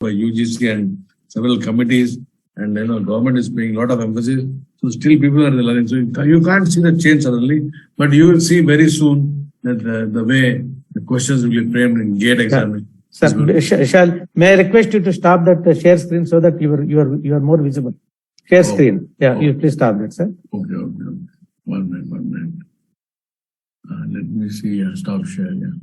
by UGC and several committees, and government is paying a lot of emphasis. So still people are learning. So you can't see the change suddenly, but you will see very soon that the way the questions will be framed in GATE examination. Sir, may I request you to stop that share screen so that you are more visible. Share screen. Yeah, you please stop that, sir. Okay. 1 minute. Let me see. Stop share. Yeah.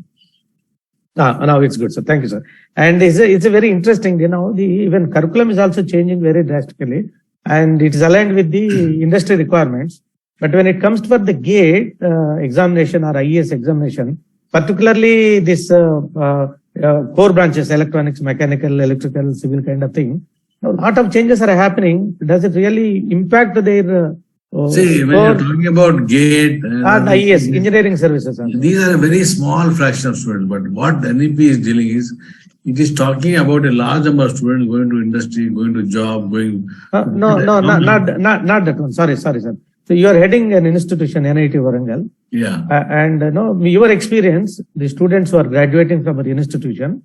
Now it's good, sir. Thank you, sir. And it's a very interesting. Even curriculum is also changing very drastically, and it is aligned with the industry requirements. But when it comes to the GATE examination or IAS examination, particularly this core branches, electronics, mechanical, electrical, civil kind of thing, a lot of changes are happening. Does it really impact their see, when you're talking about GATE and IAS, engineering services, these are a very small fraction of students. But what NEP is dealing is, it is talking about a large number of students going to industry, going to job, going. Not that one. Sorry, sir. So you are heading an institution, NIT Warangal. Yeah. And your experience, the students who are graduating from an institution,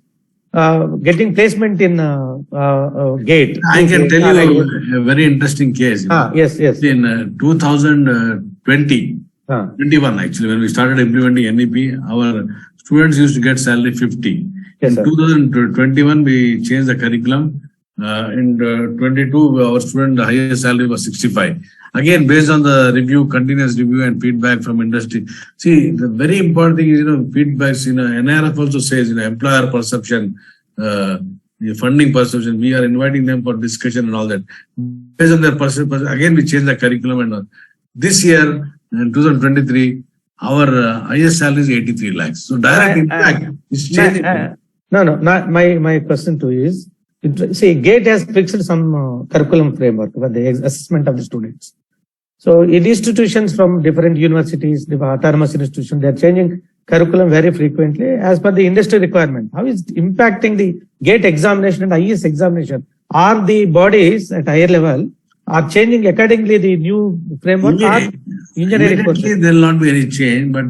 getting placement in GATE. I can tell you a very interesting case. Yes. In 2020, 21 actually, when we started implementing NEP, our students used to get salary 50. Yes, in 2021, we changed the curriculum. In 22, our student, the highest salary was 65. Again, based on the review, continuous review and feedback from industry. See, the very important thing is, feedbacks, NIRF also says, employer perception, the funding perception, we are inviting them for discussion and all that. Based on their perception, again, we change the curriculum and all. This year, in 2023, our highest salary is 83 lakhs. So direct impact is changing. My question to you is, see, GATE has fixed some curriculum framework for the assessment of the students. So in institutions from different universities, the autonomous institutions, they are changing curriculum very frequently as per the industry requirement. How is it impacting the GATE examination and IAS examination? Are the bodies at higher level are changing accordingly the new framework? Immediately there will not be any change, but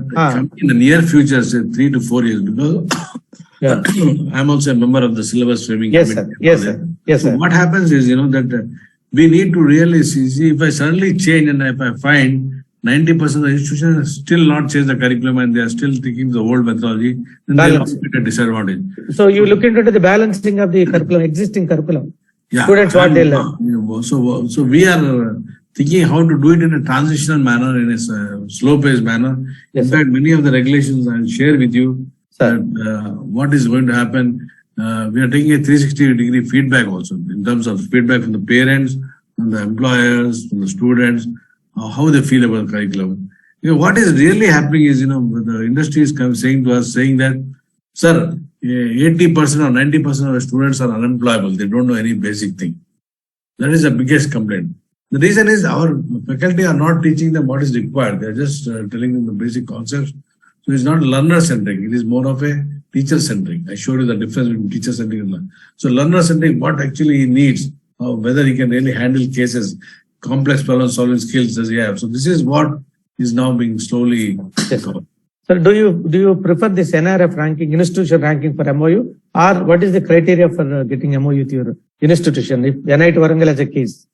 in the near future, say 3 to 4 years, because I'm also a member of the syllabus framing committee. Yes, sir. So what happens is, that we need to really see if I suddenly change and if I find 90% of the institutions still not change the curriculum and they are still thinking the old methodology, then they will be a disadvantage. So you look into the balancing of the curriculum, existing curriculum. Yeah. Students what they learn. So we are thinking how to do it in a transitional manner, in a slow-paced manner. Yes, in fact, many of the regulations I'll share with you. What is going to happen. We are taking a 360-degree feedback also in terms of feedback from the parents, from the employers, from the students, how they feel about the curriculum. What is really happening is, the industry is saying to us, saying that, sir, 80% or 90% of the students are unemployable. They don't know any basic thing. That is the biggest complaint. The reason is our faculty are not teaching them what is required. They are just telling them the basic concepts. So it's not learner-centric. It is more of a teacher-centric. I showed you the difference between teacher-centric and learner. So learner-centric, what actually he needs, whether he can really handle cases, complex problem-solving skills does he have. So this is what is now being slowly covered. So do you prefer this NRF ranking, institution ranking for MOU, or what is the criteria for getting MOU with your institution? If NIT Warangal has a case.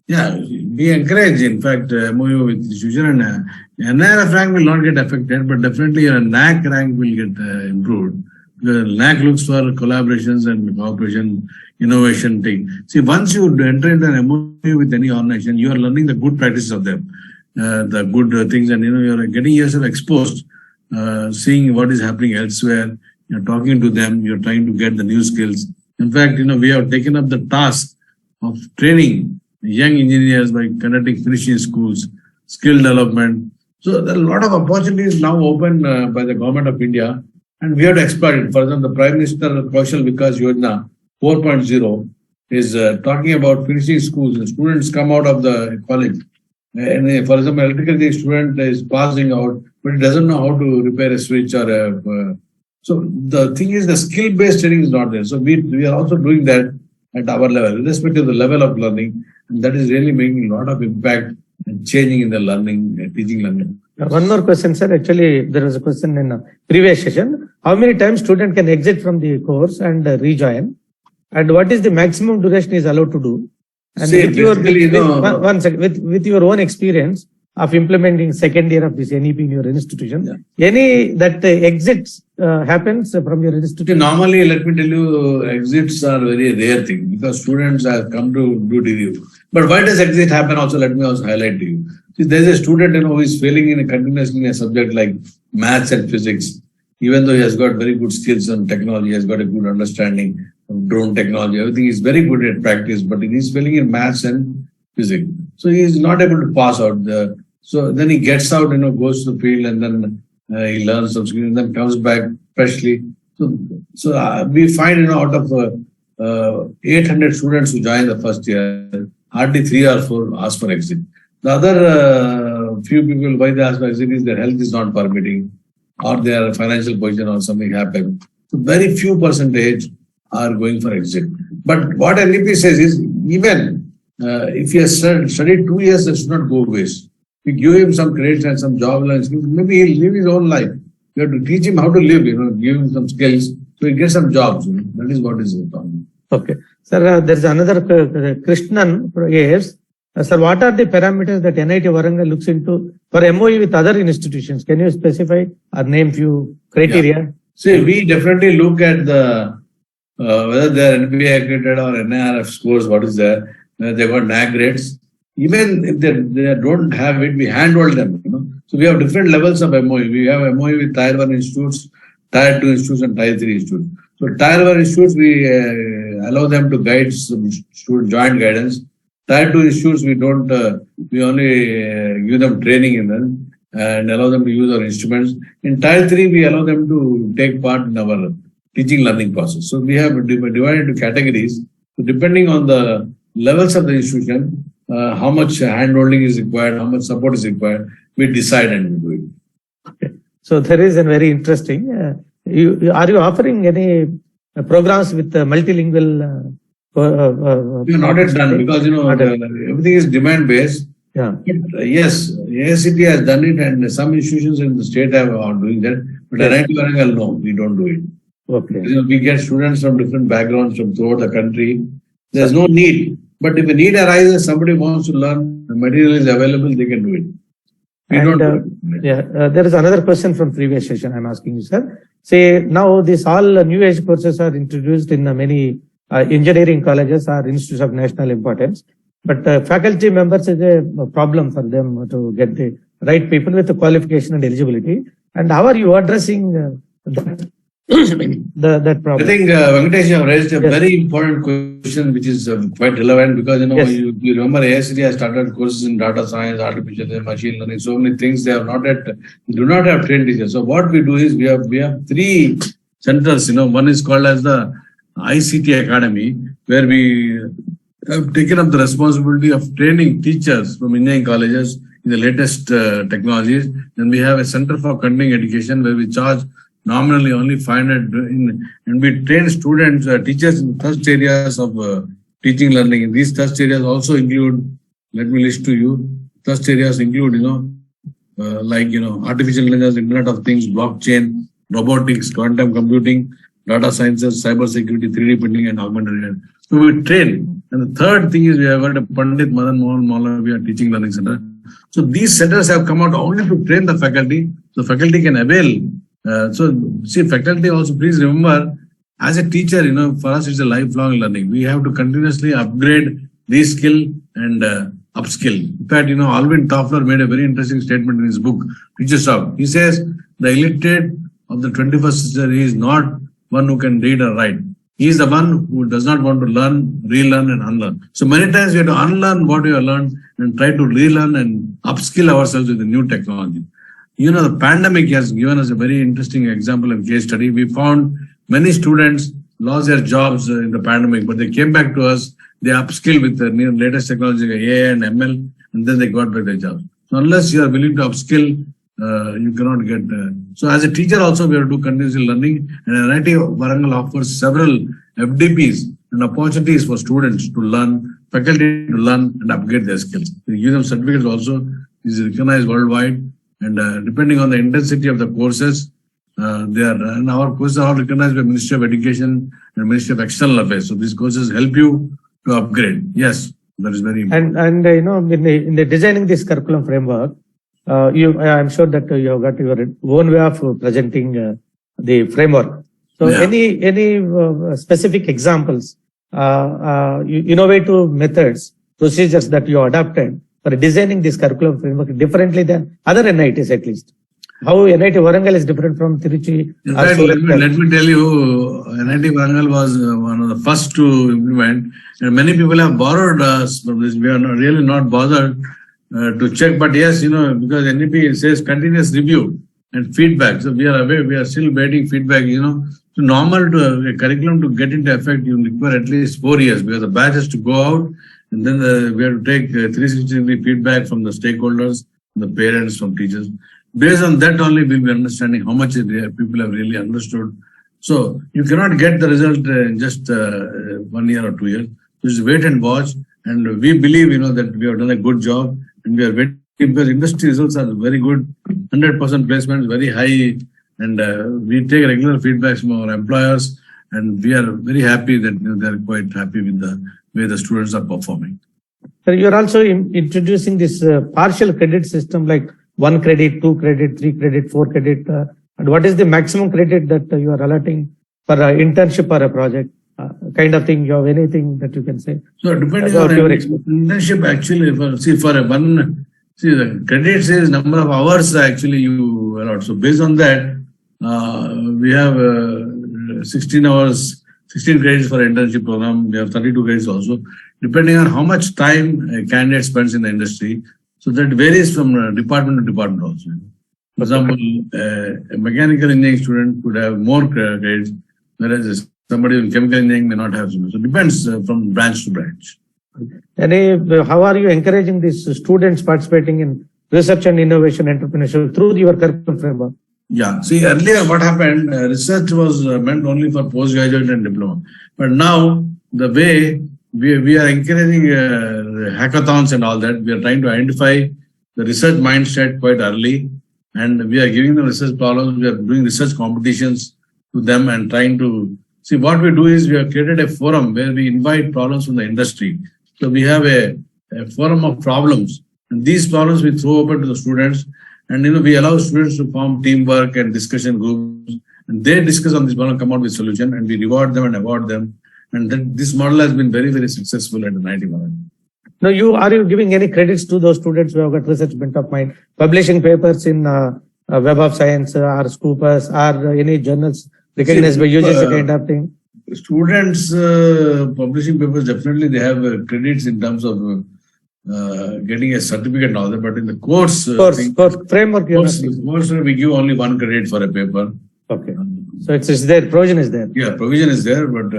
Yeah, we encourage, in fact, MOU with institution, and NIRF rank will not get affected, but definitely your NAC rank will get improved. The NAC looks for collaborations and cooperation, innovation thing. See, once you enter into an MOU with any organization, you are learning the good practices of them, the good things, and you are getting yourself exposed, seeing what is happening elsewhere. You're talking to them, you're trying to get the new skills. In fact, we have taken up the task of training young engineers by conducting finishing schools, skill development. So there are a lot of opportunities now open by the government of India, and we have to exploit it. For example, the Prime Minister Kaushal Vikas Yojana 4.0 is talking about finishing schools. The students come out of the college, and for example, electrical student is passing out, but he doesn't know how to repair a switch or a. So the thing is, the skill-based training is not there. So we are also doing that at our level, irrespective of the level of learning. And that is really making a lot of impact and changing in the learning, teaching learning. One more question, sir. Actually, there was a question in a previous session. How many times student can exit from the course and rejoin? and what is the maximum duration is allowed to do? And See, with your, basically, you know, one second, with your own experience of implementing second year of this NEP in your institution, any that exits happens from your See, institution? normally, let me tell you, exits are very rare thing because students have come to do review. But why does exit happen also? Let me also highlight to you. See, there is a student, who is failing in a continuously in a subject like maths and physics, even though he has got very good skills on technology, he has got a good understanding of drone technology, everything is very good at practice, but he is failing in maths and physics. So he is not able to pass out. So then he gets out, goes to the field and then he learns some skills and then comes back freshly. So we find, out of 800 students who join the first year, hardly 3 or 4 ask for exit. The other few people, why they ask for exit is their health is not permitting or their financial position or something happened. So very few percentage are going for exit. But what NEP says is, even if he has studied 2 years, that should not go waste. We give him some credits and some job lines, maybe he'll live his own life. You have to teach him how to live, give him some skills, so he gets some jobs. That is what is the problem. Okay. Sir, there is another Krishnan AS. Sir, what are the parameters that NIT Warangal looks into for MOE with other institutions? Can you specify or name few criteria? Yeah. See, we definitely look at the whether they are NBA accredited or NIRF scores, what is there, whether they got NAC grades. Even if they don't have it, we handhold them. So we have different levels of MOE. We have MOE with Tier 1 institutes, Tier 2 institutes, and Tier 3 institutes. So Tier 1 institutes, we allow them to guide student joint guidance. Tier 2 institutes, we don't. We only give them training in them and allow them to use our instruments. In Tier 3, we allow them to take part in our teaching learning process. So we have divided into categories. So depending on the levels of the institution, how much hand-holding is required, how much support is required, we decide and we do it. Okay. So there is a very interesting. Are you offering any programs with multilingual? We are not yet done because everything is demand-based. Yeah. But, yes, AICT has done it, and some institutions in the state are doing that. But NIT Warangal, no, we don't do it. Okay. We get students from different backgrounds from throughout the country. There's no need. But if a need arises, somebody wants to learn, the material is available, they can do it. We don't do it. Yeah, there is another question from previous session I'm asking you, sir. Say, now these all new age courses are introduced in many engineering colleges or institutes of national importance. But faculty members is a problem for them to get the right people with the qualification and eligibility. And how are you addressing that problem? I think Venkatesh, you have raised a very important question, which is quite relevant because you remember AICT has started courses in data science, artificial and machine learning, so many things. They have not yet, do not have trained teachers. So what we do is we have 3 centers. One is called as the ICT Academy, where we have taken up the responsibility of training teachers from engineering colleges in the latest technologies. Then we have a Center for Continuing Education, where we charge nominally only 500 and we train students, teachers in thrust areas of teaching learning. And these thrust areas also include, let me list to you, thrust areas include, artificial intelligence, Internet of Things, blockchain, robotics, quantum computing, data sciences, cyber security, 3D printing, and augmented reality. So we train. And the third thing is we have got a Pandit Madan Mohan Maulavi Teaching Learning Center. So these centers have come out only to train the faculty, so faculty can avail. Faculty also, please remember, as a teacher, for us it's a lifelong learning. We have to continuously upgrade, reskill, and upskill. In fact, Alvin Toffler made a very interesting statement in his book, Teacher's Talk. He says, the illiterate of the 21st century is not one who can read or write. He is the one who does not want to learn, relearn, and unlearn. So many times we have to unlearn what we have learned and try to relearn and upskill ourselves with the new technology. The pandemic has given us a very interesting example of case study. We found many students lost their jobs in the pandemic, but they came back to us. They upskilled with the latest technology like AI and ML, and then they got back their jobs. So unless you are willing to upskill, you cannot get. So as a teacher also, we have to do continuous learning, and NIT Warangal offers several FDPs and opportunities for students to learn, faculty to learn and upgrade their skills. We give them certificates also, is recognized worldwide. And depending on the intensity of the courses, and our courses are all recognized by Ministry of Education and Ministry of External Affairs. So these courses help you to upgrade. Yes, that is very important. And in the designing this curriculum framework, I'm sure that you have got your own way of presenting the framework. So Yeah. any specific examples, innovative methods, procedures that you adopted for designing this curriculum framework differently than other NITs at least? How NIT Warangal is different from Tiruchi? In or fact, Surat? let me tell you, NIT Warangal was one of the first to implement, and many people have borrowed us from this. We are really not bothered to check, but yes, because NEP says continuous review and feedback. So we are aware, we are still waiting feedback. So normal to a curriculum to get into effect, you require at least 4 years because the batch has to go out, and then we have to take 360-degree feedback from the stakeholders, the parents, from teachers. Based on that only, we'll be understanding how much people have really understood. So you cannot get the result in just 1 year or 2 years. Just wait and watch. And we believe, that we have done a good job, and we are waiting because industry results are very good. 100% placements, very high, and we take regular feedbacks from our employers, and we are very happy that they are quite happy with the way the students are performing. So you're also introducing this partial credit system like 1 credit, 2 credit, 3 credit, 4 credit. And what is the maximum credit that you are allotting for an internship or a project kind of thing? You have anything that you can say? So depending on your internship, actually, the credit says number of hours actually you allot. So based on that, we have 16 hours, 16 credits for internship program. We have 32 credits also, depending on how much time a candidate spends in the industry. So that varies from department to department also. For example, a mechanical engineering student could have more credits, whereas somebody in chemical engineering may not have so much. So it depends from branch to branch. And how are you encouraging these students participating in research and innovation entrepreneurship through your curriculum framework? Yeah. See, earlier what happened, research was meant only for postgraduate and diploma. But now, the way we are encouraging hackathons and all that, we are trying to identify the research mindset quite early, and we are giving them research problems. We are doing research competitions to them and trying to see what we do is we have created a forum where we invite problems from the industry. So we have a forum of problems, and these problems we throw open to the students, and we allow students to form teamwork and discussion groups, and they discuss on this problem, come out with solution, and we reward them and award them. And this model has been very, very successful at NIT Warangal. Now, are you giving any credits to those students who have got research bent of mind, publishing papers in Web of Science or Scoopus or any journals recognized by UGC kind of thing? Students publishing papers, definitely they have credits in terms of getting a certificate and all that, but in the course framework, we give only 1 credit for a paper. Okay. So it's there, provision is there. Yeah, provision is there, but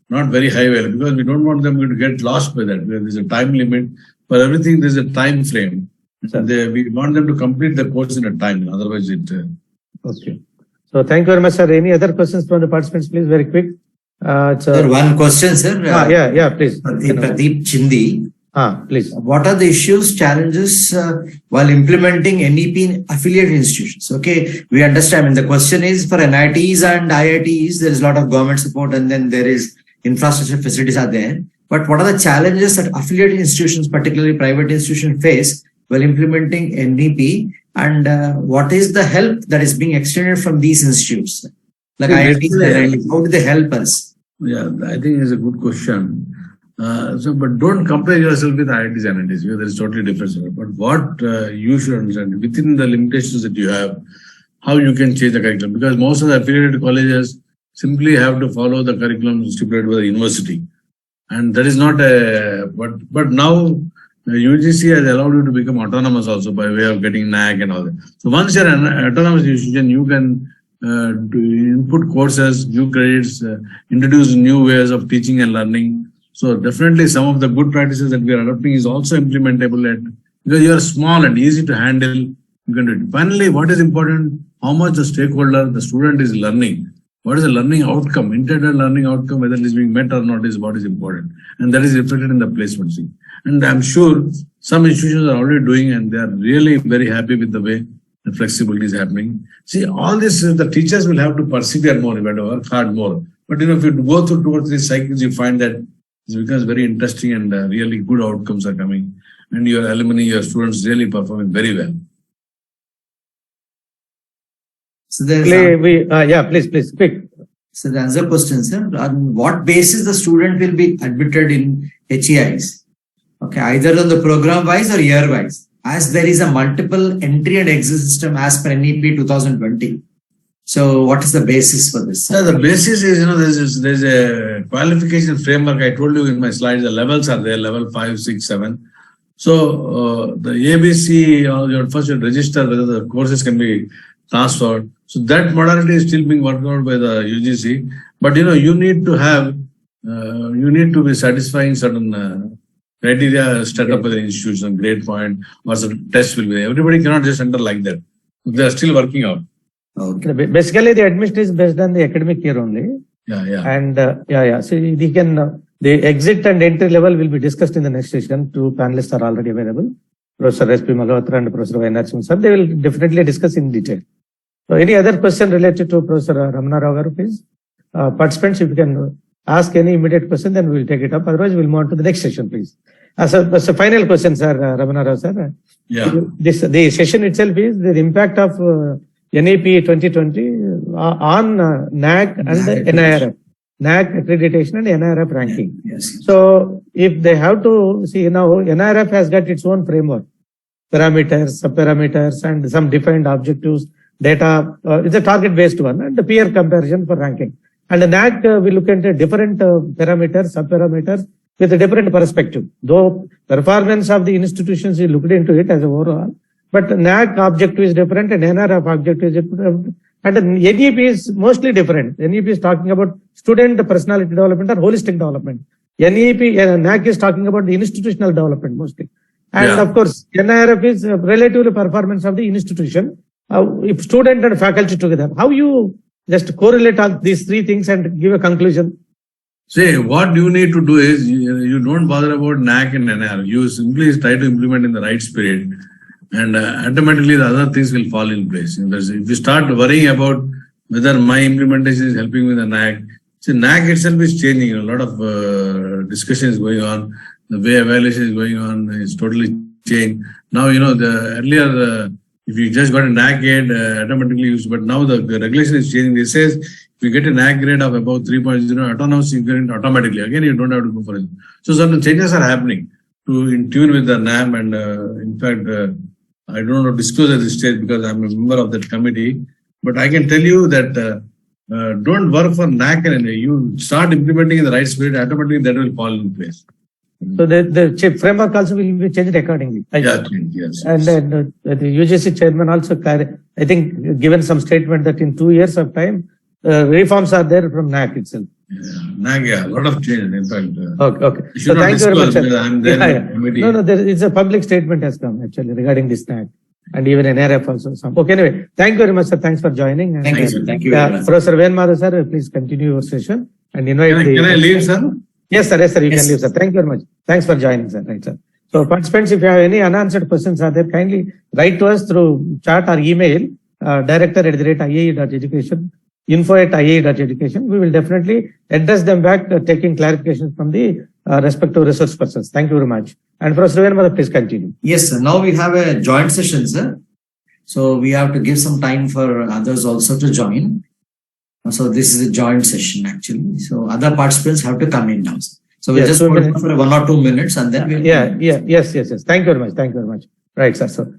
not very high value, because we don't want them to get lost by that. There is a time limit for everything. There is a time frame. We want them to complete the course in a time. Otherwise, it. Okay. So thank you very much, sir. Any other questions from the participants, please, very quick. Sir, one question, sir. Yeah, please. Pradeep Chindi. Please. What are the issues, challenges while implementing NEP in affiliate institutions? Okay, we understand. And the question is for NITs and IITs, there is a lot of government support, and then there is infrastructure facilities are there. But what are the challenges that affiliate institutions, particularly private institutions, face while implementing NEP? And what is the help that is being extended from these institutes? Like IITs, how do they help us? Yeah, I think it's a good question. But don't compare yourself with IITs and NITs, because there is totally different. But what you should understand, within the limitations that you have, how you can change the curriculum. Because most of the affiliated colleges simply have to follow the curriculum stipulated by the university. And that is not but now UGC has allowed you to become autonomous also by way of getting NAC and all that. So once you're an autonomous institution, you can input courses, new credits, introduce new ways of teaching and learning. So definitely some of the good practices that we are adopting is also implementable because you are small and easy to handle. You can do it. Finally, what is important? How much the stakeholder, the student is learning. What is the learning outcome? Intended learning outcome, whether it is being met or not, is what is important. And that is reflected in the placement scene. And I'm sure some institutions are already doing, and they are really very happy with the way the flexibility is happening. See, all this, the teachers will have to persevere more, you have to work hard more. But if you go through 2 or 3 cycles, you find that it becomes very interesting and really good outcomes are coming. And your alumni, your students really performing very well. So there's please, quick. So the answer question, sir, on what basis the student will be admitted in HEIs? Okay, either on the program wise or year wise, as there is a multiple entry and exit system as per NEP 2020. So what is the basis for this? Yeah, the basis is, there's a qualification framework. I told you in my slides, the levels are there, level 5, 6, 7. So the ABC, your first you register whether the courses can be transferred. So that modality is still being worked out by the UGC. But you need to have, you need to be satisfying certain criteria set up by the institution, grade point, or some test will be there. Everybody cannot just enter like that. They are still working out. Okay. Basically, the admission is based on the academic year only. Yeah. And so he can, the exit and entry level will be discussed in the next session. 2 panelists are already available. Professor S.P. Malhotra and Professor Y. Narasimhan sir. They will definitely discuss in detail. So any other question related to Professor Ramana Rao garu, please? Participants, if you can ask any immediate question, then we will take it up. Otherwise, we'll move on to the next session, please. So final question, sir, Ramana Rao sir. Yeah. The session itself is the impact of NEP 2020 on NAC and NIRF. NAC accreditation and NIRF ranking. Yes. So if they have to see now, NIRF has got its own framework, parameters, subparameters, and some defined objectives, data. It's a target-based one, and the peer comparison for ranking. And the NAC we look at different parameters, subparameters with a different perspective. Though performance of the institutions we looked into it as a overall, but NAC objective is different and NRF objective is different. And the NEP is mostly different. NEP is talking about student personality development or holistic development. NAC is talking about the institutional development mostly. And of course, NIRF is relatively performance of the institution. If student and faculty together, how you just correlate all these 3 things and give a conclusion? See, what you need to do is, you don't bother about NAC and NR. You simply try to implement in the right spirit. And automatically the other things will fall in place. If you start worrying about whether my implementation is helping with the NAC, see, NAC itself is changing. A lot of discussion is going on. The way evaluation is going on is totally changed. Now, the earlier, if you just got a NAC grade, automatically used, but now the regulation is changing. It says if you get a NAC grade of about 3.0, autonomous, you get it automatically. Again, you don't have to go for it. So certain changes are happening to in tune with the NAM, and in fact, I don't want to disclose at this stage because I'm a member of that committee, but I can tell you that don't work for NAC and NA. You start implementing in the right spirit, automatically that will fall in place. So the framework also will be changed accordingly. Yes. And then the UGC chairman also, I think, given some statement that in 2 years of time, reforms are there from NAC itself. NAC, a lot of change. In fact, okay. So thank you very much, sir. I'm there No, it's a public statement has come actually regarding this NAC and even NRF also. Okay, anyway, thank you very much, sir. Thanks for joining. Thank you, sir. Thank you very much. Professor Venmada, sir, please continue your session and invite Can I leave, sir? Yes, sir. You can leave, sir. Thank you very much. Thanks for joining, sir. Right, sir. So participants, if you have any unanswered questions are there, kindly write to us through chat or email, director@IAE.education, info@IAE.education. We will definitely address them back, taking clarifications from the respective resource persons. Thank you very much. And Professor Venmada, please continue. Yes, sir. Now we have a joint session, sir. So we have to give some time for others also to join. So this is a joint session actually. So other participants have to come in now. So we'll just hold on for 1 or 2 minutes and then we'll... Yes. Thank you very much. Right, sir. So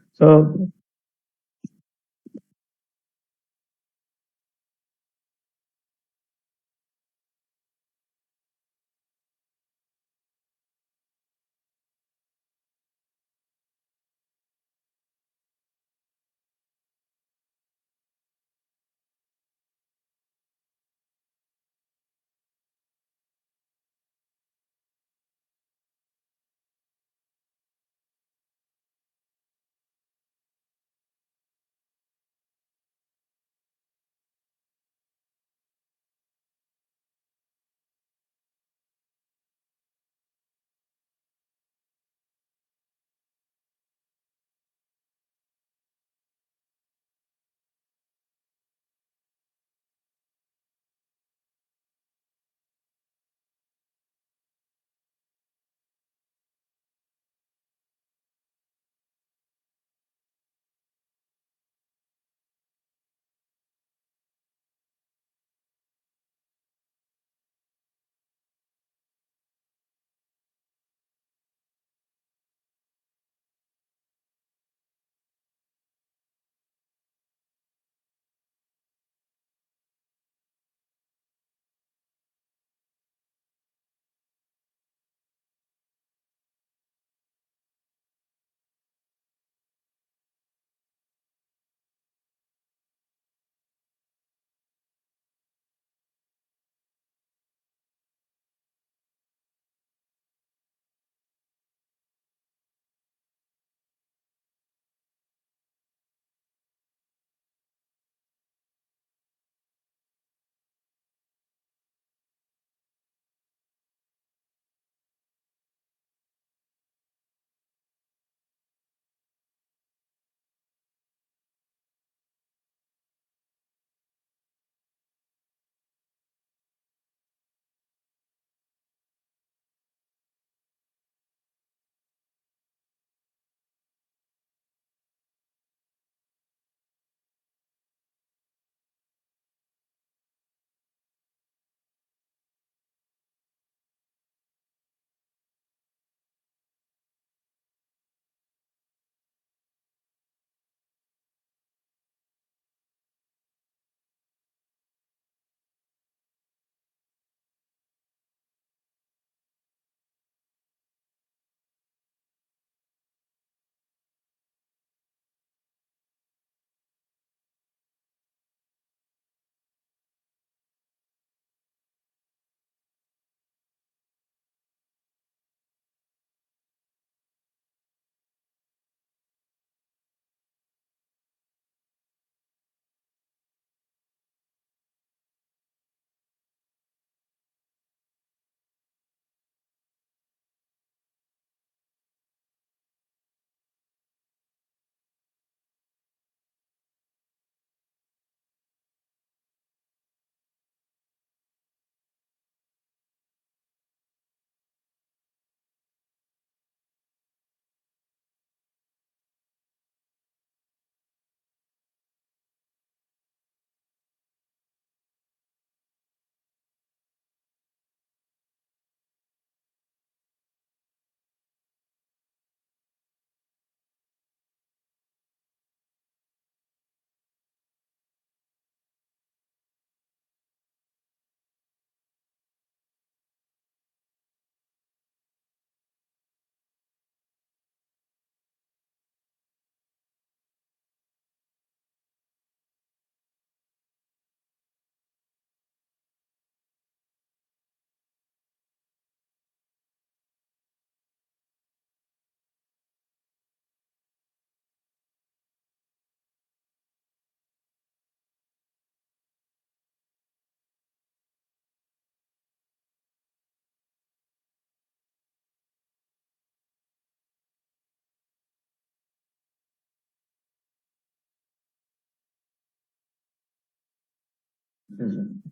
Good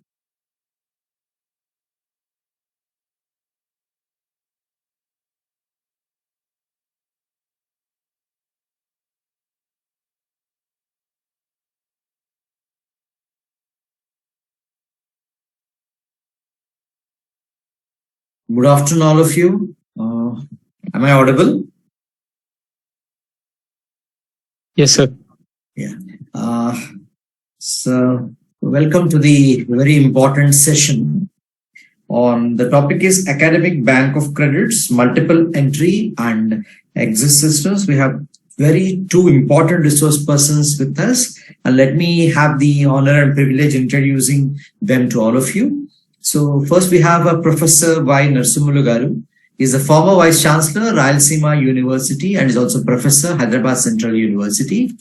afternoon, all of you. Am I audible? Yes, sir. Yeah. So, welcome to the very important session on the topic is Academic Bank of Credits, Multiple Entry and Exit Systems. We have two important resource persons with us, and let me have the honor and privilege introducing them to all of you. So first we have Professor Y. Narsimulu Garu. He is a former Vice Chancellor, Rayalaseema University, and is also Professor, Hyderabad Central University.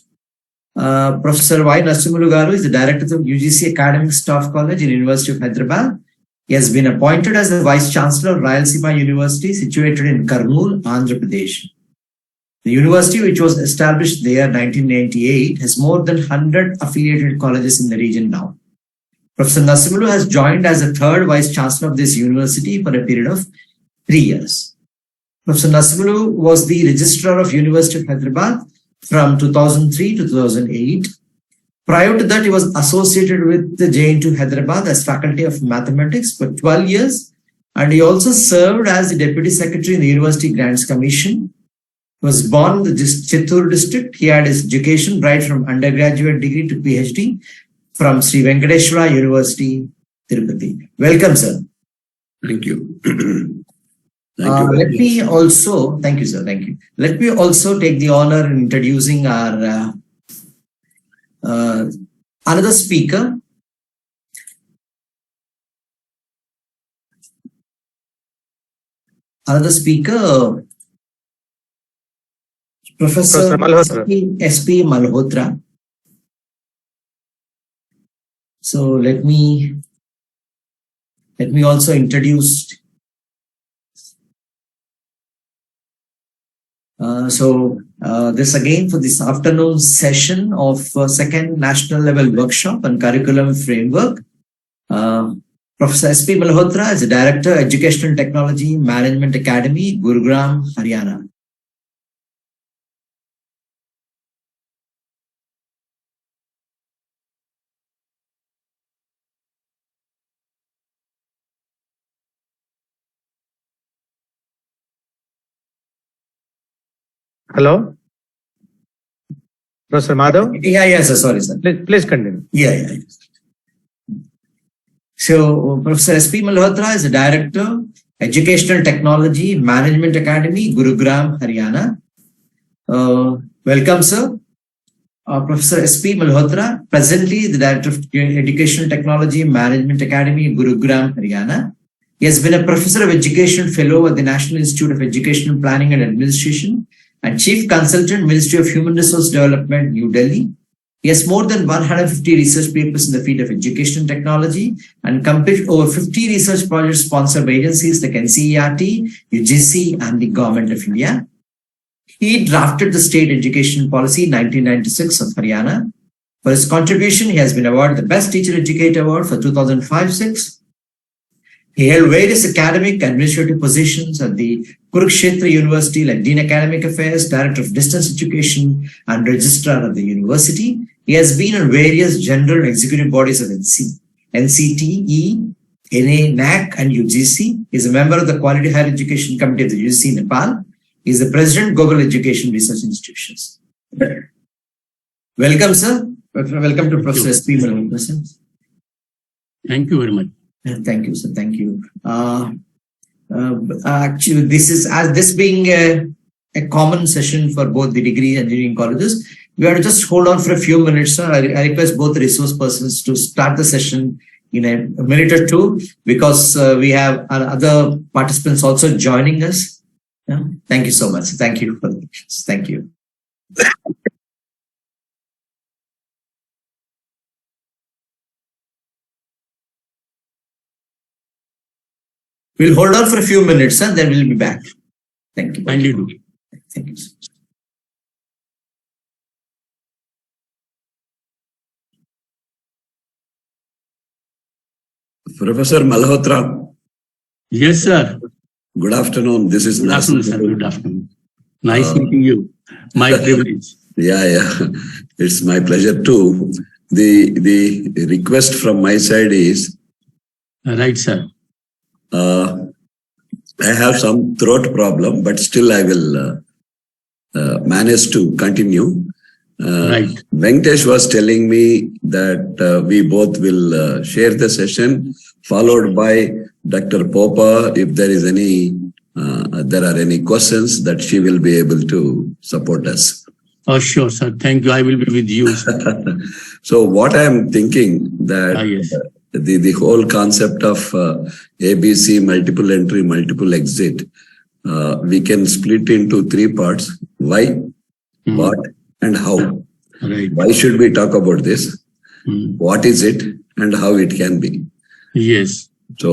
Professor Y. Narsimulu Garu is the Director of UGC Academic Staff College in University of Hyderabad. He has been appointed as the Vice Chancellor of Rayalaseema University, situated in Kurnool, Andhra Pradesh. The university, which was established there in 1998, has more than 100 affiliated colleges in the region now. Professor Narsimulu has joined as the third Vice Chancellor of this university for a period of 3 years. Professor Narsimulu was the Registrar of University of Hyderabad from 2003 to 2008. Prior to that, he was associated with the JNTU Hyderabad as Faculty of Mathematics for 12 years, and he also served as the Deputy Secretary in the University Grants Commission. He was born in the Chittoor district. He had his education right from undergraduate degree to PhD from Sri Venkateswara University, Tirupati. Welcome, sir. Thank you. Thank you, sir. Thank you. Let me also take the honor in introducing our another speaker. Professor Malhotra. S.P. Malhotra. So let me also introduce. This again for this afternoon session of second national level workshop on curriculum framework. Professor S.P. Malhotra is the Director, Educational Technology Management Academy, Gurugram, Haryana. Hello? Professor Madhav? Yeah, sir. Sorry, sir. Please continue. Yeah. So, Professor S.P. Malhotra is the Director, Educational Technology Management Academy, Gurugram, Haryana. Welcome, sir. Professor S.P. Malhotra, presently the Director of Educational Technology Management Academy, Gurugram, Haryana. He has been a Professor of Education Fellow at the National Institute of Educational Planning and Administration and Chief Consultant, Ministry of Human Resource Development, New Delhi. He has more than 150 research papers in the field of education technology and completed over 50 research projects sponsored by agencies like NCERT, UGC, and the Government of India. He drafted the State Education Policy 1996 of Haryana. For his contribution, he has been awarded the Best Teacher Educator Award for 2005-06. He held various academic administrative positions at the Kurukshetra University like Dean Academic Affairs, Director of Distance Education, and Registrar of the University. He has been on various general executive bodies of NCTE, NA, NAC, and UGC. He is a member of the Quality Higher Education Committee of the UGC Nepal. He is the President, Global Education Research Institutions. Welcome, sir. Welcome to Professor S.P. Malhotra. Thank you very much. Thank you, sir. Thank you. Actually, this being a common session for both the degree engineering colleges, we have to just hold on for a few minutes, sir. I request both the resource persons to start the session in a minute or two, because we have our other participants also joining us. Yeah. Thank you so much. Thank you for the patience. Thank you. We'll hold on for a few minutes and then we'll be back. Thank you. Kindly do. Thank you. Professor Malhotra, Yes, sir. good afternoon. This is Good afternoon, sir. Narsimha. Good afternoon. Nice meeting you. My privilege. Yeah. It's my pleasure too. The request from my side is, Right, sir. I have some throat problem, but still I will manage to continue. Right. Venkatesh was telling me that we both will share the session, followed by Dr. Popa. If there is there are any questions, that she will be able to support us. Oh, sure, sir. Thank you. I will be with you, sir. So what I am thinking that Yes. the whole concept of ABC, multiple entry, multiple exit, we can split into three parts: why, what, and how. Right. Why should we talk about this? What is it and how it can be? Yes. So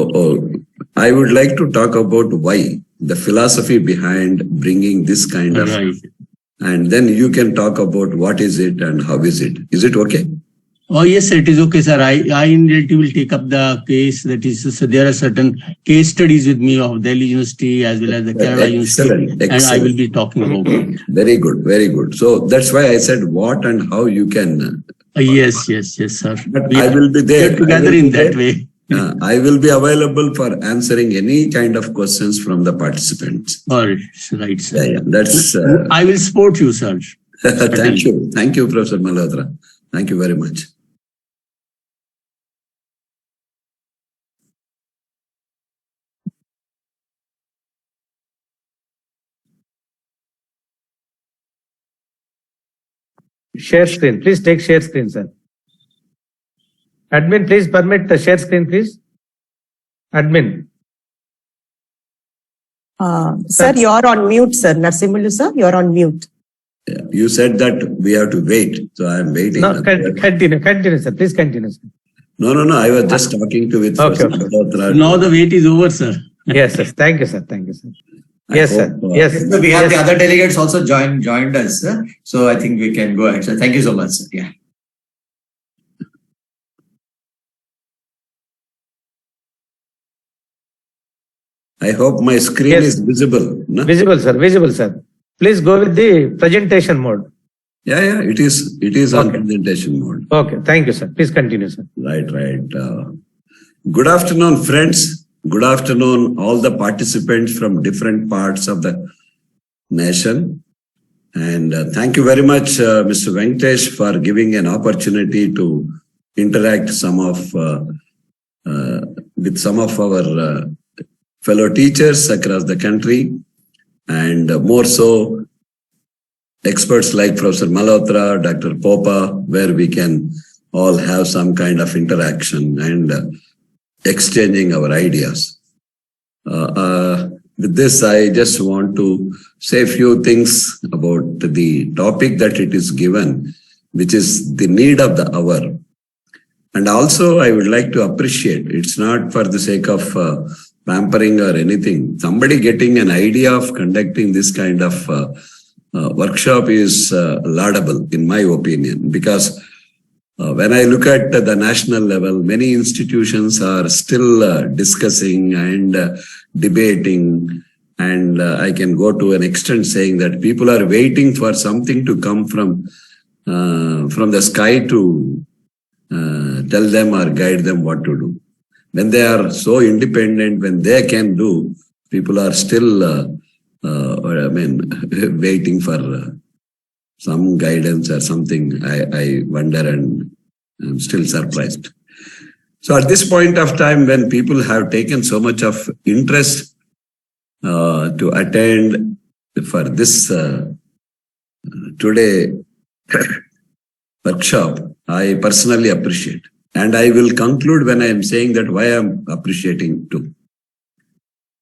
I would like to talk about why, the philosophy behind bringing this kind of, Right. and then you can talk about what is it and how is it. Is it okay? Oh, yes, sir. It is okay, sir. I in reality will take up the case. That is, so there are certain case studies with me of Delhi University as well as the Kerala University. And I will be talking about it. Very good, very good. So that's why I said what and how you can. Yes, sir. But I will be there. Get together in that way. I will be available for answering any kind of questions from the participants. All right, sir. Yeah. That's. I will support you, sir. Thank you. Thank you, Professor Malhotra. Thank you very much. Share screen. Please take share screen, sir. Admin, please permit the share screen, please. Admin. Sir, you're on mute, sir. Narsimulu, sir, you're on mute. Yeah. You said that we have to wait, so I am waiting. No, continue, sir. Please continue, sir. No. I was just talking to with Okay. Malhotra. Now the wait is over, sir. Yes, sir. Thank you, sir. Yes, sir. Yes. So we have the other delegates also joined us. So I think we can go ahead. So thank you so much, sir. Yeah. I hope my screen Yes. is visible. No? Visible, sir. Please go with the presentation mode. Yeah. It is on Okay. presentation mode. Okay. Thank you, sir. Please continue, sir. Right. Good afternoon, friends. Good afternoon, all the participants from different parts of the nation. And thank you very much, Mr. Venkatesh, for giving an opportunity to interact with some of our fellow teachers across the country, and more so experts like Professor Malhotra, Dr. Popa, where we can all have some kind of interaction and exchanging our ideas. With this, I just want to say a few things about the topic that it is given, which is the need of the hour. And also, I would like to appreciate, it's not for the sake of pampering or anything. Somebody getting an idea of conducting this kind of workshop is laudable, in my opinion, because when I look at the national level, many institutions are still discussing and debating, and I can go to an extent saying that people are waiting for something to come from the sky to tell them or guide them what to do. When they are so independent, when they can do, people are still, waiting for some guidance or something. I wonder, and I'm still surprised. So at this point of time, when people have taken so much of interest to attend for this today workshop, I personally appreciate. And I will conclude when I am saying that why I'm appreciating too.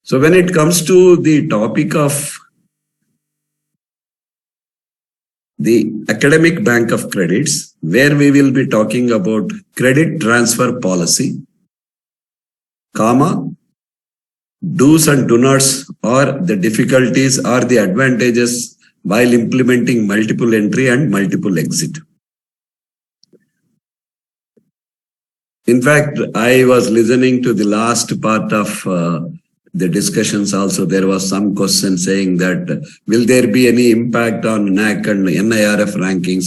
So when it comes to the topic of the academic bank of credits, where we will be talking about credit transfer policy, do's and do nots, or the difficulties or the advantages while implementing multiple entry and multiple exit. In fact, I was listening to the last part of the discussions also. There was some question saying that will there be any impact on NAC and NIRF rankings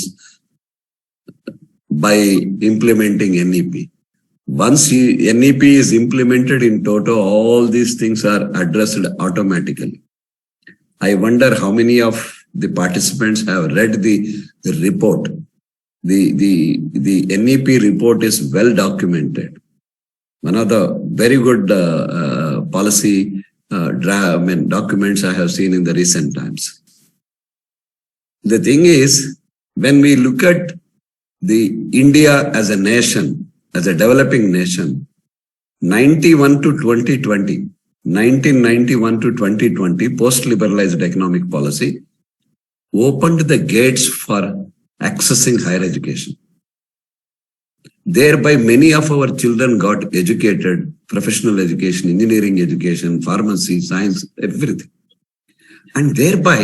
by implementing NEP? Once NEP is implemented in toto, all these things are addressed automatically. I wonder how many of the participants have read the report. The NEP report is well documented. One of the very good policy documents I have seen in the recent times. The thing is, when we look at the India as a nation, as a developing nation, 1991 to 2020, post-liberalized economic policy opened the gates for accessing higher education. Thereby, many of our children got educated, professional education, engineering education, pharmacy, science, everything. And thereby,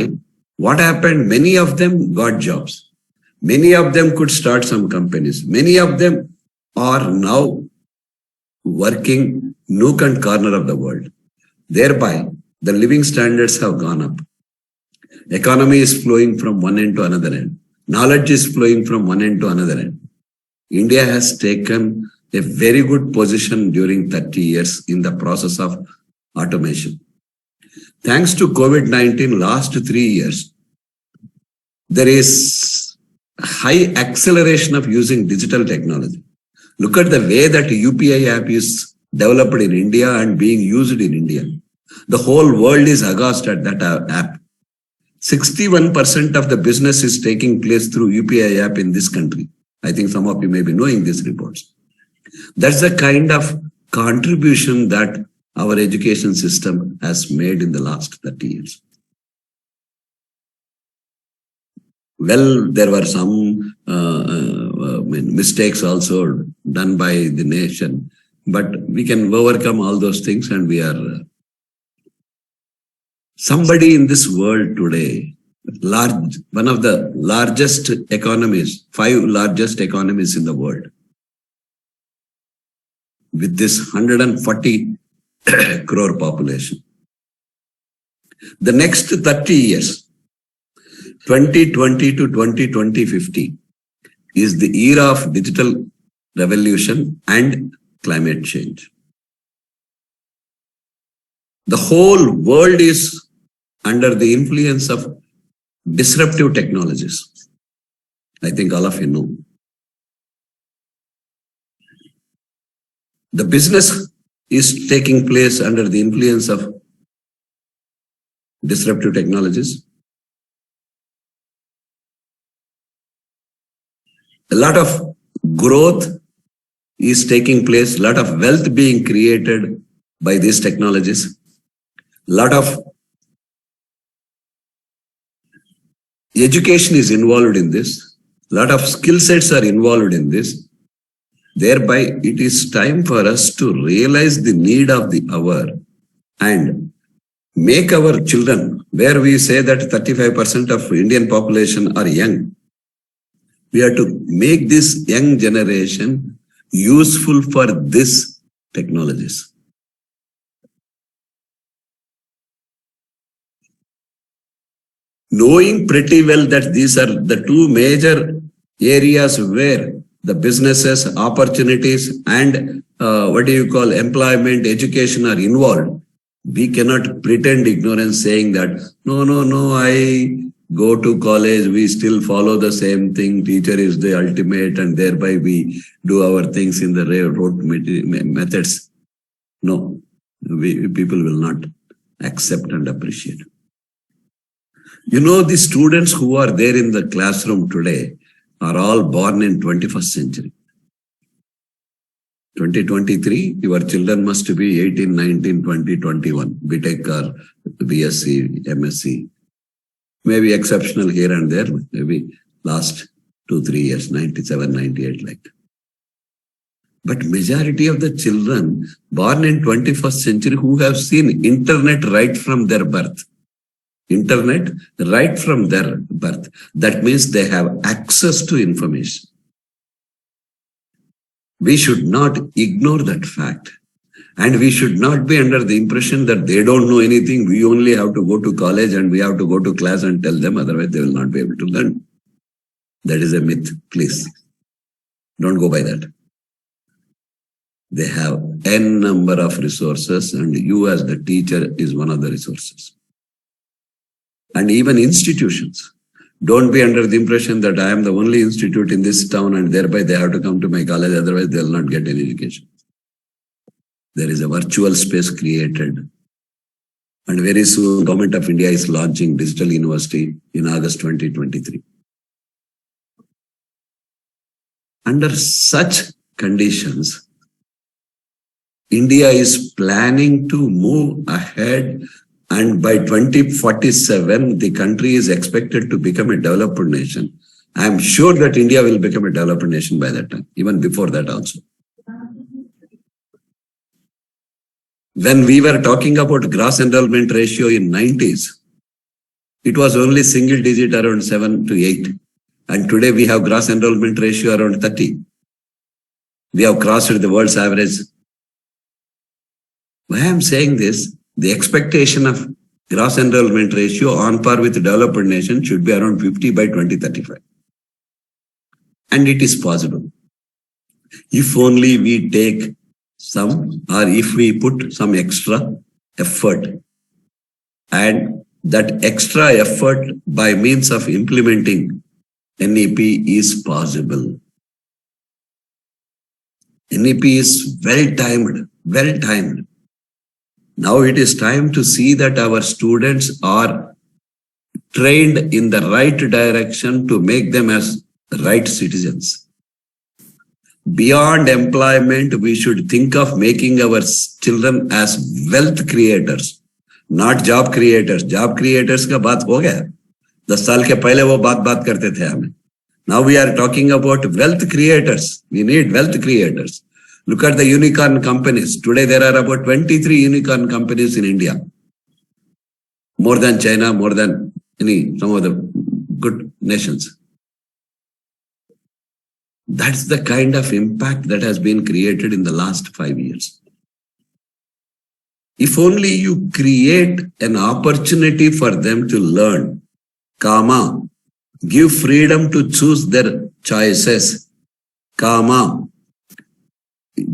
what happened? Many of them got jobs. Many of them could start some companies. Many of them are now working nook and corner of the world. Thereby, the living standards have gone up. Economy is flowing from one end to another end. Knowledge is flowing from one end to another end. India has taken a very good position during 30 years in the process of automation. Thanks to COVID-19, last 3 years, there is high acceleration of using digital technology. Look at the way that UPI app is developed in India and being used in India. The whole world is aghast at that app. 61% of the business is taking place through UPI app in this country. I think some of you may be knowing these reports. That's the kind of contribution that our education system has made in the last 30 years. Well, there were some mistakes also done by the nation, but we can overcome all those things, and we are somebody in this world today, one of the largest economies, 5 largest economies in the world, with this 140 crore population. The next 30 years, 2020 to 2050, is the era of digital revolution and climate change. The whole world is under the influence of disruptive technologies. I think all of you know. The business is taking place under the influence of disruptive technologies. A lot of growth is taking place, a lot of wealth being created by these technologies. A lot of education is involved in this. A lot of skill sets are involved in this. Thereby, it is time for us to realize the need of the hour and make our children, where we say that 35% of Indian population are young, we have to make this young generation useful for this technologies. Knowing pretty well that these are the 2 major areas where the businesses, opportunities, and employment, education are involved, we cannot pretend ignorance saying that, no, I go to college, we still follow the same thing, teacher is the ultimate, and thereby we do our things in the rote methods. No, people will not accept and appreciate. You know, the students who are there in the classroom today are all born in 21st century. 2023, your children must be 18, 19, 20, 21, BTech or BSc, MSc. Maybe exceptional here and there, maybe last 2-3 years, 97, 98 like that. But majority of the children born in 21st century who have seen internet right from their birth. Internet right from their birth. That means they have access to information. We should not ignore that fact. And we should not be under the impression that they don't know anything. We only have to go to college and we have to go to class and tell them, otherwise they will not be able to learn. That is a myth, please. Don't go by that. They have n number of resources and you as the teacher is one of the resources. And even institutions. Don't be under the impression that I am the only institute in this town and thereby they have to come to my college, otherwise they will not get any education. There is a virtual space created. And very soon, Government of India is launching Digital University in August 2023. Under such conditions, India is planning to move ahead, and by 2047, the country is expected to become a developed nation. I am sure that India will become a developed nation by that time, even before that also. When we were talking about gross enrollment ratio in 90s, it was only single digit around 7 to 8. And today we have gross enrollment ratio around 30. We have crossed the world's average. Why I am saying this, the expectation of gross enrollment ratio on par with developed nation should be around 50 by 2035. And it is possible. If only we take some, or if we put some extra effort, and that extra effort by means of implementing NEP is possible. NEP is well timed. Now it is time to see that our students are trained in the right direction to make them as right citizens. Beyond employment, we should think of making our children as wealth creators, not job creators. Job creators का बात हो गया. 10 साल के पहले वो बात करते थे हमें. Now we are talking about wealth creators. We need wealth creators. Look at the unicorn companies. Today there are about 23 unicorn companies in India. More than China, more than some of the good nations. That's the kind of impact that has been created in the last 5 years. If only you create an opportunity for them to learn, give freedom to choose their choices,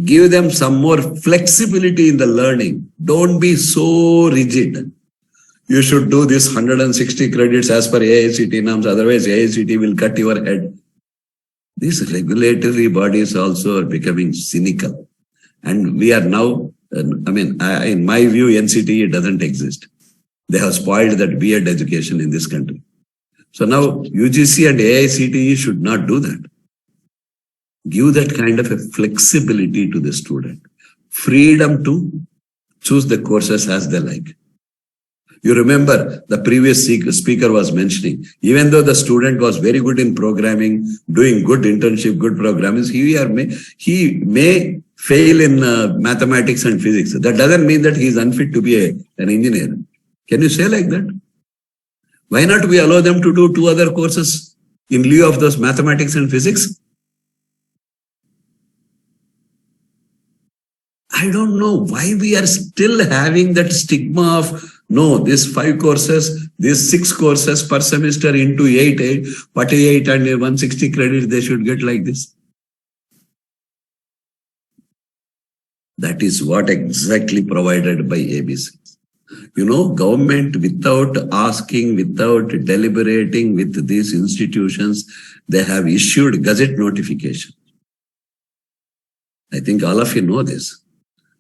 give them some more flexibility in the learning. Don't be so rigid. You should do this 160 credits as per AICT norms, otherwise AICT will cut your head. These regulatory bodies also are becoming cynical. And we are now, in my view, NCTE doesn't exist. They have spoiled that B.Ed education in this country. So now UGC and AICTE should not do that. Give that kind of a flexibility to the student. Freedom to choose the courses as they like. You remember the previous speaker was mentioning, even though the student was very good in programming, doing good internship, good programming, he may fail in mathematics and physics. That doesn't mean that he is unfit to be an engineer. Can you say like that? Why not we allow them to do 2 other courses in lieu of those mathematics and physics? I don't know why we are still having that stigma of, no, these 5 courses, these 6 courses per semester into 48 and 160 credits, they should get like this. That is what exactly provided by ABC. Government without asking, without deliberating with these institutions, they have issued gazette notification. I think all of you know this.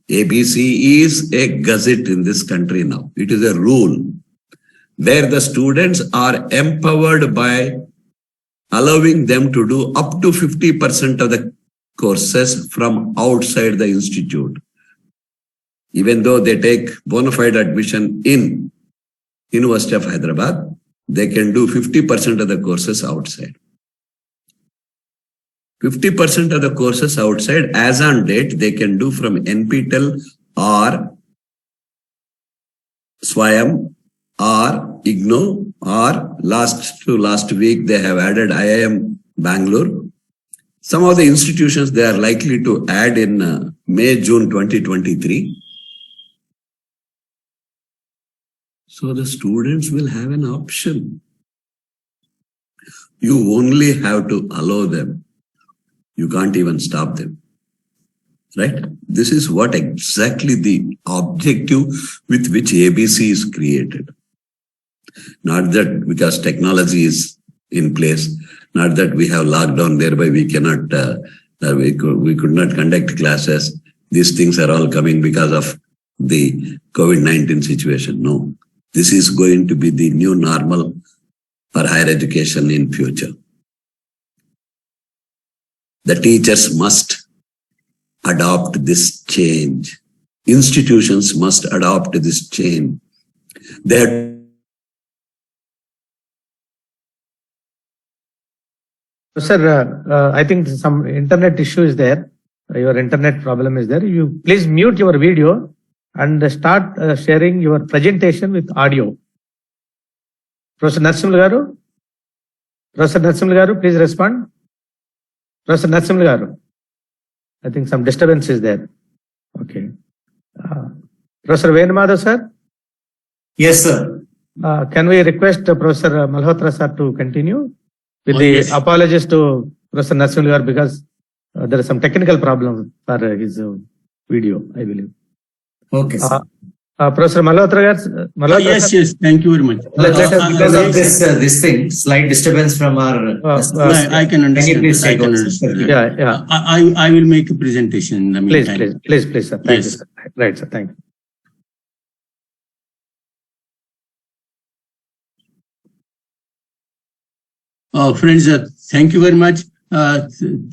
ABC is a gazette in this country now. It is a rule where the students are empowered by allowing them to do up to 50% of the courses from outside the institute. Even though they take bona fide admission in University of Hyderabad, they can do 50% of the courses outside. 50% of the courses outside, as on date, they can do from NPTEL or SWAYAM or IGNOU, or last week they have added IIM Bangalore. Some of the institutions, they are likely to add in May, June 2023. So the students will have an option. You only have to allow them. You can't even stop them. Right? This is what exactly the objective with which ABC is created. Not that because technology is in place, not that we have lockdown, thereby we cannot, we could not conduct classes. These things are all coming because of the COVID-19 situation. No, this is going to be the new normal for higher education in future. The teachers must adopt this change. Institutions must adopt this change. They have Sir, I think some internet issue is there. Your internet problem is there. You please mute your video and start sharing your presentation with audio. Professor Narasimha Garu? Professor Narasimha Garu, please respond. Professor Narasimha Garu? I think some disturbance is there. Okay. Professor Venamada, sir? Yes, sir. Can we request Professor Malhotra, sir, to continue? With Yes. apologies to Professor Narasimha Garu because there is some technical problem for his video, I believe. Okay, sir. Professor Malhotra, Yes, yes. Thank you very much. Because of this thing, slight disturbance from our. I can understand. please I take can over, sir? understand. Yeah. I will make a presentation in the Please, meantime. please, sir. Thank you, Yes. sir. Right, sir. Thank you. Friends, thank you very much.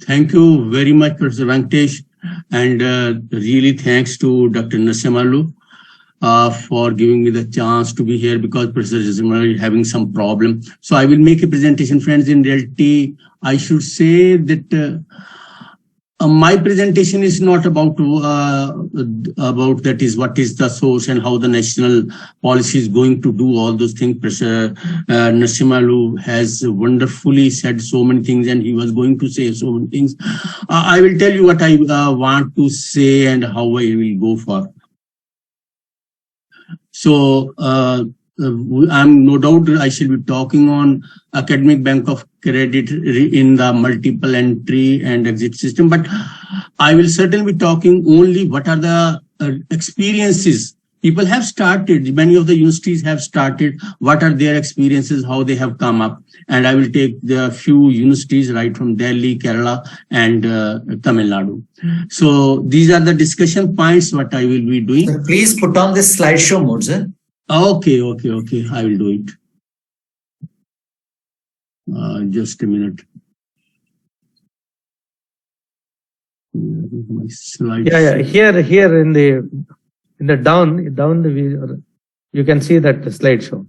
Thank you very much, Professor Venkatesh. And really thanks to Dr. Narasimha for giving me the chance to be here because Professor Narasimha is having some problem. So I will make a presentation, friends. In reality, I should say that my presentation is not about that is what is the source and how the national policy is going to do all those things. Professor Narasimha has wonderfully said so many things and he was going to say so many things. I will tell you what I want to say and how I will go for. So I'm no doubt I shall be talking on academic bank of credit in the multiple entry and exit system, but I will certainly be talking only what are the experiences people have started. Many of the universities have started. What are their experiences, how they have come up. And I will take the few universities right from Delhi, Kerala and Tamil Nadu. So these are the discussion points what I will be doing. Sir, please put on this slideshow mode, sir. Okay. I will do it. Just a minute. My slides. Yeah. Here in the down the view, you can see that slideshow.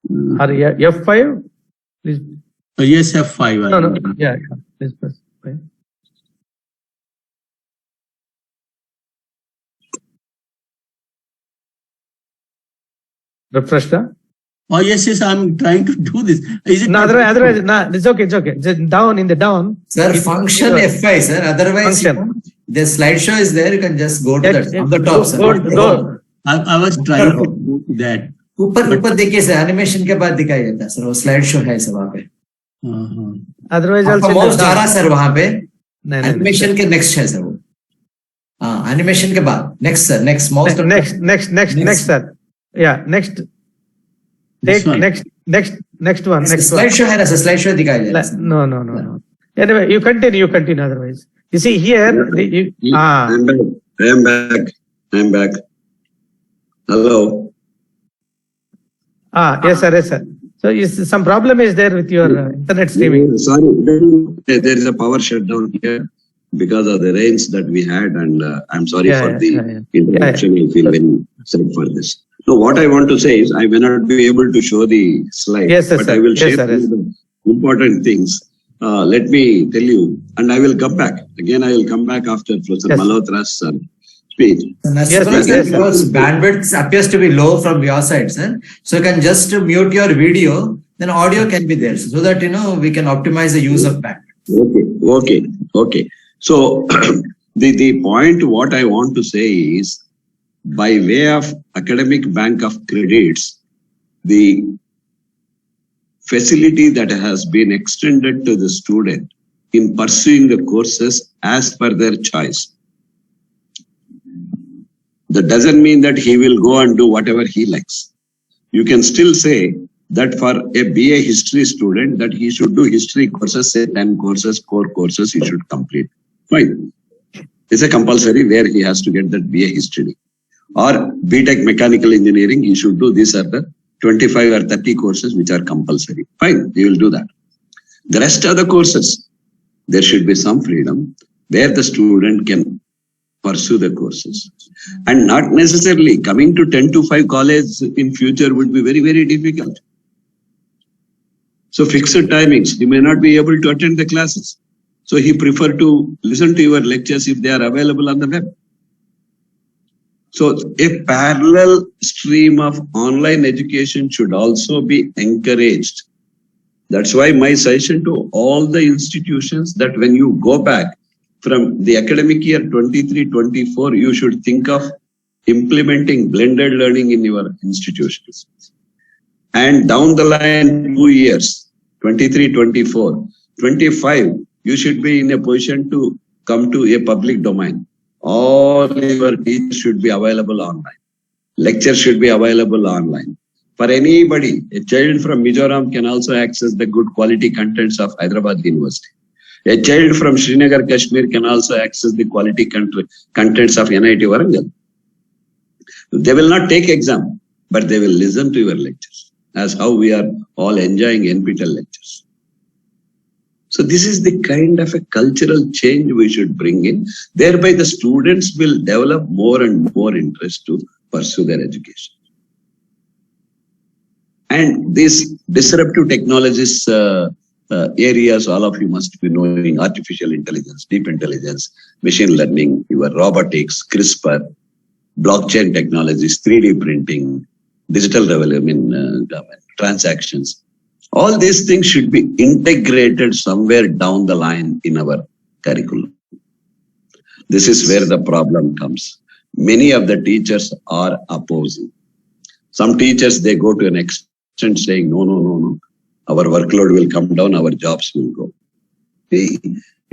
F5, please. Yes, F5. No. Yeah. Please press 5. Refresh the. Oh, yes, I'm trying to do this. Is it No, otherwise, no, it's okay. Just down in the down. Sir, function F5, sir. Otherwise, the slideshow is there. You can just go to that on the top, sir. Go. I was trying to do that. ऊपर देखिए sir, animation के बाद दिखाई देता है sir, वो slide show है sir वहाँ पे. Otherwise, आपका also माउस जा रहा सर वहाँ पे. नहीं. एनिमेशन के नेक्स्ट है सर वो. हाँ, एनिमेशन के बाद next sir, next mouse. Next, sir. Yeah, next. Take next one. Slide show है ना सर, स्लाइड शो दिखाई दे रहा है. No. Anyway, you continue. Otherwise, you see here. I'm back. Hello. Yes, sir. So some problem is there with your internet streaming. Sorry, there is a power shutdown here because of the rains that we had, and I'm sorry for the interruption. I feel very sad for this. So what I want to say is I may not be able to show the slide, but I will share the important things. Let me tell you, and I will come back. Again, I will come back after Professor Malhotra's speech. Because bandwidth appears to be low from your side, sir. So you can just mute your video, then audio can be there so that, we can optimize the use of bandwidth. Okay. So the point what I want to say is, by way of academic bank of credits, the facility that has been extended to the student in pursuing the courses as per their choice. That doesn't mean that he will go and do whatever he likes. You can still say that for a BA history student that he should do history courses, say 10 courses, core courses he should complete. Fine. It's a compulsory where he has to get that BA history. Or BTech mechanical engineering, he should do these are the 25 or 30 courses which are compulsory. Fine, he will do that. The rest of the courses, there should be some freedom where the student can pursue the courses. And not necessarily coming to 10 to 5 college in future would be very, very difficult. So fixed timings, he may not be able to attend the classes. So he prefer to listen to your lectures if they are available on the web. So a parallel stream of online education should also be encouraged. That's why my suggestion to all the institutions that when you go back from the academic year 23-24, you should think of implementing blended learning in your institutions. And down the line 2 years, 23-24, 25, you should be in a position to come to a public domain. All your teachers should be available online. Lectures should be available online. For anybody, a child from Mizoram can also access the good quality contents of Hyderabad University. A child from Srinagar, Kashmir can also access the quality contents of NIT Warangal. They will not take exam, but they will listen to your lectures, as how we are all enjoying NPTEL lectures. So this is the kind of a cultural change we should bring in. Thereby the students will develop more and more interest to pursue their education. And these disruptive technologies areas, all of you must be knowing: artificial intelligence, deep intelligence, machine learning, your robotics, CRISPR, blockchain technologies, 3D printing, digital development, transactions. All these things should be integrated somewhere down the line in our curriculum. This is where the problem comes. Many of the teachers are opposing. Some teachers, they go to an extent saying, no. Our workload will come down, our jobs will go. A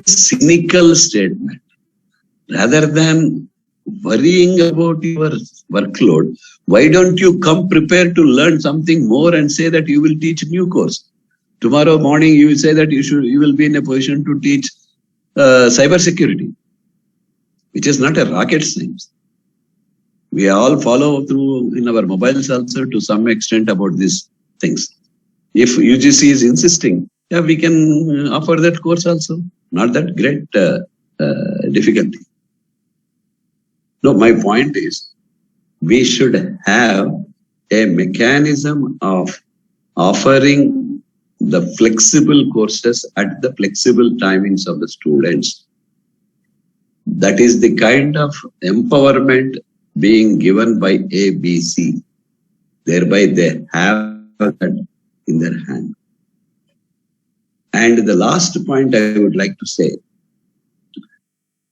cynical statement. Rather than worrying about your workload, why don't you come prepared to learn something more and say that you will teach a new course? Tomorrow morning, you will say that you will be in a position to teach cyber security, which is not a rocket science. We all follow through in our mobiles also to some extent about these things. If UGC is insisting, yeah, we can offer that course also. Not that great difficulty. No, my point is, we should have a mechanism of offering the flexible courses at the flexible timings of the students. That is the kind of empowerment being given by ABC. Thereby they have that in their hand. And the last point I would like to say,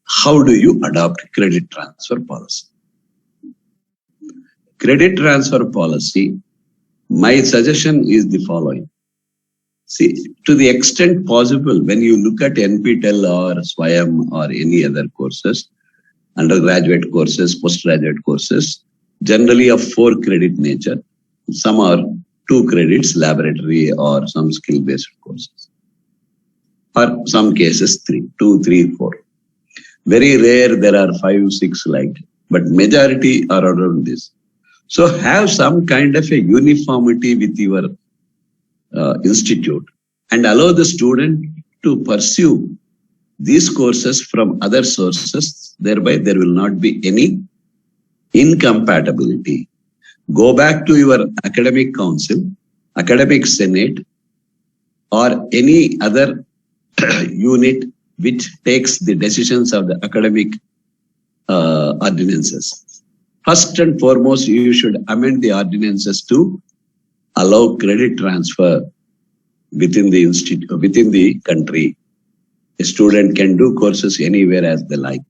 how do you adopt credit transfer policy? Credit transfer policy, my suggestion is the following. See, to the extent possible, when you look at NPTEL or SWAYAM or any other courses, undergraduate courses, postgraduate courses, generally of 4 credit nature. Some are 2 credits, laboratory or some skill-based courses. Or some cases 3, 2, 3, 4. Very rare there are 5, 6 like, but majority are around this. So have some kind of a uniformity with your institute and allow the student to pursue these courses from other sources. Thereby there will not be any incompatibility. Go back to your academic council, academic senate, or any other unit which takes the decisions of the academic ordinances. First and foremost, you should amend the ordinances to allow credit transfer within the institute, within the country. A student can do courses anywhere as they like.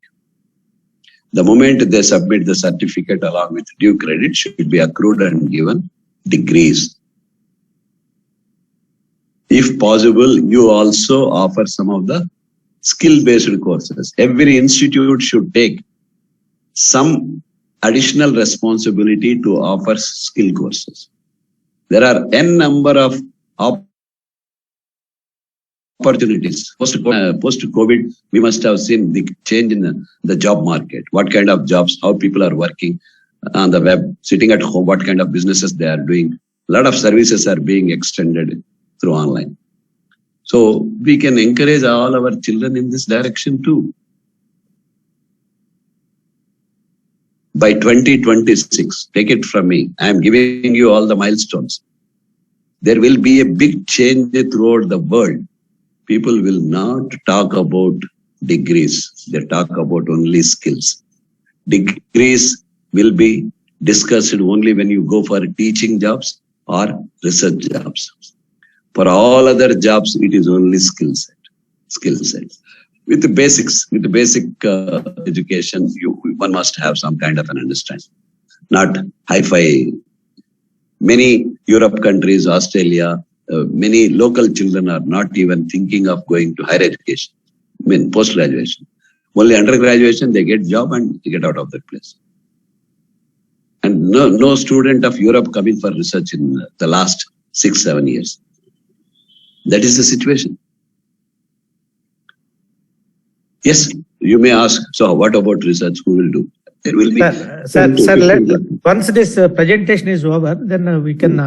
The moment they submit the certificate along with due credit should be accrued and given degrees. If possible, you also offer some of the skill-based courses. Every institute should take some additional responsibility to offer skill courses. There are n number of opportunities. Post-COVID, we must have seen the change in the job market. What kind of jobs, how people are working on the web, sitting at home, what kind of businesses they are doing. A lot of services are being extended through online. So we can encourage all our children in this direction too. By 2026, take it from me, I am giving you all the milestones. There will be a big change throughout the world. People will not talk about degrees. They talk about only skills. Degrees will be discussed only when you go for teaching jobs or research jobs. For all other jobs, it is only skill set. With the basics, with the basic education, one must have some kind of an understanding. Not hi-fi. Many Europe countries, Australia, many local children are not even thinking of going to higher education. I mean, post-graduation. Only undergraduation, they get job and they get out of that place. And no student of Europe coming for research in the last 6-7 years. That is the situation. Yes, you may ask, so what about research? Who will do? There will be. Once this presentation is over, then we can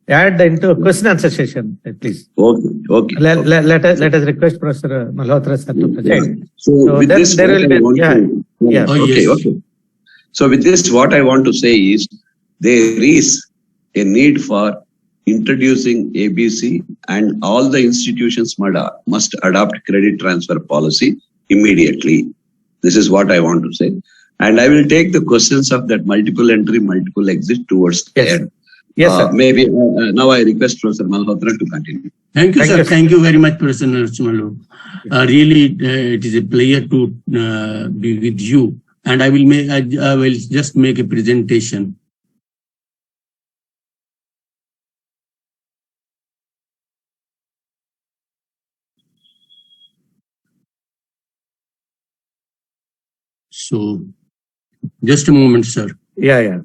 add into a question answer session, please. Okay. Let us request Professor Malhotra sir to present. Yeah. So with this, there will be, yeah. Okay. So with this, what I want to say is, there is a need for introducing ABC, and all the institutions must adopt credit transfer policy immediately. This is what I want to say. And I will take the questions of that multiple entry, multiple exit towards the end. Yes, sir. Maybe now I request Professor Malhotra to continue. Thank you, sir. Thank you very much, Professor Narasimhalu. Really, it is a pleasure to be with you. And I will just make a presentation. So, just a moment, sir. Yeah.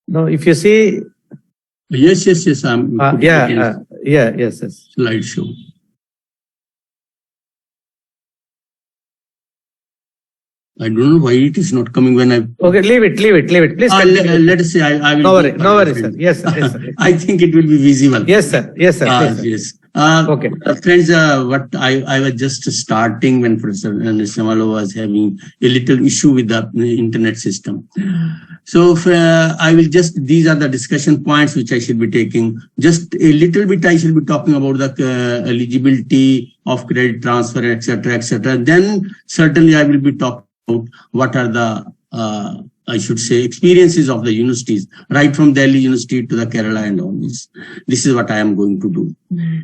No, if you see. Yes. Yes. Yes. Slideshow. I don't know why it is not coming when I. Okay, leave it. Please. Let us say I will. No worries, sir. Yes, sir. I think it will be visible. Yes, sir. Yes. Yes. Okay. Friends, what I was just starting when Professor Narasimhalu was having a little issue with the internet system. So I will these are the discussion points which I should be taking. Just a little bit I shall be talking about the eligibility of credit transfer, etc. Then certainly I will be talking about what are the I should say experiences of the universities, right from Delhi University to the Kerala and all this. This is what I am going to do.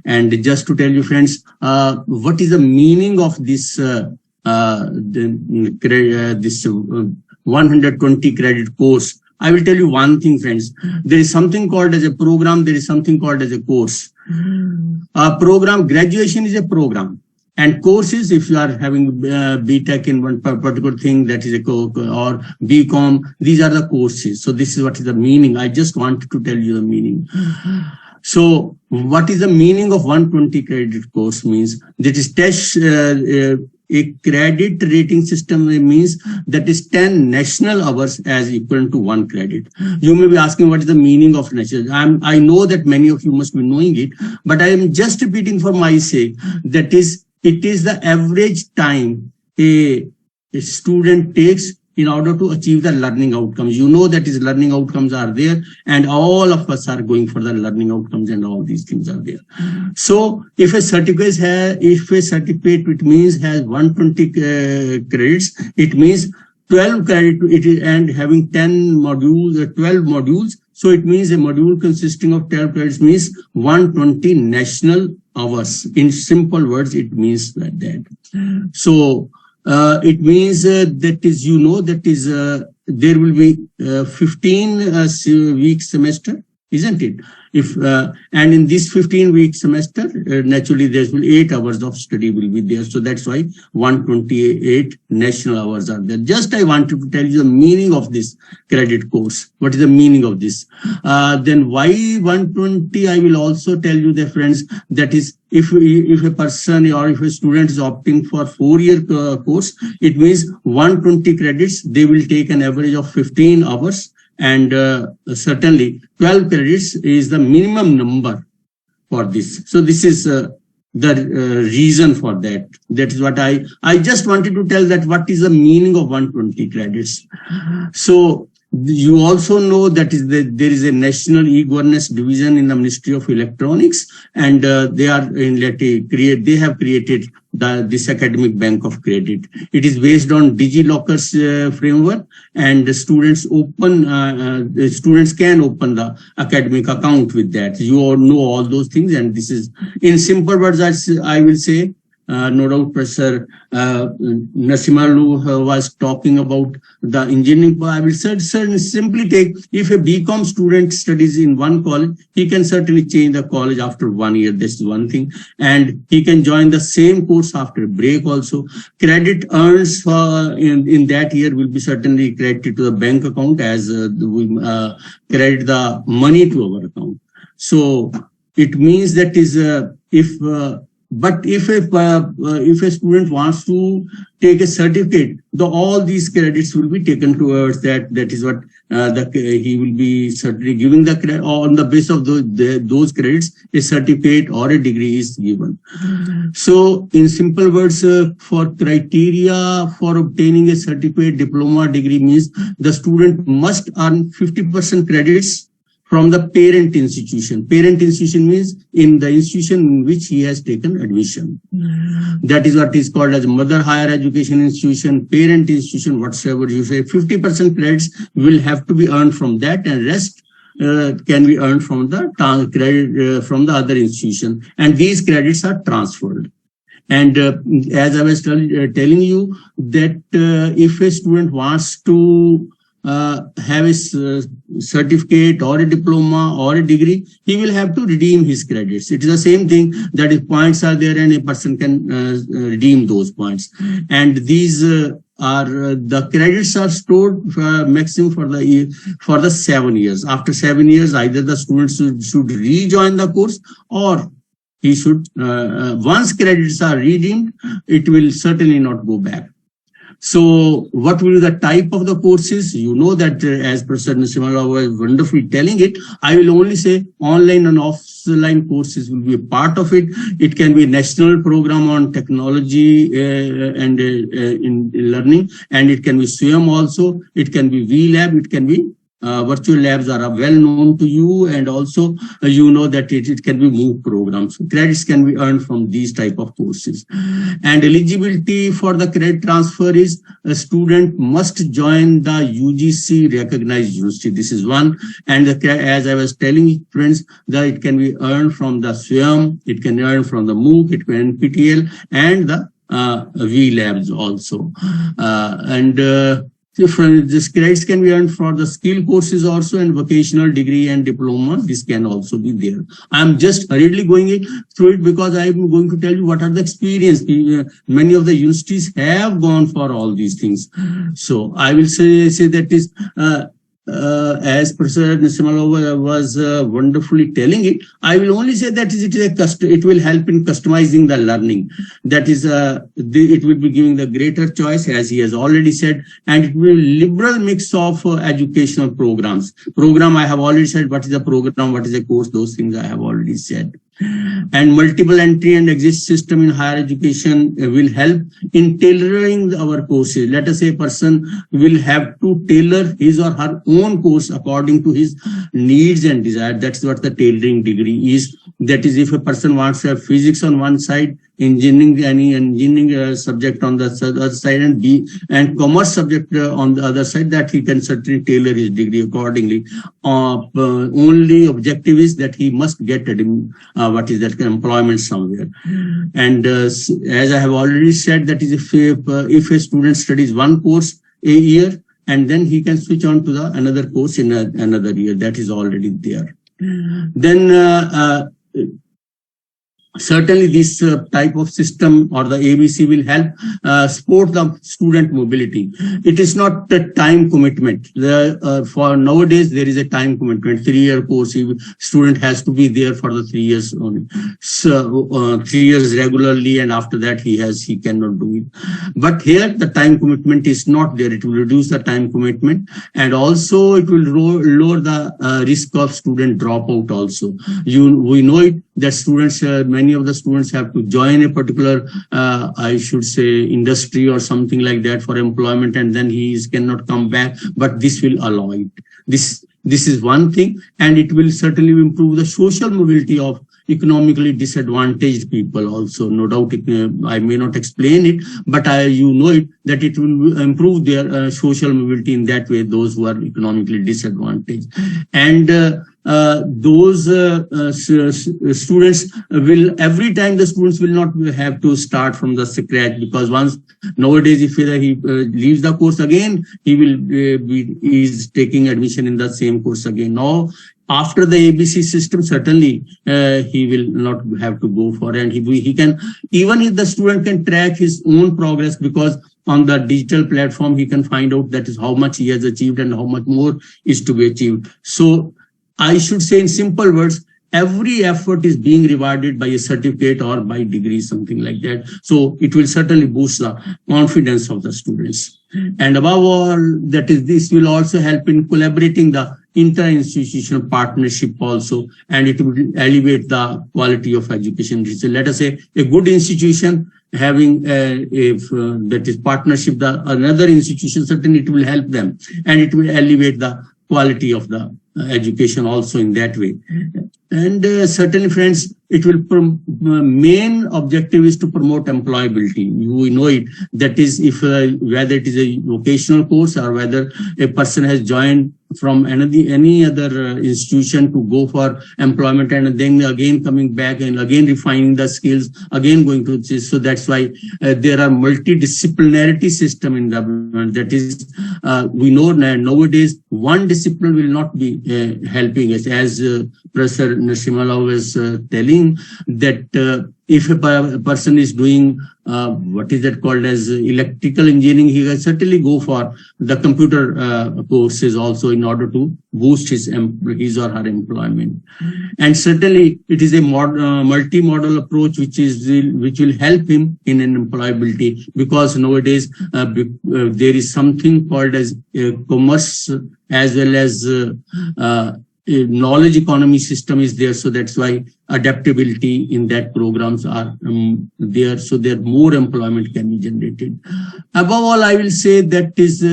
And just to tell you, friends, what is the meaning of this 120 credit course? I will tell you one thing, friends. There is something called as a program. There is something called as a course. Graduation is a program. And courses, if you are having BTech in one particular thing, that is a or BCom, these are the courses. So this is what is the meaning. I just wanted to tell you the meaning. So what is the meaning of 120 credit course means? That is a credit rating system means that is 10 national hours as equal to 1 credit. You may be asking what is the meaning of national. I know that many of you must be knowing it, but I am just repeating for my sake. That is, it is the average time a student takes in order to achieve the learning outcomes. You know that his learning outcomes are there, and all of us are going for the learning outcomes, and all these things are there. So if a certificate which means has 120 credits, it means 12 credit and having 10 modules, 12 modules. So it means a module consisting of 12 credits means 120 national hours. In simple words, it means like that. So it means that is, there will be 15-week semester, isn't it? And in this 15-week semester, naturally there will be 8 hours of study will be there. So that's why 128 national hours are there. Just I wanted to tell you the meaning of this credit course. What is the meaning of this? Then why 120? I will also tell you, the friends, that is, if a person or if a student is opting for 4-year course, it means 120 credits. They will take an average of 15 hours. And certainly 12 credits is the minimum number for this. So this is the reason for that. That is what I just wanted to tell, that what is the meaning of 120 credits. So you also know that there is a national e-governance division in the Ministry of Electronics, and they have created this academic bank of credit. It is based on DigiLocker's framework, and the students can open the academic account with that. You all know all those things, and this is, in simple words, I will say, no doubt Professor Nasimalu was talking about the engineering. I will simply take, if a BCom student studies in one college, he can certainly change the college after 1 year. This is one thing. And he can join the same course after a break also. Credit earns in that year will be certainly credited to the bank account as we credit the money to our account. So it means that is if a student wants to take a certificate, all these credits will be taken towards that. That is what he will be certainly giving the credit, on the basis of those credits, a certificate or a degree is given. So in simple words, for criteria for obtaining a certificate, diploma, degree means the student must earn 50% credits from the parent institution. Parent institution means in the institution in which he has taken admission. That is what is called as mother higher education institution, parent institution, whatsoever you say. 50% credits will have to be earned from that, and rest can be earned from the credit from the other institution. And these credits are transferred. And as I was telling you, that if a student wants to have a certificate or a diploma or a degree, he will have to redeem his credits. It is the same thing, that if points are there and a person can redeem those points. And these the credits are stored maximum for the 7 years. After 7 years, either the student should rejoin the course, or he should, once credits are redeemed, it will certainly not go back. So what will be the type of the courses? You know that as Professor Nasimalu was wonderfully telling it, I will only say online and offline courses will be a part of it. It can be a national program on technology and in learning, and it can be SWAYAM also. It can be VLab, it can be virtual labs are well known to you, and also you know that it can be MOOC programs. Credits can be earned from these type of courses. And eligibility for the credit transfer is a student must join the UGC recognized university. This is one. And as I was telling friends, that it can be earned from the SWAYAM, it can be earned from the MOOC, it can be NPTEL, and the VLabs also. These credits can be earned for the skill courses also, and vocational degree and diploma. This can also be there. I'm just hurriedly going through it because I'm going to tell you what are the experience. Many of the universities have gone for all these things. So I will say that is, as Professor Nasimalu was wonderfully telling it, I will only say that it will help in customizing the learning. That is, it will be giving the greater choice, as he has already said, and it will be liberal mix of educational programs. Program, I have already said what is a program, what is a course, those things I have already said. And multiple entry and exit system in higher education will help in tailoring our courses. Let us say a person will have to tailor his or her own course according to his needs and desire. That's what the tailoring degree is. That is, if a person wants to have physics on one side, engineering, any engineering subject on the other side, and commerce subject on the other side, that he can certainly tailor his degree accordingly. Only objective is that he must get employment somewhere. And as I have already said, that is, if a student studies one course a year, and then he can switch on to the another course in another year, that is already there. Then certainly this type of system or the ABC will help support the student mobility. It is not a time commitment. For nowadays, there is a time commitment. 3-year course, student has to be there for the 3 years only. So 3 years regularly, and after that he cannot do it. But here the time commitment is not there. It will reduce the time commitment, and also it will lower the risk of student dropout also. We know it that students, many of the students have to join a particular, I should say, industry or something like that for employment, and then he cannot come back. But this will allow it. This is one thing, and it will certainly improve the social mobility of economically disadvantaged people also. No doubt, I may not explain it, but you know it, that it will improve their social mobility in that way, those who are economically disadvantaged. And those students will, every time the students will not have to start from the scratch, because once nowadays, if he leaves the course again, he is taking admission in the same course again. Now, after the ABC system, certainly he will not have to go for, and he can, even if the student can track his own progress, because on the digital platform he can find out that is how much he has achieved and how much more is to be achieved. So I should say in simple words, every effort is being rewarded by a certificate or by degree, something like that. So it will certainly boost the confidence of the students. And above all, that is, this will also help in collaborating the inter-institutional partnership also, and it will elevate the quality of education. So let us say a good institution having that is partnership, another institution, certainly it will help them, and it will elevate the quality of the education also in that way. And certainly, friends, it will main objective is to promote employability. We know it. That is, if whether it is a vocational course or whether a person has joined from any other institution to go for employment, and then again coming back and again refining the skills, again going to this. So that's why there are multidisciplinarity system in government. That is, we know nowadays one discipline will not be helping us, as Professor Narasimha was telling, that if a person is doing what is that called as electrical engineering, he can certainly go for the computer courses also in order to boost his or her employment. And certainly it is a multi-modal approach which will help him in an employability, because nowadays there is something called as commerce as well as knowledge economy system is there. So that's why adaptability in that programs are there, so that more employment can be generated. Above all, I will say that is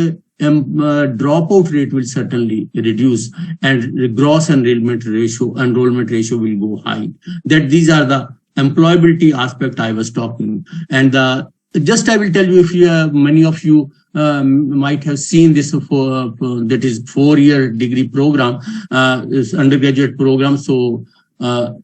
dropout rate will certainly reduce, and the gross enrollment ratio will go high. That these are the employability aspect I was talking. And just I will tell you, if many of you might have seen this that is 4-year degree program, this undergraduate program. So I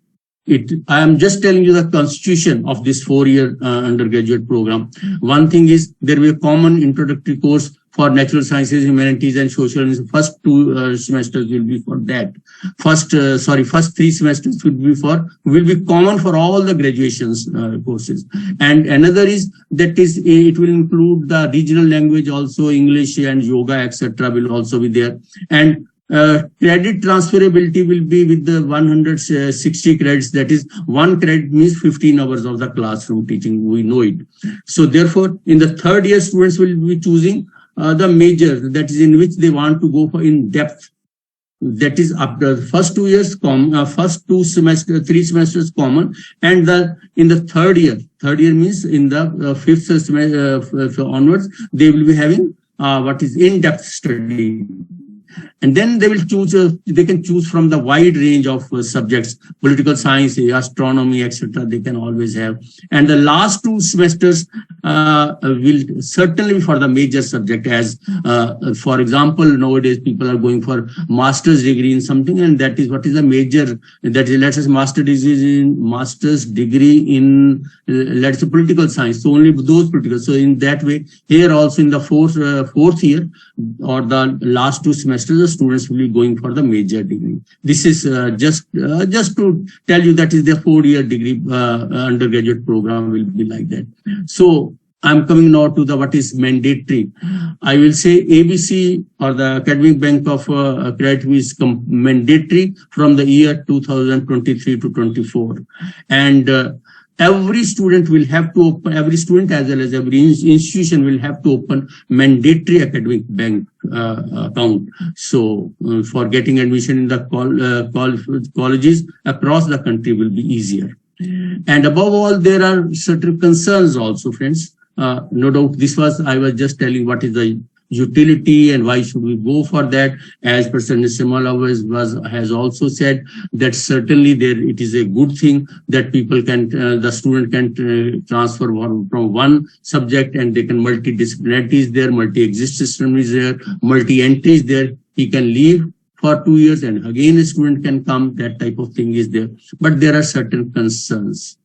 am just telling you the constitution of this 4-year undergraduate program. One thing is there will be a common introductory course for natural sciences, humanities, and social. First 2 semesters will be for that. First 3 semesters will be common for all the graduations courses. And another is that it will include the regional language also, English and yoga, etc. will also be there. And credit transferability will be with the 160 credits. That is, 1 credit means 15 hours of the classroom teaching. We know it. So therefore, in the 3rd year, students will be choosing the major, that is in which they want to go for in depth. That is after the first 2 years, first 3 semesters common, and in the 3rd year means in the 5th semester onwards, they will be having what is in-depth study. And then they will choose, they can choose from the wide range of subjects, political science, astronomy, etc. They can always have. And the last 2 semesters will certainly be for the major subject, as for example, nowadays people are going for master's degree in something, and that is what is the major, that is, let's say, master's degree in let's say political science. So only those political. So in that way, here also in the fourth year or the last 2 semesters, the students will be going for the major degree. This is just to tell you that is the 4-year degree undergraduate program will be like that. So I'm coming now to the what is mandatory. I will say ABC or the Academic Bank of Credit is mandatory from the year 2023 to 24, and every student will have to open, every student as well as every institution will have to open mandatory academic bank account. So for getting admission in the colleges across the country will be easier. And above all, there are certain concerns also, friends. No doubt this was, I was just telling what is the utility and why should we go for that. As President Simala has also said that certainly it is a good thing that people can, the student can transfer from one subject, and they can multidisciplinarity is there, multi-exist system is there, multi-entry is there. He can leave for 2 years and again a student can come, that type of thing is there. But there are certain concerns.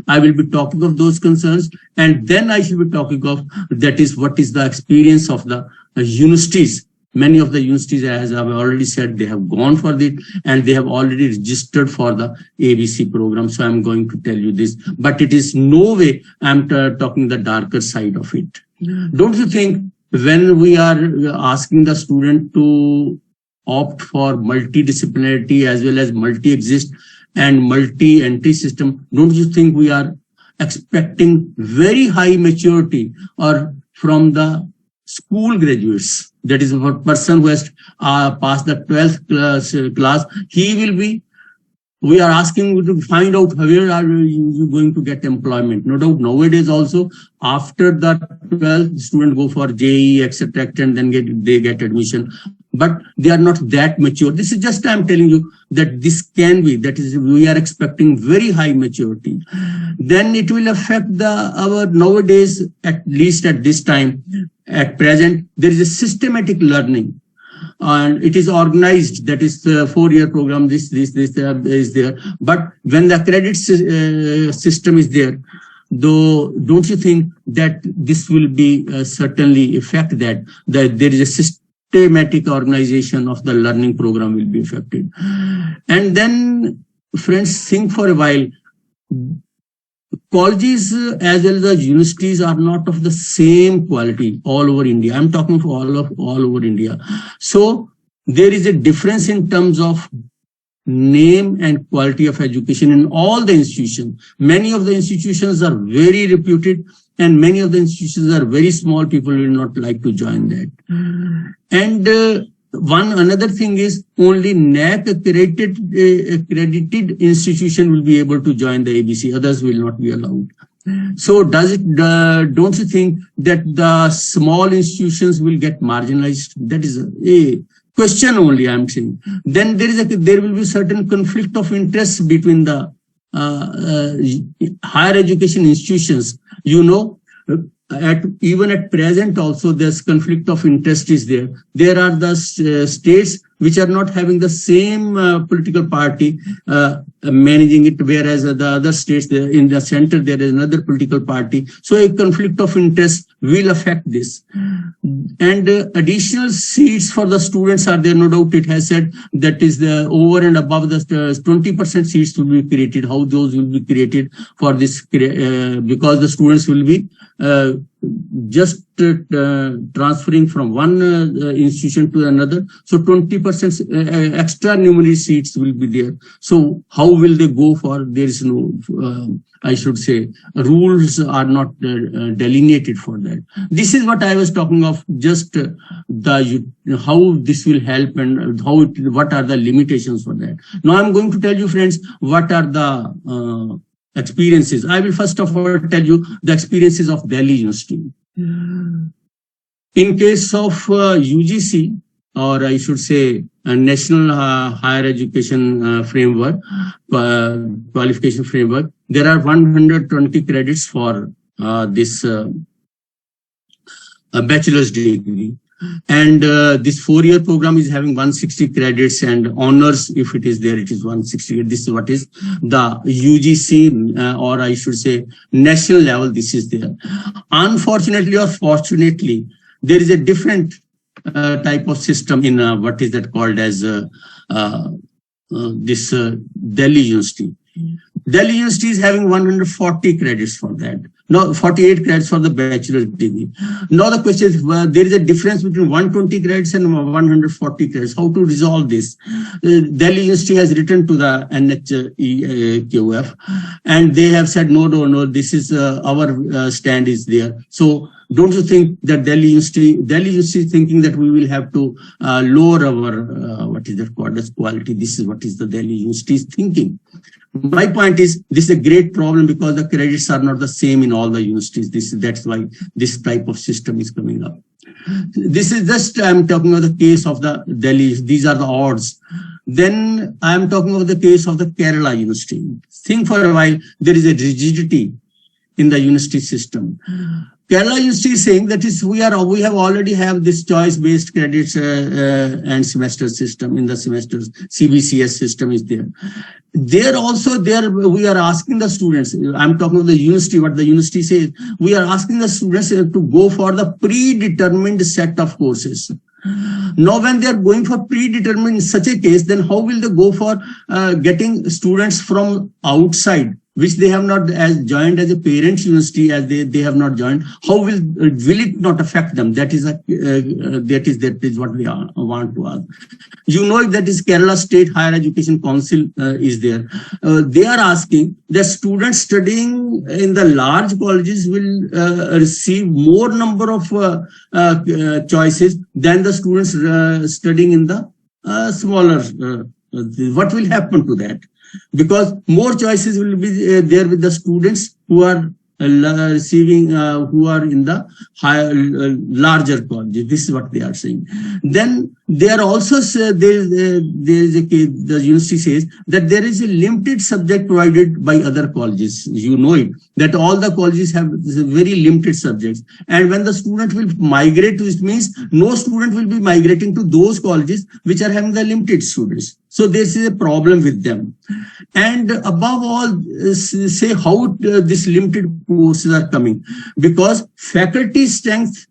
I will be talking of those concerns, and then I should be talking of that is what is the experience of the universities. Many of the universities, as I've already said, they have gone for it and they have already registered for the ABC program. So I'm going to tell you this, but it is no way I'm talking the darker side of it. Don't you think when we are asking the student to opt for multidisciplinarity as well as multi-exist and multi-entry system, don't you think we are expecting very high maturity or from the school graduates? That is, a person who has passed the 12th class, he will be, we are asking you to find out where are you going to get employment. No doubt nowadays also, after the 12th, students go for JEE, etc., and then they get admission. But they are not that mature. This is just, I'm telling you that this can be, that is, we are expecting very high maturity. Then it will affect our nowadays, at least at this time, at present, there is a systematic learning. And it is organized, that is the 4-year program, this is there. But when the credit system is there, though, don't you think that this will be certainly affect that there is a systematic organization of the learning program will be affected. And then, friends, think for a while. Colleges as well as universities are not of the same quality all over India. I'm talking for all over India. So there is a difference in terms of name and quality of education in all the institutions. Many of the institutions are very reputed and many of the institutions are very small. People will not like to join that. And another thing is only NEP accredited institution will be able to join the ABC. Others will not be allowed. So don't you think that the small institutions will get marginalized? That is a question only, I'm saying. Then there will be certain conflict of interest between the higher education institutions. You know, even at present also there's conflict of interest is there. There are the states which are not having the same political party managing it, whereas the other states, in the center, there is another political party. So a conflict of interest will affect this. And additional seats for the students are there, no doubt. It has said that is the over and above the 20% seats will be created. How those will be created for this, because the students will be just transferring from one institution to another. So 20% extra numeric seats will be there. So how will they go for? There is no, I should say, rules are not delineated for that. This is what I was talking of, just how this will help and what are the limitations for that. Now I'm going to tell you, friends, what are the experiences. I will first of all tell you the experiences of Delhi University. In case of UGC, or I should say a national higher education framework, qualification framework, there are 120 credits for this bachelor's degree. And this 4-year program is having 160 credits, and honors, if it is there, it is 160. This is what is the UGC, or I should say national level, this is there. Unfortunately or fortunately, there is a different type of system in what is that called as this Delhi University. Delhi University is having 140 credits for that. No, 48 credits for the bachelor's degree. Now the question is, there is a difference between 120 credits and 140 credits. How to resolve this? Delhi University has written to the NHEQF, and they have said, no, this is our stand is there. So don't you think that Delhi University is thinking that we will have to lower our, what is that called as quality? This is what is the Delhi University is thinking. My point is, this is a great problem because the credits are not the same in all the universities. That's why this type of system is coming up. This is just, I'm talking about the case of the Delhi. These are the odds. Then I'm talking about the case of the Kerala University. Think for a while, there is a rigidity in the university system. Kerala University is saying that is we have already have this choice-based credits and semester system in the semesters. CBCS system is there. There also we are asking the students. I'm talking about the university. What the university says, we are asking the students to go for the predetermined set of courses. Now, when they are going for predetermined in such a case, then how will they go for getting students from outside, which they have not as joined as a parent university, as they have not joined? How will it not affect them? That is what we want to ask. You know that is Kerala State Higher Education Council is there. They are asking that students studying in the large colleges will receive more number of choices than the students studying in the smaller. What will happen to that? Because more choices will be there with the students who are receiving, who are in the higher, larger colleges. This is what they are saying. Then they are also there is a case, the university says that there is a limited subject provided by other colleges. You know it, that all the colleges have very limited subjects. And when the student will migrate to it, means no student will be migrating to those colleges which are having the limited students. So this is a problem with them. And above all, say how this limited courses are coming, because faculty strength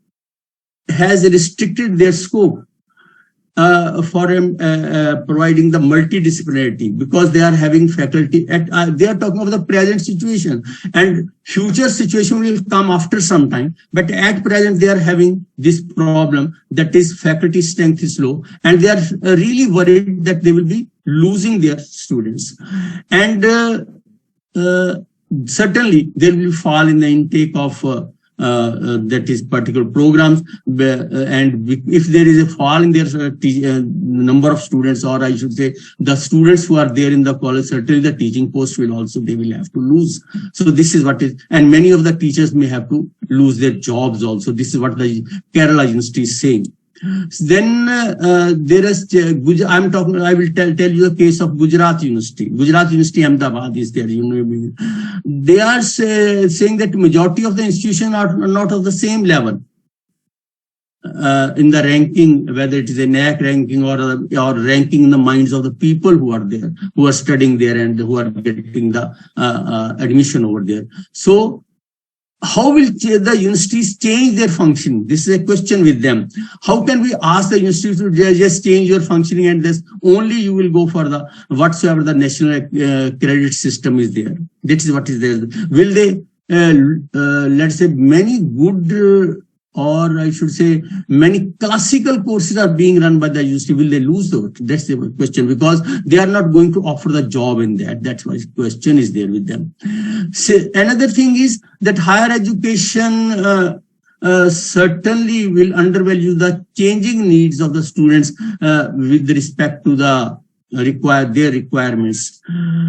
has restricted their scope for providing the multidisciplinarity, because they are having faculty at, they are talking of the present situation, and future situation will come after some time. But at present, they are having this problem, that is faculty strength is low, and they are really worried that they will be losing their students. And certainly there will fall in the intake of that is particular programs, and if there is a fall in their number of students, or I should say the students who are there in the college, certainly the teaching post will also, they will have to lose. So this is what is, and many of the teachers may have to lose their jobs also. This is what the Kerala University is saying. Then there is I'm talking. I will tell you the case of Gujarat University. Gujarat University Ahmedabad is there. You know, they are saying that majority of the institutions are not of the same level in the ranking, whether it is a NAC ranking or ranking in the minds of the people who are there, who are studying there, and who are getting the admission over there. So how will the universities change their functioning? This is a question with them. How can we ask the universities to just change your functioning, and this only you will go for the whatsoever the national credit system is there? That is what is there. Will they, let's say, many good or I should say many classical courses are being run by the university, will they lose those? That's the question, because they are not going to offer the job in that. That's why the question is there with them. So another thing is that higher education certainly will undervalue the changing needs of the students with respect to the their requirements,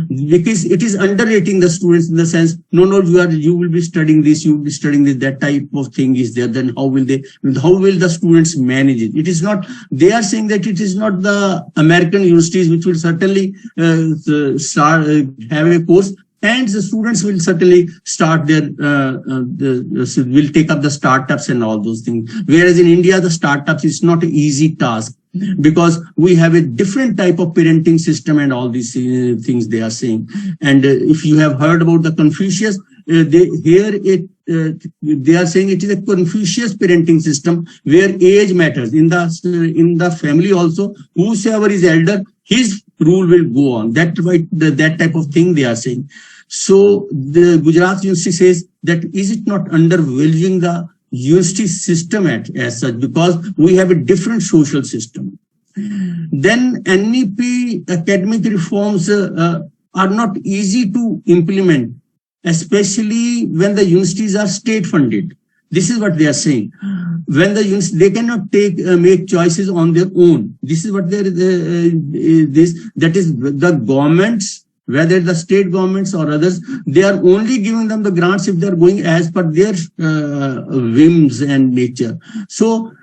because it is underrating the students in the sense, no, you will be studying this, you will be studying this, that type of thing is there. Then how will the students manage it? It is not, they are saying that it is not the American universities which will certainly have a course, and the students will certainly start will take up the startups and all those things. Whereas in India, the startups is not an easy task, because we have a different type of parenting system and all these things they are saying. And if you have heard about the Confucius, they are saying it is a Confucius parenting system where age matters. In the family also, whosoever is elder, his rule will go on. That type of thing they are saying. So the Gujarat University says that is it not undervaluing the university system as such, because we have a different social system. Then NEP academic reforms are not easy to implement, especially when the universities are state funded. This is what they are saying. When they cannot make choices on their own. This is what that is the governments, whether the state governments or others, they are only giving them the grants if they are going as per their whims and nature. So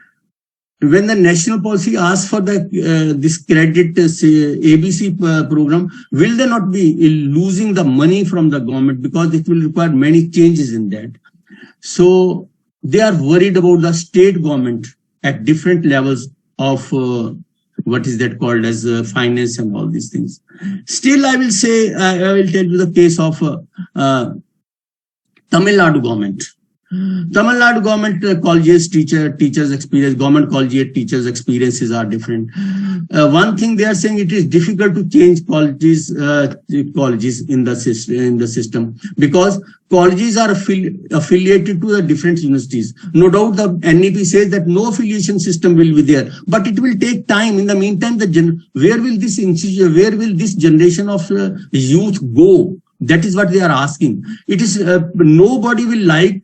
when the national policy asks for this credit ABC program, will they not be losing the money from the government, because it will require many changes in that? So they are worried about the state government at different levels of what is that called as finance and all these things. Still, I will say, I will tell you the case of Tamil Nadu government. Tamil Nadu government colleges, teachers experience, government collegiate teachers experiences are different. One thing they are saying, it is difficult to change colleges in the system, because colleges are affiliated to the different universities. No doubt the NEP says that no affiliation system will be there, but it will take time. In the meantime, where will this generation of youth go? That is what they are asking. It is nobody will like.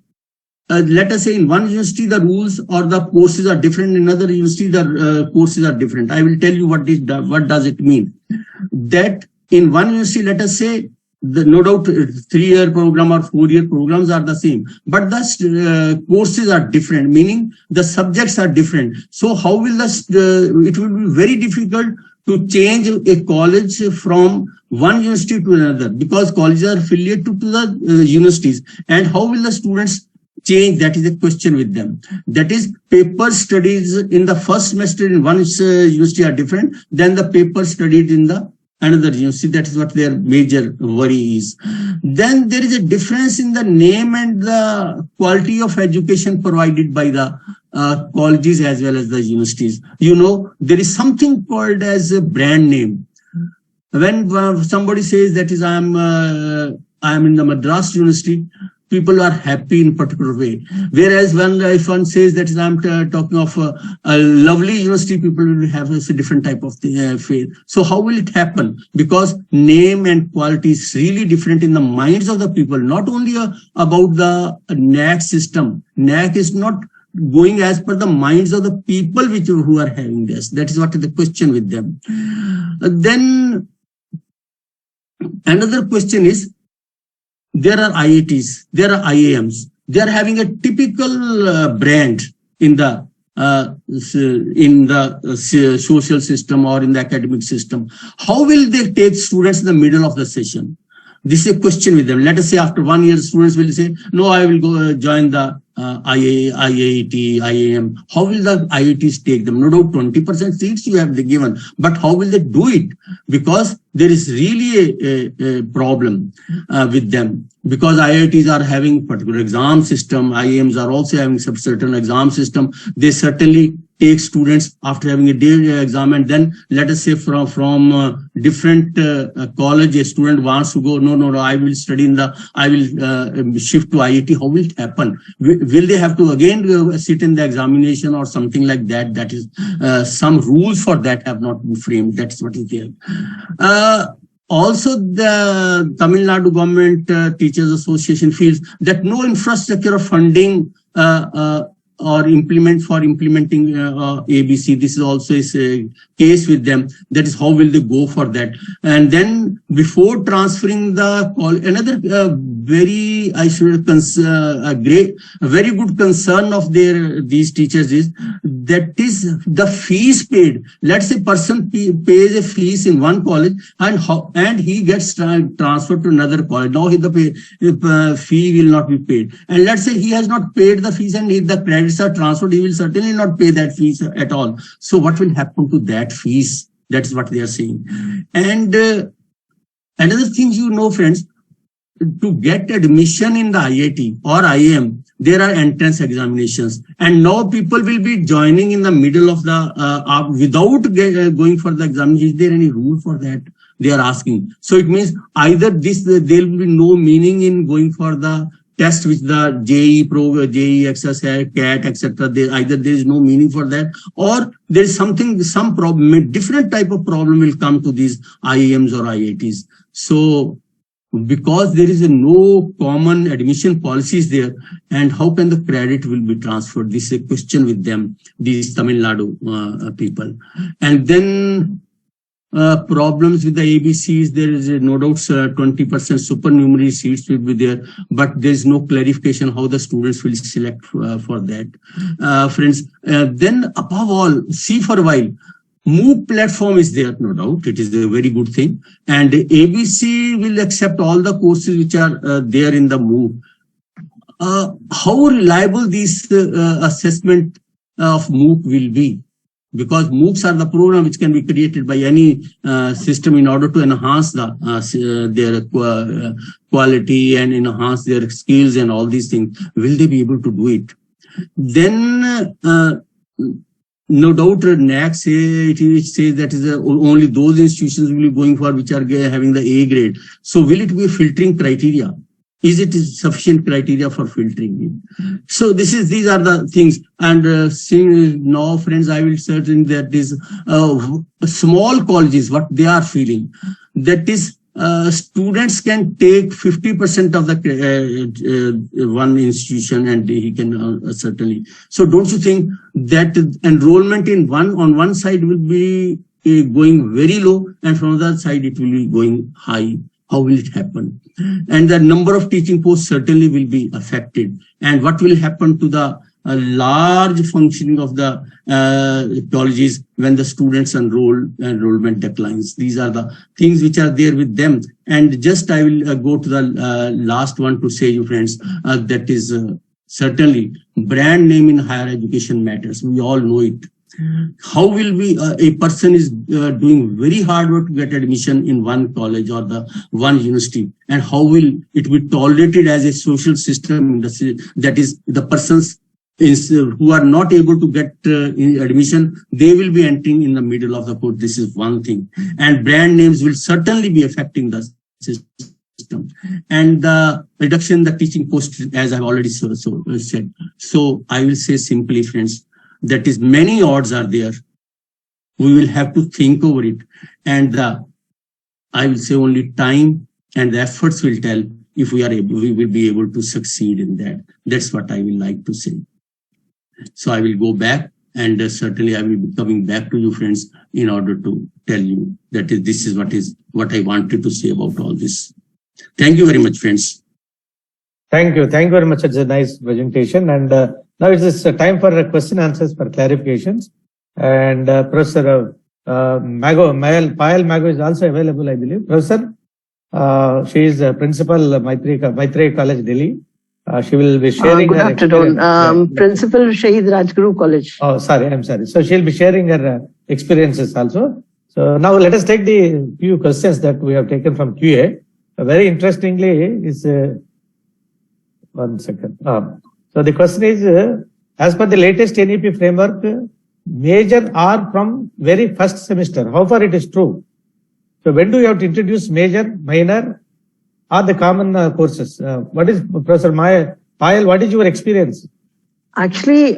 Let us say in one university the rules or the courses are different, in another university the courses are different. I will tell you what does it mean. That in one university, let us say, no doubt 3-year program or 4-year programs are the same, but the courses are different, meaning the subjects are different. So how will it will be very difficult to change a college from one university to another, because colleges are affiliated to the universities. And how will the students change? That is a question with them. That is, paper studies in the first semester in one university are different than the paper studied in the another university. That is what their major worry is. Then there is a difference in the name and the quality of education provided by the colleges as well as the universities. You know, there is something called as a brand name. When somebody says that is I am in the Madras University, people are happy in a particular way. Whereas if one says that I'm talking of a lovely university, people will have a different type of faith. So how will it happen? Because name and quality is really different in the minds of the people, not only about the NAC system. NAC is not going as per the minds of the people who are having this. That is what is the question with them. Then another question is, there are IITs, there are IAMs. They are having a typical brand in the social system or in the academic system. How will they take students in the middle of the session? This is a question with them. Let us say after 1 year, students will say, no, I will go join the IAT, IAM. How will the IITs take them? No doubt 20% seats you have given, but how will they do it? Because there is really a problem with them. Because IITs are having particular exam system, IAMs are also having some certain exam system. They certainly take students after having a day exam, and then let us say from different college, a student wants to go, no, I will study I will shift to IIT. How will it happen? Will they have to again sit in the examination or something like that? That is, some rules for that have not been framed. That's what is there. Also, the Tamil Nadu Government Teachers Association feels that no infrastructure or funding or implementing ABC. This is also is a case with them. That is how will they go for that. And then before transferring the call, another very very good concern of these teachers is that is the fees paid. Let's say person pays a fees in one college and he gets transferred to another college. Now the fee will not be paid. And let's say he has not paid the fees and if the credits are transferred, he will certainly not pay that fees at all. So what will happen to that fees? That's what they are saying. And another thing, friends, to get admission in the IIT or IIM, there are entrance examinations, and now people will be joining in the middle of the without going for the examination. Is there any rule for that? They are asking. So it means either there will be no meaning in going for the test which the JEE access, CAT, etc. Either there is no meaning for that, or there is some problem, different type of problem will come to these IIMs or IITs. So because there is no common admission policies there, and how can the credit will be transferred? This is a question with them, these Tamil Nadu people. And then problems with the ABCs, there is no doubt 20% supernumerary seats will be there, but there is no clarification how the students will select for that. Friends, then above all, see for a while, MOOC platform is there, no doubt. It is a very good thing. And ABC will accept all the courses which are there in the MOOC. How reliable this assessment of MOOC will be? Because MOOCs are the program which can be created by any system in order to enhance their quality and enhance their skills and all these things. Will they be able to do it? Then no doubt NAC says that is only those institutions will be going for which are having the A grade. So will it be a filtering criteria? Is it sufficient criteria for filtering it? So these are the things. And seeing now, friends, I will certain that is small colleges, what they are feeling. That is, students can take 50% of the one institution, and he can certainly. So don't you think that enrollment on one side will be going very low, and from the other side it will be going high? How will it happen? And the number of teaching posts certainly will be affected. And what will happen to the large functioning of the colleges when the students enrollment declines? These are the things which are there with them. And just I will go to the last one to say, you friends, that is certainly brand name in higher education matters. We all know it. How will a person is doing very hard work to get admission in one college or the one university, and how will it be tolerated as a social system that is the persons who are not able to get admission, they will be entering in the middle of the course. This is one thing. And brand names will certainly be affecting the system. And the reduction in the teaching posts, as I've already said. So I will say simply, friends, that is many odds are there. We will have to think over it. And I will say only time and the efforts will tell if we will be able to succeed in that. That's what I will like to say. So I will go back, and certainly I will be coming back to you, friends, in order to tell you that this is what I wanted to say about all this. Thank you very much, friends. Thank you. Thank you very much. It's a nice presentation. And now it is time for question answers for clarifications. And Professor Payal Mago is also available, I believe. Professor, she is Principal Maitreya College, Delhi. She will be sharing good her afternoon. Principal Shahid Rajguru College. Oh, sorry, I'm sorry. So she'll be sharing her experiences also. So now let us take the few questions that we have taken from QA. Very interestingly is, one second. So the question is, as per the latest NEP framework, major are from very first semester. How far it is true? So when do you have to introduce major, minor, or the common courses? What is, Professor Payal, what is your experience? Actually,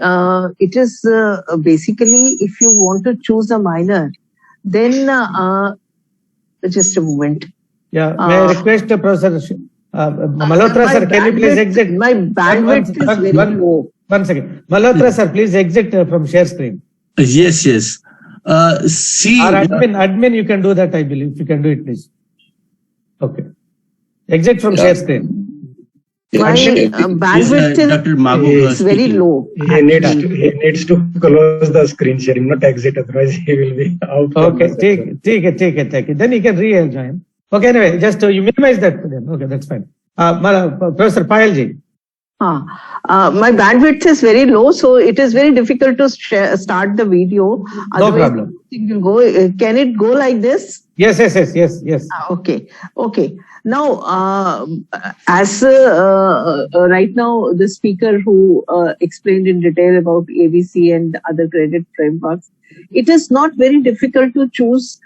it is basically if you want to choose a minor, then just a moment. Yeah, may I request Professor Malhotra sir, can you please exit? My bandwidth is very low. One second. Malhotra sir, please exit from share screen. Yes, yes. See, Or admin, you can do that, I believe. If you can do it, please. Okay. Exit from share screen. My bandwidth Dr. Mago is very speaking. low. He needs to close the screen sharing, not exit, otherwise he will be out. Okay, take it. Then you can re-join. Okay, anyway, just you minimize that. Then. Okay, that's fine. Professor Payalji. My bandwidth is very low, so it is very difficult to start the video. No problem. Can it go like this? Yes. Okay. Now, as right now, the speaker who explained in detail about ABC and other credit frameworks, it is not very difficult to choose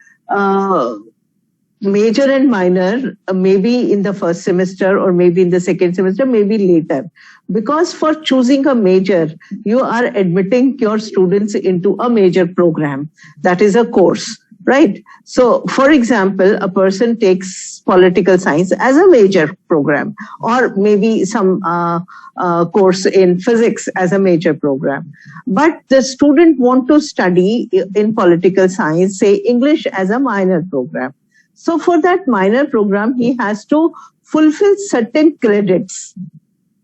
major and minor, maybe in the first semester or maybe in the second semester, maybe later. Because for choosing a major, you are admitting your students into a major program. That is a course, right? So, for example, a person takes political science as a major program, or maybe some course in physics as a major program. But the student want to study in political science, say English as a minor program. So for that minor program, he has to fulfill certain credits.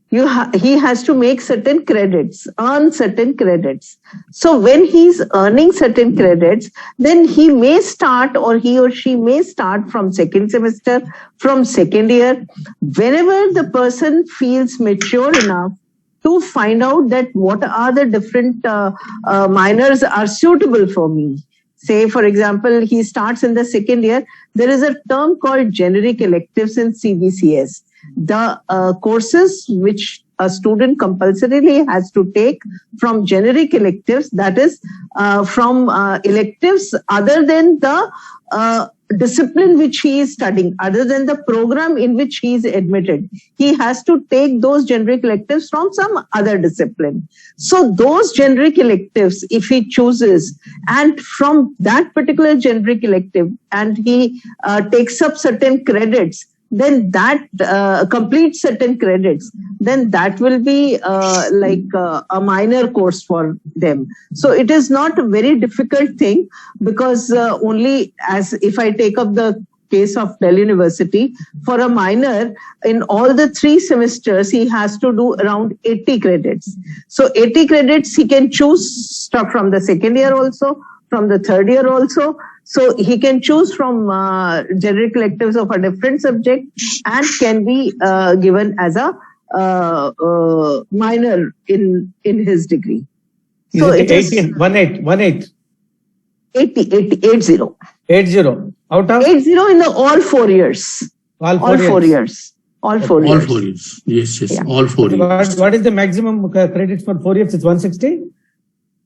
He has to make certain credits, earn certain credits. So when he's earning certain credits, then he may start, or he or she may start from second semester, from second year, whenever the person feels mature enough to find out that what are the different minors are suitable for me. Say, for example, he starts in the second year. There is a term called generic electives in CBCS. The courses which a student compulsorily has to take from generic electives, that is from electives other than the discipline which he is studying, other than the program in which he is admitted. He has to take those generic electives from some other discipline. So those generic electives, if he chooses, and from that particular generic elective, and he takes up certain credits, then that completes certain credits, then that will be like a minor course for them. So it is not a very difficult thing, because only as if I take up the case of Delhi University, for a minor, in all the 3 semesters, he has to do around 80 credits. So 80 credits he can choose from the second year also, from the third year also. So he can choose from generic electives of a different subject and can be given as a minor in his degree. So it is 80. Out of 80 in the all 4 years. All 4 years. All 4 years. Yes. Yeah. All 4 years. What is the maximum credits for 4 years? It's 160?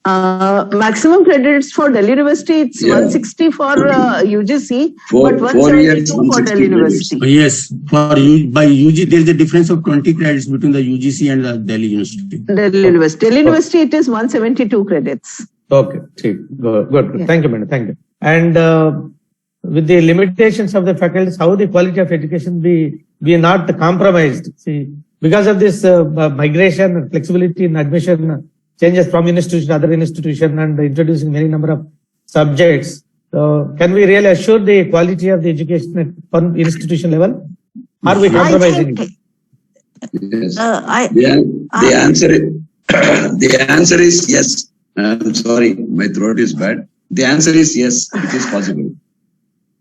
Maximum credits for Delhi University, it's 160 for UGC, but 172 for Delhi University. Yes, for by UG, there is a difference of 20 credits between the UGC and the Delhi University. Delhi University, it is 172 credits. Okay, good. Yeah. Thank you, madam. Thank you. And with the limitations of the faculties, how the quality of education be not compromised? See, because of this migration and flexibility in admission, changes from institution to other institution, and introducing many number of subjects. Can we really assure the quality of the education at one institution level? Are we compromising it? Yes. The answer is yes. I'm sorry, my throat is bad. The answer is yes, it is possible.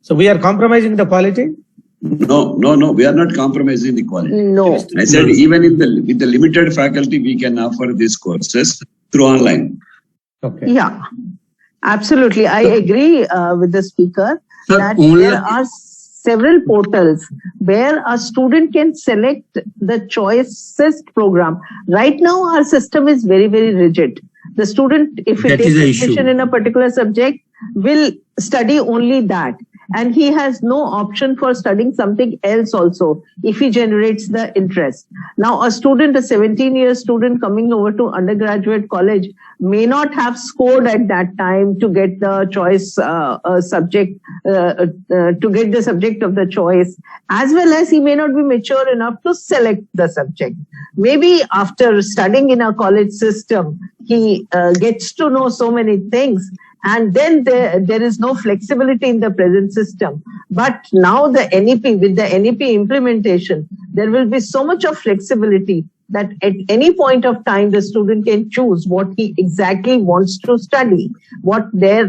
So we are compromising the quality? No, we are not compromising the quality. No. I said even with the limited faculty, we can offer these courses through online. Okay. Yeah, absolutely. I agree with the speaker that there are several portals where a student can select the choicest program. Right now, our system is very, very rigid. The student, if he takes admission in a particular subject, will study only that. and he has no option for studying something else also if he generates the interest. Now, a 17-year student coming over to undergraduate college may not have scored at that time to get the choice subject, to get the subject of the choice, as well as he may not be mature enough to select the subject. Maybe after studying in a college system, he gets to know so many things, and then there is no flexibility in the present system. But now the NEP, with the NEP implementation, there will be so much of flexibility that at any point of time the student can choose what he exactly wants to study, where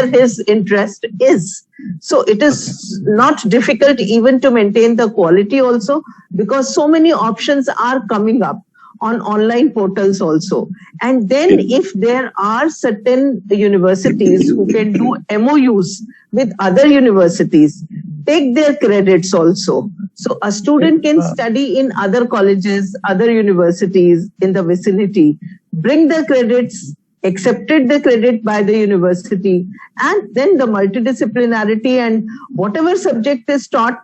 his interest is. So it is not difficult even to maintain the quality also, because so many options are coming up on online portals also. And then if there are certain universities who can do MOUs with other universities, take their credits also. So a student can study in other colleges, other universities in the vicinity, bring the credits, accepted the credit by the university, and then the multidisciplinarity and whatever subject is taught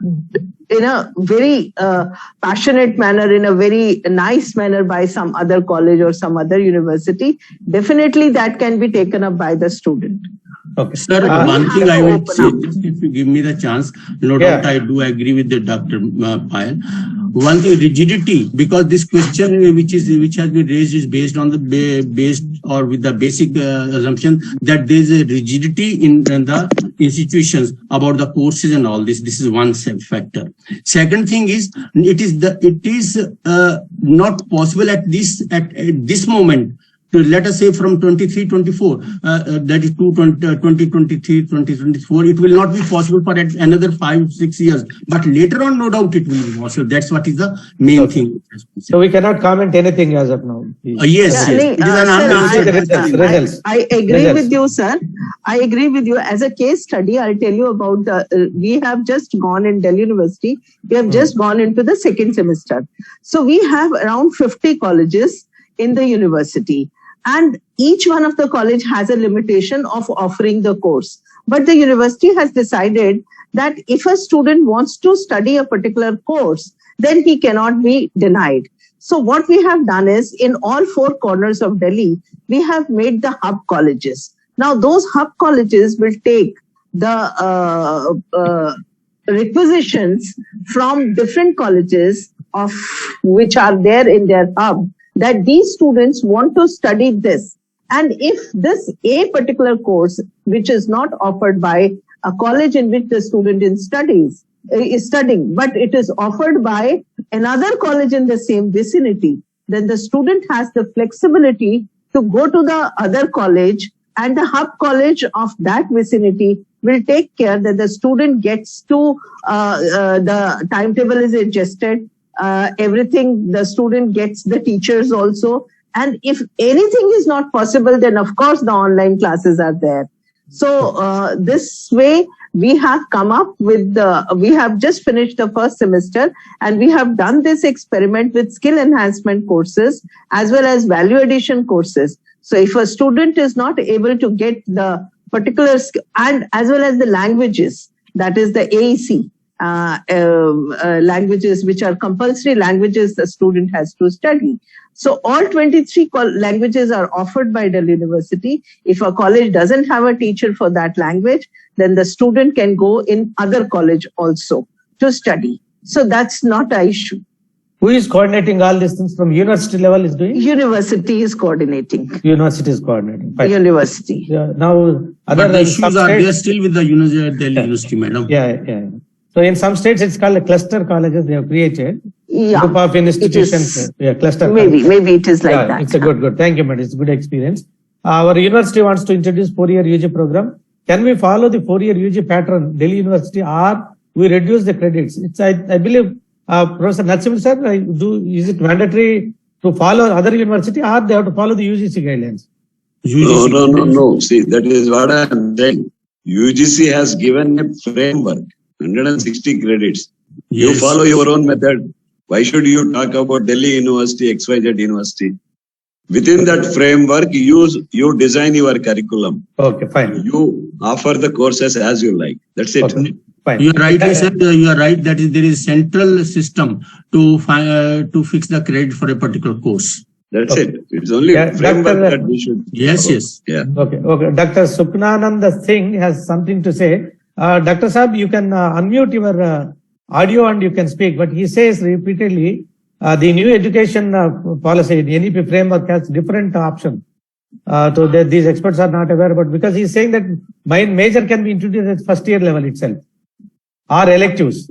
in a very passionate manner, in a very nice manner by some other college or some other university, definitely that can be taken up by the student. Okay. Sir, one thing I will say, if you give me the chance, no doubt I do agree with the Dr. Payal. One thing, rigidity, because this question which has been raised is based on the with the basic assumption that there is a rigidity in the institutions about the courses and all this. This is one factor. Second thing is it is not possible at this moment. Let us say from 23-24, that is 2023, 2024, it will not be possible for another 5-6 years. But later on, no doubt it will be possible. That's what is the main thing. So we cannot comment anything as of now. Yes, it is an unanswered results. I agree with you, sir. I agree with you. As a case study, I'll tell you about we have just gone in Delhi University. We have just gone into the second semester. So we have around 50 colleges in the university. And each one of the college has a limitation of offering the course. But the university has decided that if a student wants to study a particular course, then he cannot be denied. So what we have done is, in all 4 corners of Delhi, we have made the hub colleges. Now those hub colleges will take the requisitions from different colleges of which are there in their hub, that these students want to study this. And if this a particular course, which is not offered by a college in which the student is studying, but it is offered by another college in the same vicinity, then the student has the flexibility to go to the other college, and the hub college of that vicinity will take care that the student gets to, the timetable is adjusted, everything, the student gets the teachers also. And if anything is not possible, then of course the online classes are there. So this way we have come up with we have just finished the first semester, and we have done this experiment with skill enhancement courses as well as value addition courses. So if a student is not able to get the particular and as well as the languages, that is the AEC, languages which are compulsory languages the student has to study. So all 23 languages are offered by Delhi University. If a college doesn't have a teacher for that language, then the student can go in other college also to study. So that's not an issue. Who is coordinating all these things from university level is doing? University is coordinating. University is coordinating. Fine. University. Yeah, now other but the issues are there still with the Delhi University, madam. Yeah. So in some states, it's called cluster colleges they have created. Yeah. Group of institutions. Cluster. Maybe it is like that. It's a good. Thank you, madam. It's a good experience. Our university wants to introduce 4-year UG program. Can we follow the 4-year UG pattern, Delhi University, or we reduce the credits? I believe, Professor Natsimul sir, is it mandatory to follow other university, or they have to follow the UGC guidelines? No. See, that is what I am saying. UGC has given a framework, 160 credits. Yes. You follow your own method. Why should you talk about Delhi University, XYZ University? Within that framework, you design your curriculum. Okay, fine. You offer the courses as you like. That's it. Okay, fine. You are right, sir. You are right. That is, there is central system to fix the credit for a particular course. That's Okay. it. It's only Yeah, framework Dr. that we should. Yes, follow. yes. Yeah. Okay, okay. Dr. Sukhnanand Singh has something to say. Dr. Saab, you can unmute your audio and you can speak, but he says repeatedly, the new education policy, the NEP framework has different options. So that these experts are not aware about, because he's saying that my major can be introduced at first year level itself, or electives.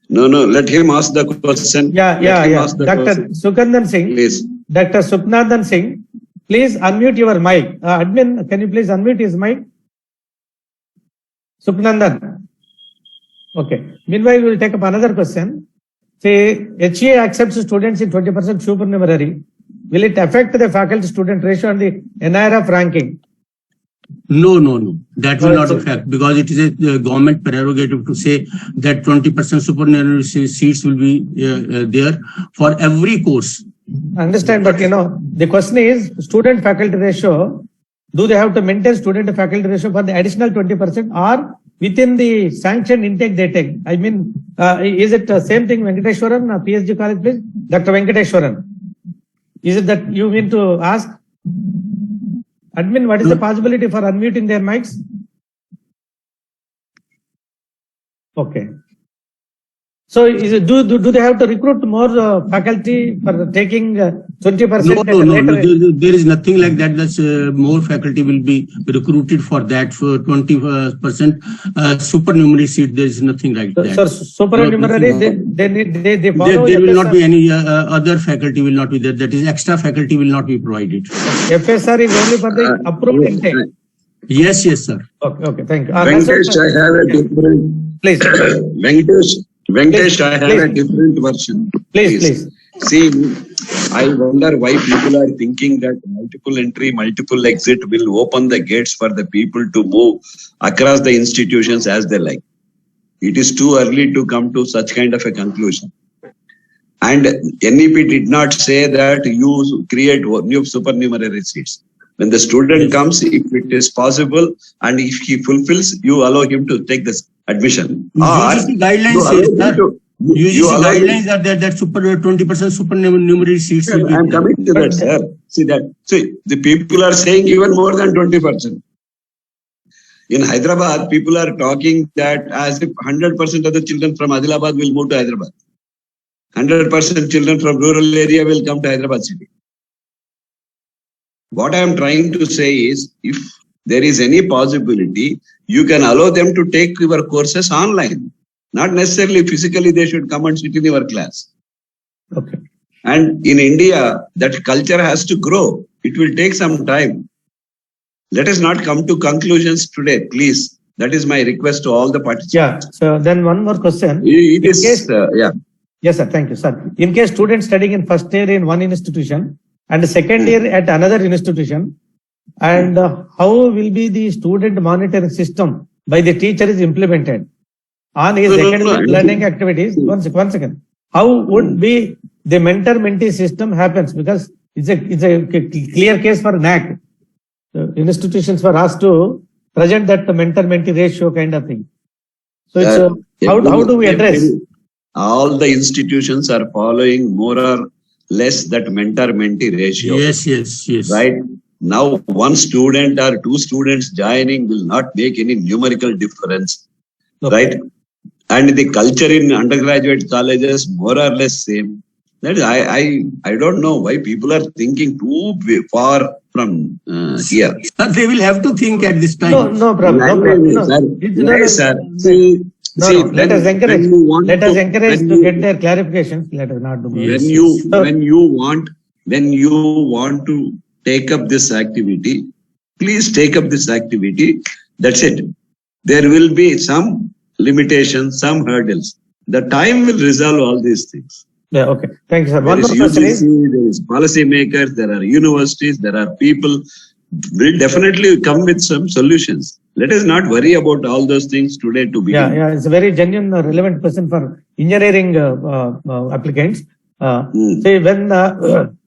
No, let him ask the question. Yeah. Dr. Sukhanandan Singh, Please. Dr. Sukhnandan Singh, please unmute your mic. Admin, can you please unmute his mic? Sukhnandan. Okay. Meanwhile, we will take up another question. Say, HA accepts students in 20% supernumerary. Will it affect the faculty-student ratio and the NIRF ranking? No. That will not affect, because it is a government prerogative to say that 20% supernumerary seats will be there for every course. I understand, but the question is student-faculty ratio. Do they have to maintain student-to-faculty ratio for the additional 20% or within the sanctioned intake they take? I mean, is it the same thing, Venkateshwaran, PSG college, please? Dr. Venkateshwaran. Is it that you mean to ask? Admin, what is the possibility for unmuting their mics? Okay. So is it, do they have to recruit more faculty for taking 20%? No. There is nothing like that. That's more faculty will be recruited for that, for 20% supernumerary seat. There is nothing like that. So supernumerary, they follow. There will not be any other faculty will not be there. That is, extra faculty will not be provided. FSR is only for the approved intake. Yes, sir. Okay, thank you. Venkatesh, I have a different. Please. Venkatesh, I have a different version. Please. See, I wonder why people are thinking that multiple entry, multiple exit will open the gates for the people to move across the institutions as they like. It is too early to come to such kind of a conclusion. And NEP did not say that you create new supernumerary seats. When the student comes, if it is possible, and if he fulfills, you allow him to take this admission. UGC guidelines are there that 20% supernumerary seats will be. I am coming to that, sir. See, the people are saying even more than 20%. In Hyderabad, people are talking that as if 100% of the children from Adilabad will move to Hyderabad. 100% children from rural area will come to Hyderabad city. What I am trying to say is, if there is any possibility, you can allow them to take your courses online. Not necessarily physically they should come and sit in your class. Okay. And in India, that culture has to grow. It will take some time. Let us not come to conclusions today, please. That is my request to all the participants. Yeah. So then one more question. Yes, sir. Thank you, sir. In case students studying in first year in one institution and second year at another institution, and how will be the student monitoring system by the teacher is implemented on his academic learning activities? One second. How would be the mentor-mentee system happens? Because it's a clear case for NAC. Institutions were asked to present that mentor-mentee ratio kind of thing. So it's how do we address? All the institutions are following more or less that mentor-mentee ratio. Yes. Right? Now, one student or two students joining will not make any numerical difference. Okay. Right? And the culture in undergraduate colleges more or less same. That is, I don't know why people are thinking too far from here. They will have to think at this time. No problem. Sir. Let us encourage to get their clarifications. Let us not do when you want to take up this activity, please take up this activity. That's it. There will be some limitations, some hurdles. The time will resolve all these things. Yeah, okay. Thank you, sir. One more question is, there is policy makers, there are universities, there are people will definitely come with some solutions. Let us not worry about all those things today to begin. Yeah, it's a very genuine, relevant question for engineering applicants. Say when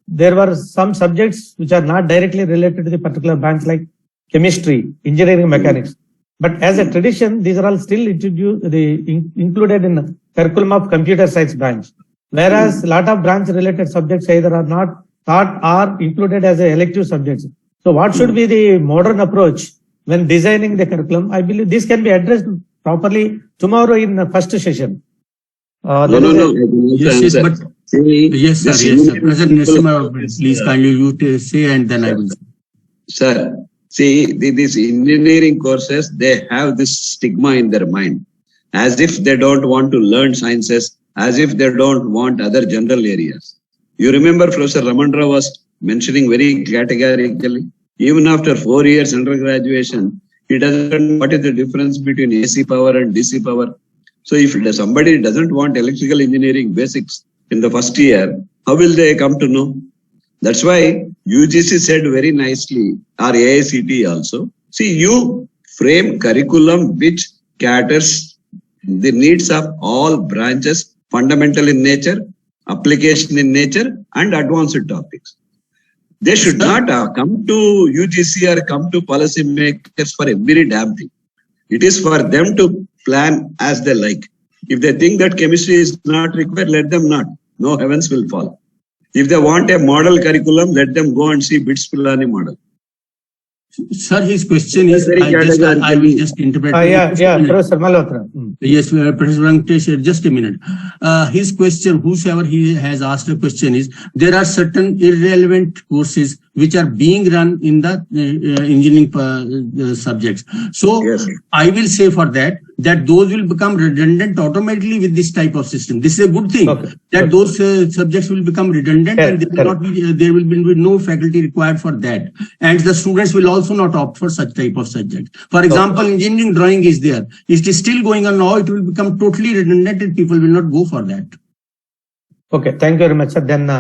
there were some subjects which are not directly related to the particular branch, like chemistry, engineering, mechanics. But as a tradition, these are all still included in the curriculum of computer science branch. Whereas a lot of branch related subjects either are not taught or included as a elective subjects. So what should be the modern approach when designing the curriculum? I believe this can be addressed properly tomorrow in the first session. Yes, but yes, sir. President Narasimha, please kindly you say, and then I will. Sir, see, these engineering courses, they have this stigma in their mind, as if they don't want to learn sciences, as if they don't want other general areas. You remember Professor Ramandra was mentioning very categorically, even after 4 years undergraduation, he doesn't know what is the difference between AC power and DC power. So if somebody doesn't want electrical engineering basics in the first year, how will they come to know? That's why UGC said very nicely, or AICT also, see, you frame curriculum which caters the needs of all branches, fundamental in nature, application in nature, and advanced topics. They should not come to UGC or come to policymakers for every damn thing. It is for them to plan as they like. If they think that chemistry is not required, let them not. No heavens will fall. If they want a model curriculum, let them go and see BITS Pilani model. Sir, his question is, I will just interpret. Professor Malhotra. Yes, Professor Venkatesh, just a minute. His question, whosoever he has asked a question is, there are certain irrelevant courses which are being run in the engineering subjects. So yes, I will say for that those will become redundant automatically with this type of system. This is a good thing, that those subjects will become redundant, and there will be no faculty required for that. And the students will also not opt for such type of subject. For example, engineering drawing is there. It is still going on now. It will become totally redundant and people will not go for that. Okay, thank you very much, sir. Then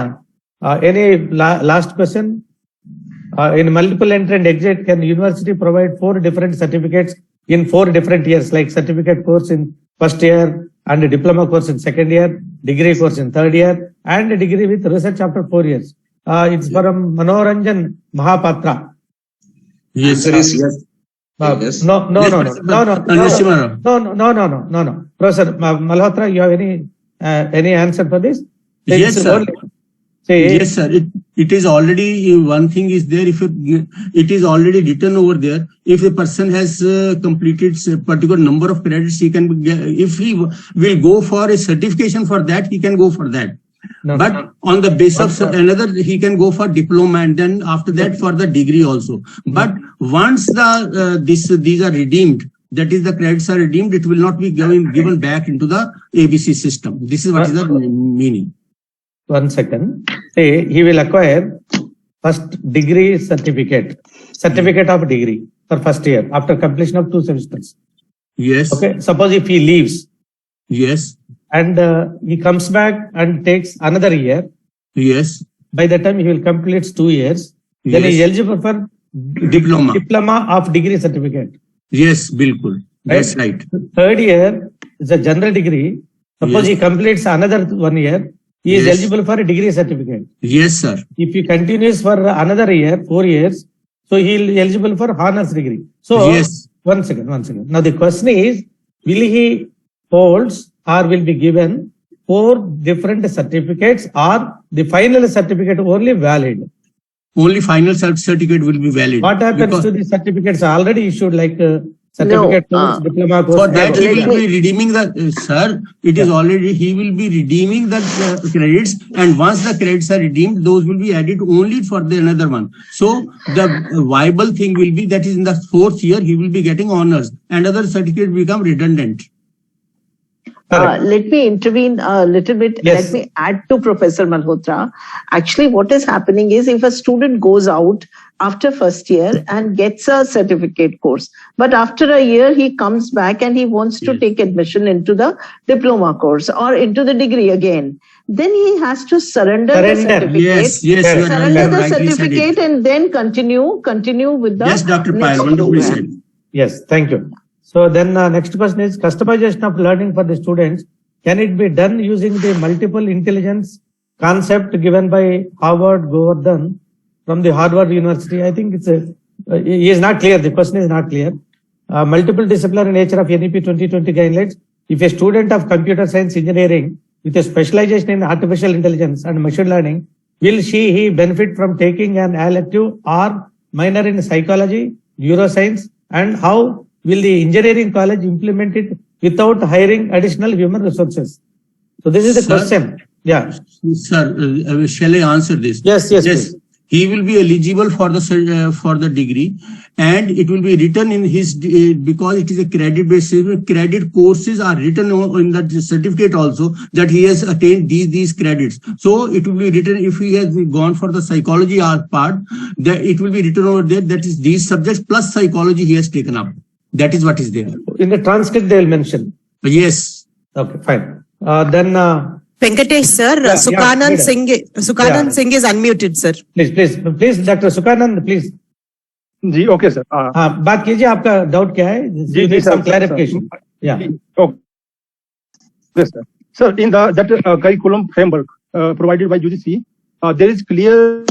any last question? In multiple entry and exit, can university provide 4 different certificates in 4 different years, like certificate course in first year, and a diploma course in second year, degree course in third year, and a degree with research after 4 years? It's from Manoranjan Mahapatra. Yes, yes. Yes. No. Professor Malhotra, you have any answer for this? Yes, sir. Yes, sir. It is already, one thing is there, if it is already written over there, if a person has completed a particular number of credits, he can, if he will go for a certification for that, he can go for that. But on the basis of another, he can go for diploma, and then after that for the degree also. But once these are redeemed, that is, the credits are redeemed, it will not be given back into the ABC system. This is what is the meaning. 1 second. Say he will acquire first degree certificate of degree for first year after completion of 2 semesters. Yes. Okay. Suppose if he leaves. Yes. And he comes back and takes another year. Yes. By the time he will complete 2 years, then he is eligible for diploma of degree certificate. Yes, bilkul. That's right. Third year is a general degree. Suppose he completes another 1 year, he is eligible for a degree certificate. Yes, sir. If he continues for another year, 4 years, so he will be eligible for honors degree. So, yes. One second. Now the question is, will he holds or will be given 4 different certificates, or the final certificate only valid? Only final certificate will be valid. What happens to the certificates already issued, like certificate course, diploma course? For that he will be redeeming the, sir, it is already, he will be redeeming the credits, and once the credits are redeemed, those will be added only for the another one. So the viable thing will be that is in the 4th year, he will be getting honors, and other certificate become redundant. Let me intervene a little bit. Yes. Let me add to Professor Malhotra. Actually, what is happening is, if a student goes out after first year and gets a certificate course, but after a year he comes back and he wants to take admission into the diploma course or into the degree again, then he has to surrender the certificate. Yes, surrender the certificate and then continue with the Dr. next Payal, wonderfully said. Yes, thank you. So then next question is, customization of learning for the students. Can it be done using the multiple intelligence concept given by Howard Govardhan from the Harvard University. I think it's he is not clear. The question is not clear. Multiple disciplinary nature of NEP 2020 guidelines. If a student of computer science engineering with a specialization in artificial intelligence and machine learning, will he benefit from taking an elective or minor in psychology, neuroscience, and how will the engineering college implement it without hiring additional human resources? So this is the question. Yeah. Sir, shall I answer this? Yes. Please. He will be eligible for the degree, and it will be written in his, because it is a credit based, credit courses are written in that certificate also that he has attained these credits. So it will be written, if he has gone for the psychology part, that it will be written over there, that is these subjects plus psychology he has taken up. That is what is there. In the transcript they will mention. Yes. Okay, fine. Then Venkatesh sir, Sukhanand Singh is unmuted, sir. Please, Dr. Sukhanand, please. जी okay sir बात कीजिए आपका doubt क्या है जी some clarification या okay sir in that curriculum framework provided by UGC there is clear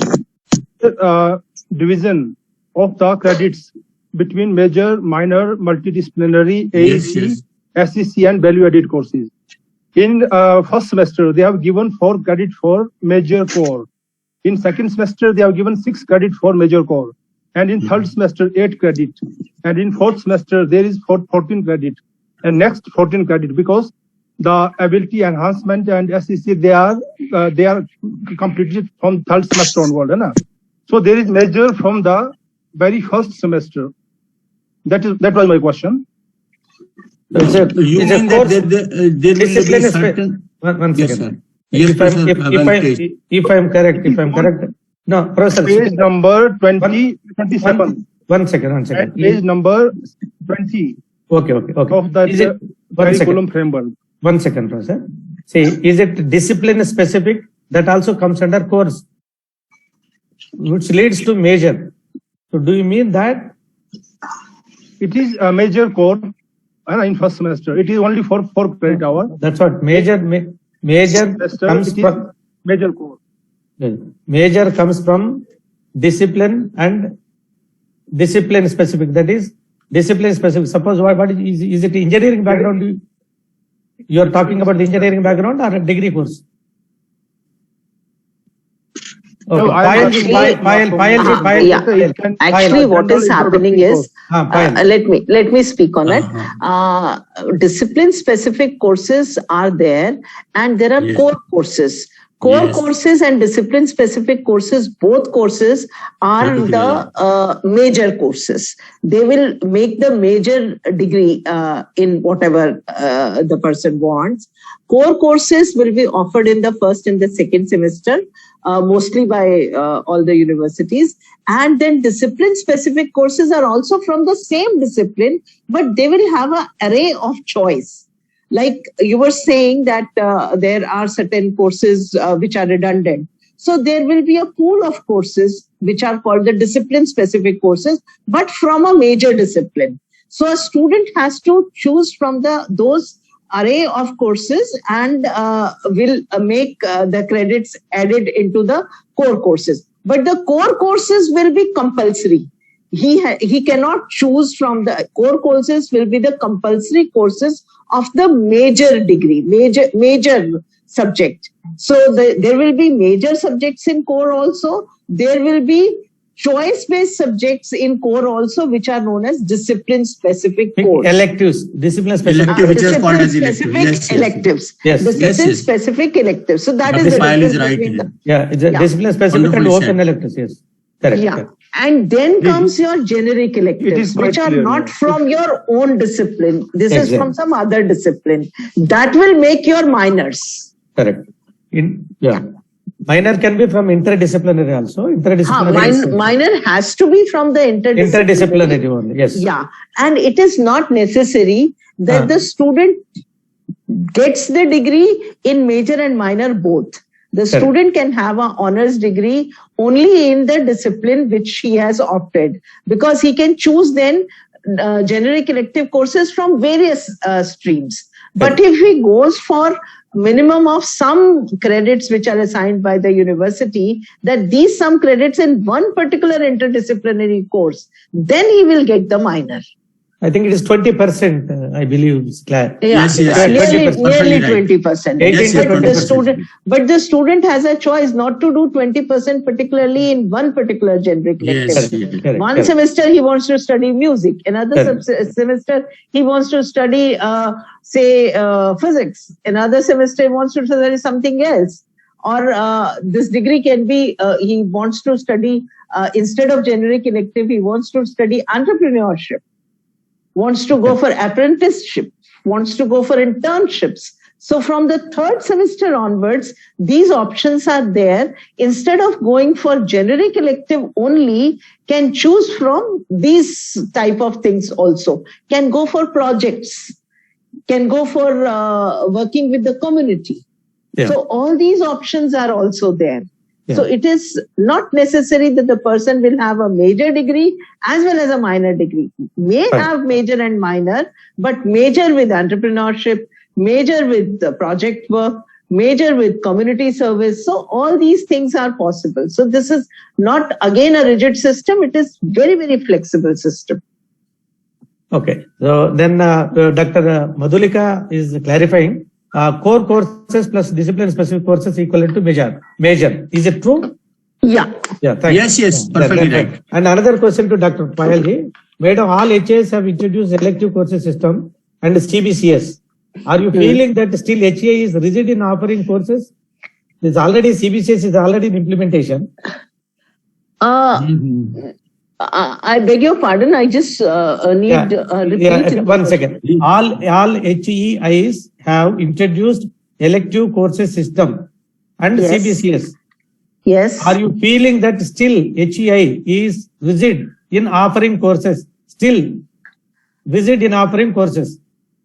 division of the credits between major, minor, multidisciplinary, AEC, SEC and value added courses. In first semester, they have given 4 credit for major core. In second semester, they have given 6 credit for major core. And in third semester, 8 credit. And in fourth semester, there is 14 credit. And next 14 credit, because the ability enhancement and SEC, they are completed from third semester onward. So there is major from the very first semester. That was my question. You mean that there will be certain... One Yes, second. sir. If I'm correct. No, Professor. Page number 27. One second. Page number 20. Okay. Of the curriculum framework. 1 second, Professor. See, is it discipline specific? That also comes under course, which leads to major. So do you mean that? It is a major core in first semester. It is only for 4 credit hours. That's what major comes from. Major core. Major comes from discipline and discipline specific. That is discipline specific. Suppose what is it engineering background? You are talking about the engineering background or a degree course? Actually, what is happening is, let me speak on it. Discipline specific courses are there, and there are core courses. Courses and discipline specific courses, both courses are the major courses. They will make the major degree in whatever the person wants. Core courses will be offered in the first and the second semester, mostly by all the universities. And then discipline specific courses are also from the same discipline, but they will have an array of choice. Like you were saying that there are certain courses which are redundant. So there will be a pool of courses which are called the discipline specific courses, but from a major discipline. So a student has to choose from those array of courses and will make the credits added into the core courses. But the core courses will be compulsory. He cannot choose from the core courses. Will be the compulsory courses of the major degree, major subject. So there will be major subjects in core also. There will be choice-based subjects in core also, which are known as discipline-specific course. Electives, discipline-specific. Electives. Yes. Discipline-specific electives. So that is the file is difference right between here. Yeah, it's a discipline-specific and open electives. Yes, correct. Yeah. Correct. And then comes your generic electives, which are not from your own discipline. This is from some other discipline. That will make your minors. Correct. Minor can be from interdisciplinary also. Minor has to be from the interdisciplinary only. Yes. Yeah. And it is not necessary that the student gets the degree in major and minor both. The student can have an honors degree only in the discipline which he has opted, because he can choose then generic elective courses from various streams. But if he goes for minimum of some credits which are assigned by the university, that these some credits in one particular interdisciplinary course, then he will get the minor. I think it is 20%, I believe, it's clear. Yeah, Yes, yes, nearly, nearly right. 20%. Yes, yes, But the 20%. student has a choice not to do 20%, particularly in one particular generic Yes, lecture. yes. Correct, One correct. semester he wants to study music, another Correct. semester he wants to study, physics, another semester he wants to study something else. Or this degree can be, he wants to study, instead of generic elective, he wants to study entrepreneurship, wants to go for apprenticeship, wants to go for internships. So from the third semester onwards, these options are there. Instead of going for generic elective only, can choose from these type of things also. Can go for projects, can go for working with the community. Yeah. So all these options are also there. Yeah. So it is not necessary that the person will have a major degree as well as a minor degree. May Right. have major and minor, but major with entrepreneurship, major with the project work, major with community service. So all these things are possible. So this is not again a rigid system. It is very, very flexible system. Okay. So then Dr. Madhulika is clarifying. Core courses plus discipline specific courses equivalent to major. Is it true? Yeah. Yeah. Thanks. Yes, yes, perfectly right. And another question to Dr. Payalji. Madam, all HAs have introduced elective courses system and CBCS. Are you feeling that still HA is rigid in offering courses? There's already CBCS is already in implementation. I beg your pardon. I just need repeat. One second. All HEIs have introduced elective courses system and Yes. CBCS. Yes. Are you feeling that still HEI is rigid in offering courses? Still rigid in offering courses?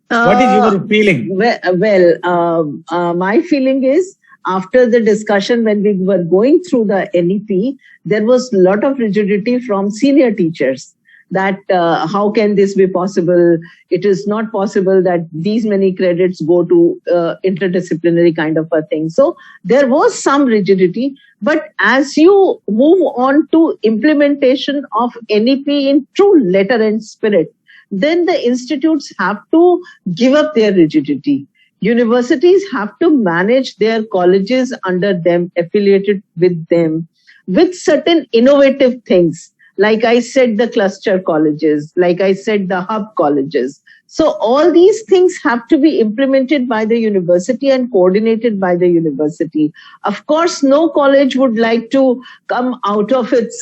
What is your feeling? My feeling is, after the discussion when we were going through the NEP, there was a lot of rigidity from senior teachers that how can this be possible? It is not possible that these many credits go to interdisciplinary kind of a thing. So there was some rigidity, but as you move on to implementation of NEP in true letter and spirit, then the institutes have to give up their rigidity. Universities have to manage their colleges under them, affiliated with them, with certain innovative things. Like I said, the cluster colleges, like I said, the hub colleges. So all these things have to be implemented by the university and coordinated by the university. Of course, no college would like to come out of its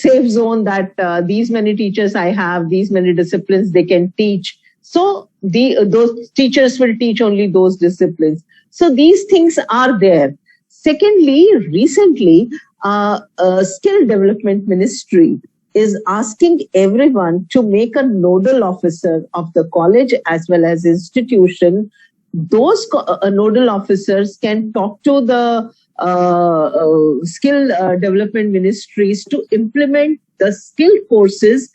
safe zone that these many teachers I have, these many disciplines they can teach. So those teachers will teach only those disciplines. So these things are there. Secondly, recently, Skill Development Ministry is asking everyone to make a nodal officer of the college as well as institution. Those nodal officers can talk to the skill development ministries to implement the skill courses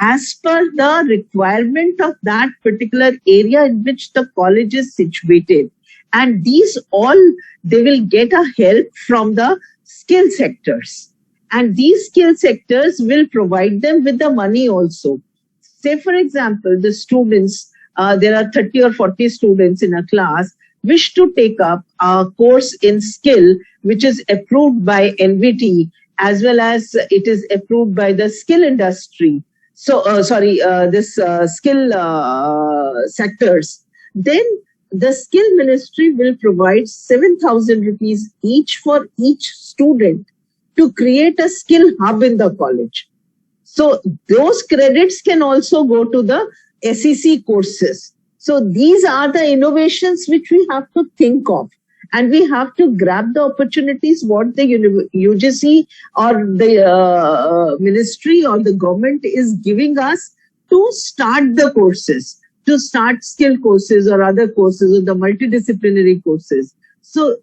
as per the requirement of that particular area in which the college is situated. And these all, they will get a help from the skill sectors. And these skill sectors will provide them with the money also. Say, for example, the students, there are 30 or 40 students in a class, wish to take up a course in skill, which is approved by NVT, as well as it is approved by the skill industry. So, skill sectors. Then the skill ministry will provide 7,000 rupees each for each student to create a skill hub in the college. So those credits can also go to the SEC courses. So these are the innovations which we have to think of. And we have to grab the opportunities what the UGC or the ministry or the government is giving us to start the courses, to start skill courses or other courses or the multidisciplinary courses. So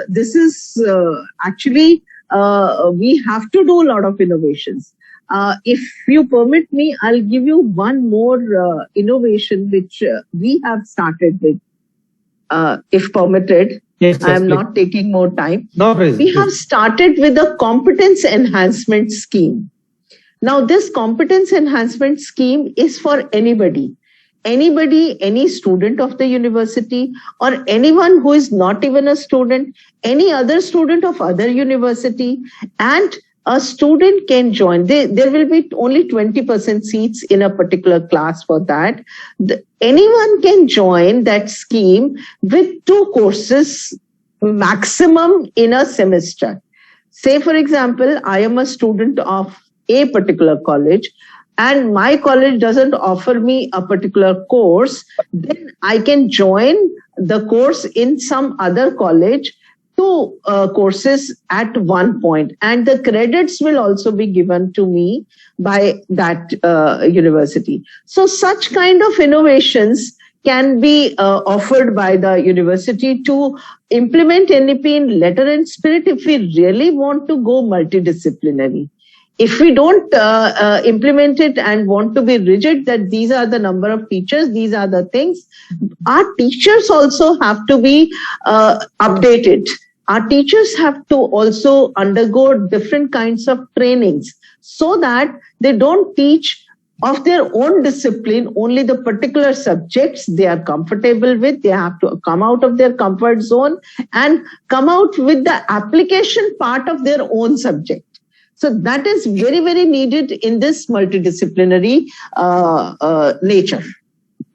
this is actually, we have to do a lot of innovations. If you permit me, I'll give you one more innovation which we have started with. if permitted, Yes, yes, I am please. not taking more time. No, please. We have started with a competence enhancement scheme. Now, this competence enhancement scheme is for anybody. Anybody, any student of the university, or anyone who is not even a student, any other student of other university, and a student can join. There will be only 20% seats in a particular class for that. Anyone can join that scheme with 2 courses maximum in a semester. Say, for example, I am a student of a particular college, and my college doesn't offer me a particular course, then I can join the course in some other college, 2 courses at one point, and the credits will also be given to me by that university. So such kind of innovations can be offered by the university to implement NEP in letter and spirit if we really want to go multidisciplinary. If we don't implement it and want to be rigid that these are the number of teachers, these are the things, our teachers also have to be updated. Our teachers have to also undergo different kinds of trainings so that they don't teach of their own discipline only the particular subjects they are comfortable with. They have to come out of their comfort zone and come out with the application part of their own subject. So that is very, very needed in this multidisciplinary nature.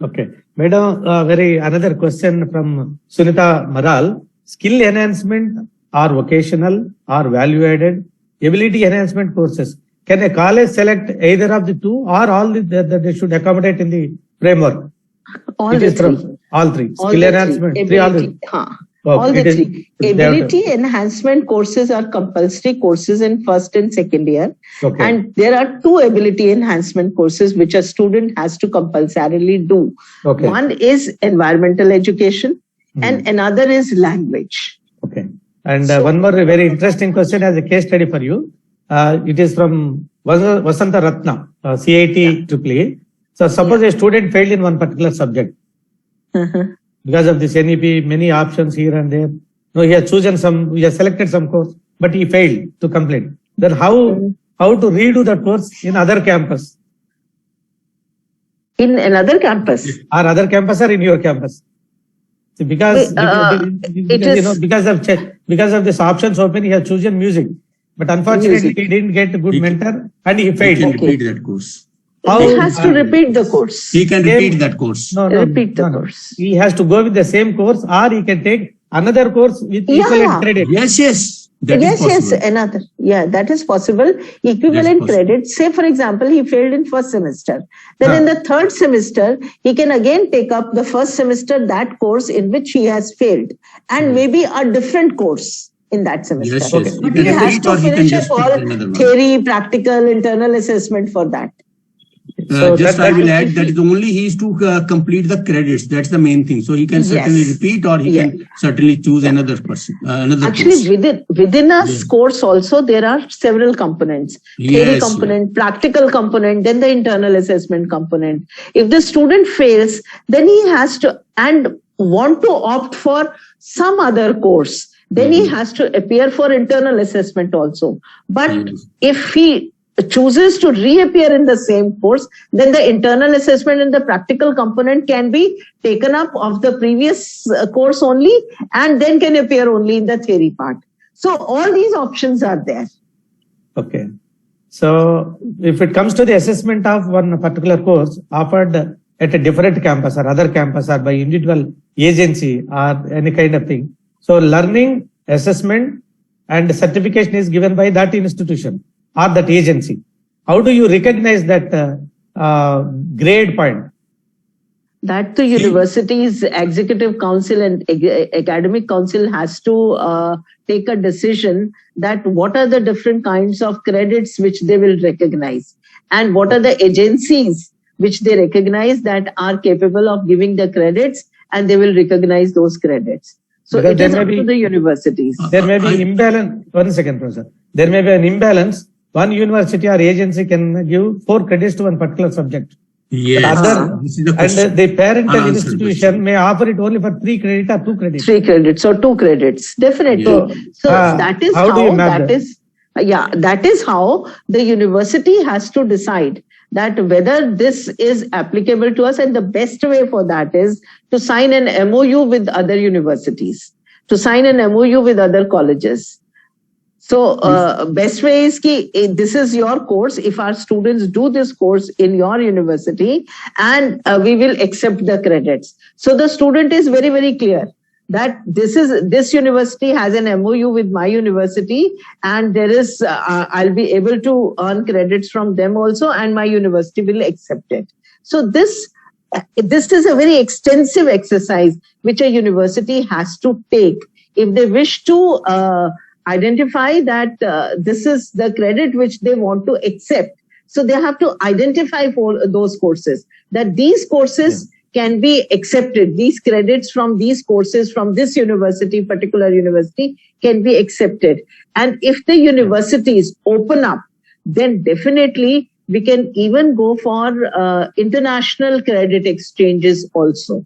Okay. Madam, another question from Sunita Maral. Skill enhancement or vocational or value added ability enhancement courses. Can a college select either of the 2 or all that they should accommodate in the framework? All It the is three. from all 3. All Skill the enhancement. three. 3 all the Ability, all the 3. Ability enhancement courses are compulsory courses in first and second year. Okay. And there are 2 ability enhancement courses which a student has to compulsorily do. Okay. One is environmental education and another is language. Okay. And one more very interesting question as a case study for you. It is from Vasanta Ratna, CIT AAA. So suppose a student failed in one particular subject. Because of this NEP, many options here and there. No, he has selected some course, but he failed to complete. Then how to redo that course in other campus? In another campus? Or other campus or in your campus? Because of this options open, he has chosen music. But unfortunately, he didn't get a good mentor and he failed. He can repeat that course. He has to repeat the course. He can repeat that course. Repeat the course. He has to go with the same course or he can take another course with equivalent credit. Yes. That is possible. Another. Yeah, that is possible. Equivalent credit. Say, for example, he failed in first semester. Then in the third semester, he can again take up the first semester, that course in which he has failed, and maybe a different course in that semester. Yes, yes. But he has to finish up all theory, practical, internal assessment for that. I will add that is only he is to complete the credits. That's the main thing. So he can certainly repeat or he can certainly choose another person. Actually, within a course also, there are several components. Theory component, practical component, then the internal assessment component. If the student fails, then he has to, and want to opt for some other course, then he has to appear for internal assessment also. But if he chooses to reappear in the same course, then the internal assessment and the practical component can be taken up of the previous course only and then can appear only in the theory part. So all these options are there. Okay. So if it comes to the assessment of one particular course offered at a different campus or other campus or by individual agency or any kind of thing. So learning, assessment and certification is given by that institution or that agency. How do you recognize that grade point? That the university's executive council and academic council has to take a decision that what are the different kinds of credits which they will recognize and what are the agencies which they recognize that are capable of giving the credits and they will recognize those credits. So it is up to the universities. There may be imbalance. 1 second, Professor. There may be an imbalance. One university or agency can give 4 credits to one particular subject. Yes, Other, this is the and question. the parental Unanswered institution question. may offer it only for 3 credit or 2 credits. 3 credits or 2 credits, definitely. Yeah. So that is how do you how, map that that? is, yeah, that is how the university has to decide that whether this is applicable to us, and the best way for that is to sign an MOU with other universities, to sign an MOU with other colleges. So best way is ki, this is your course. If our students do this course in your university, and we will accept the credits. So the student is very, very clear that this university has an MOU with my university, and there is I'll be able to earn credits from them also, and my university will accept it. So this is a very extensive exercise which a university has to take if they wish to identify that this is the credit which they want to accept. So they have to identify for those courses, that these courses can be accepted. These credits from these courses from this university, particular university, can be accepted. And if the universities open up, then definitely we can even go for international credit exchanges also.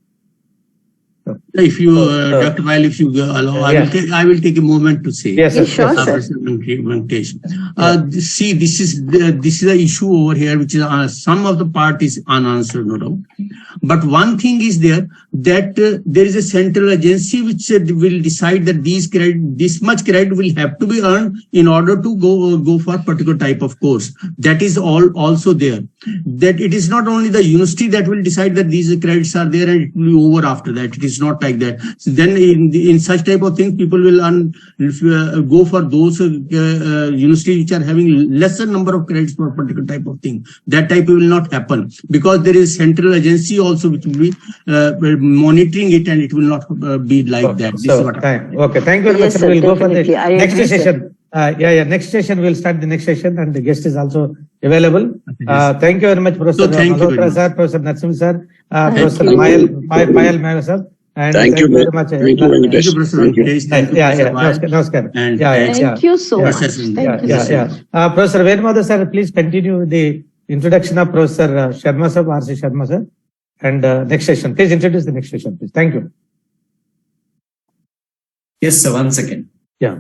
If you, Dr. Pyle, if you allow, I will take a moment to say. Yes, sir. Sure, sir. See, this is the issue over here, which is some of the part is unanswered, no doubt. But one thing is there that there is a central agency which will decide that this much credit will have to be earned in order to go for a particular type of course. That is also there. That it is not only the university that will decide that these credits are there and it will be over after that. It is not like that. So then in such type of things, people will go for those universities which are having lesser number of credits for a particular type of thing. That type will not happen because there is central agency also which will be monitoring it, and it will not be like that. This is what okay, thank you very much. Yes, sir, We'll go for the definitely. I next agree, sir. session. Next session we'll start the next session, and the guest is also available. Thank you very much, Professor thank you very Malhotra much. sir, Professor Natsim sir, Professor Payal Mehra sir. And Thank you very much. Thank you, Thank you, Venkatesh. Professor Thank you. Venkatesh. Thank you, Professor Pyle. Namaskar. And Thank you so much. Thank you. Professor Venumadha sir, please continue the introduction of Professor Sharma sir, R.C. Sharma sir, and next session. Please introduce the next session, please. Thank you. Yes, sir. 1 second. Yeah.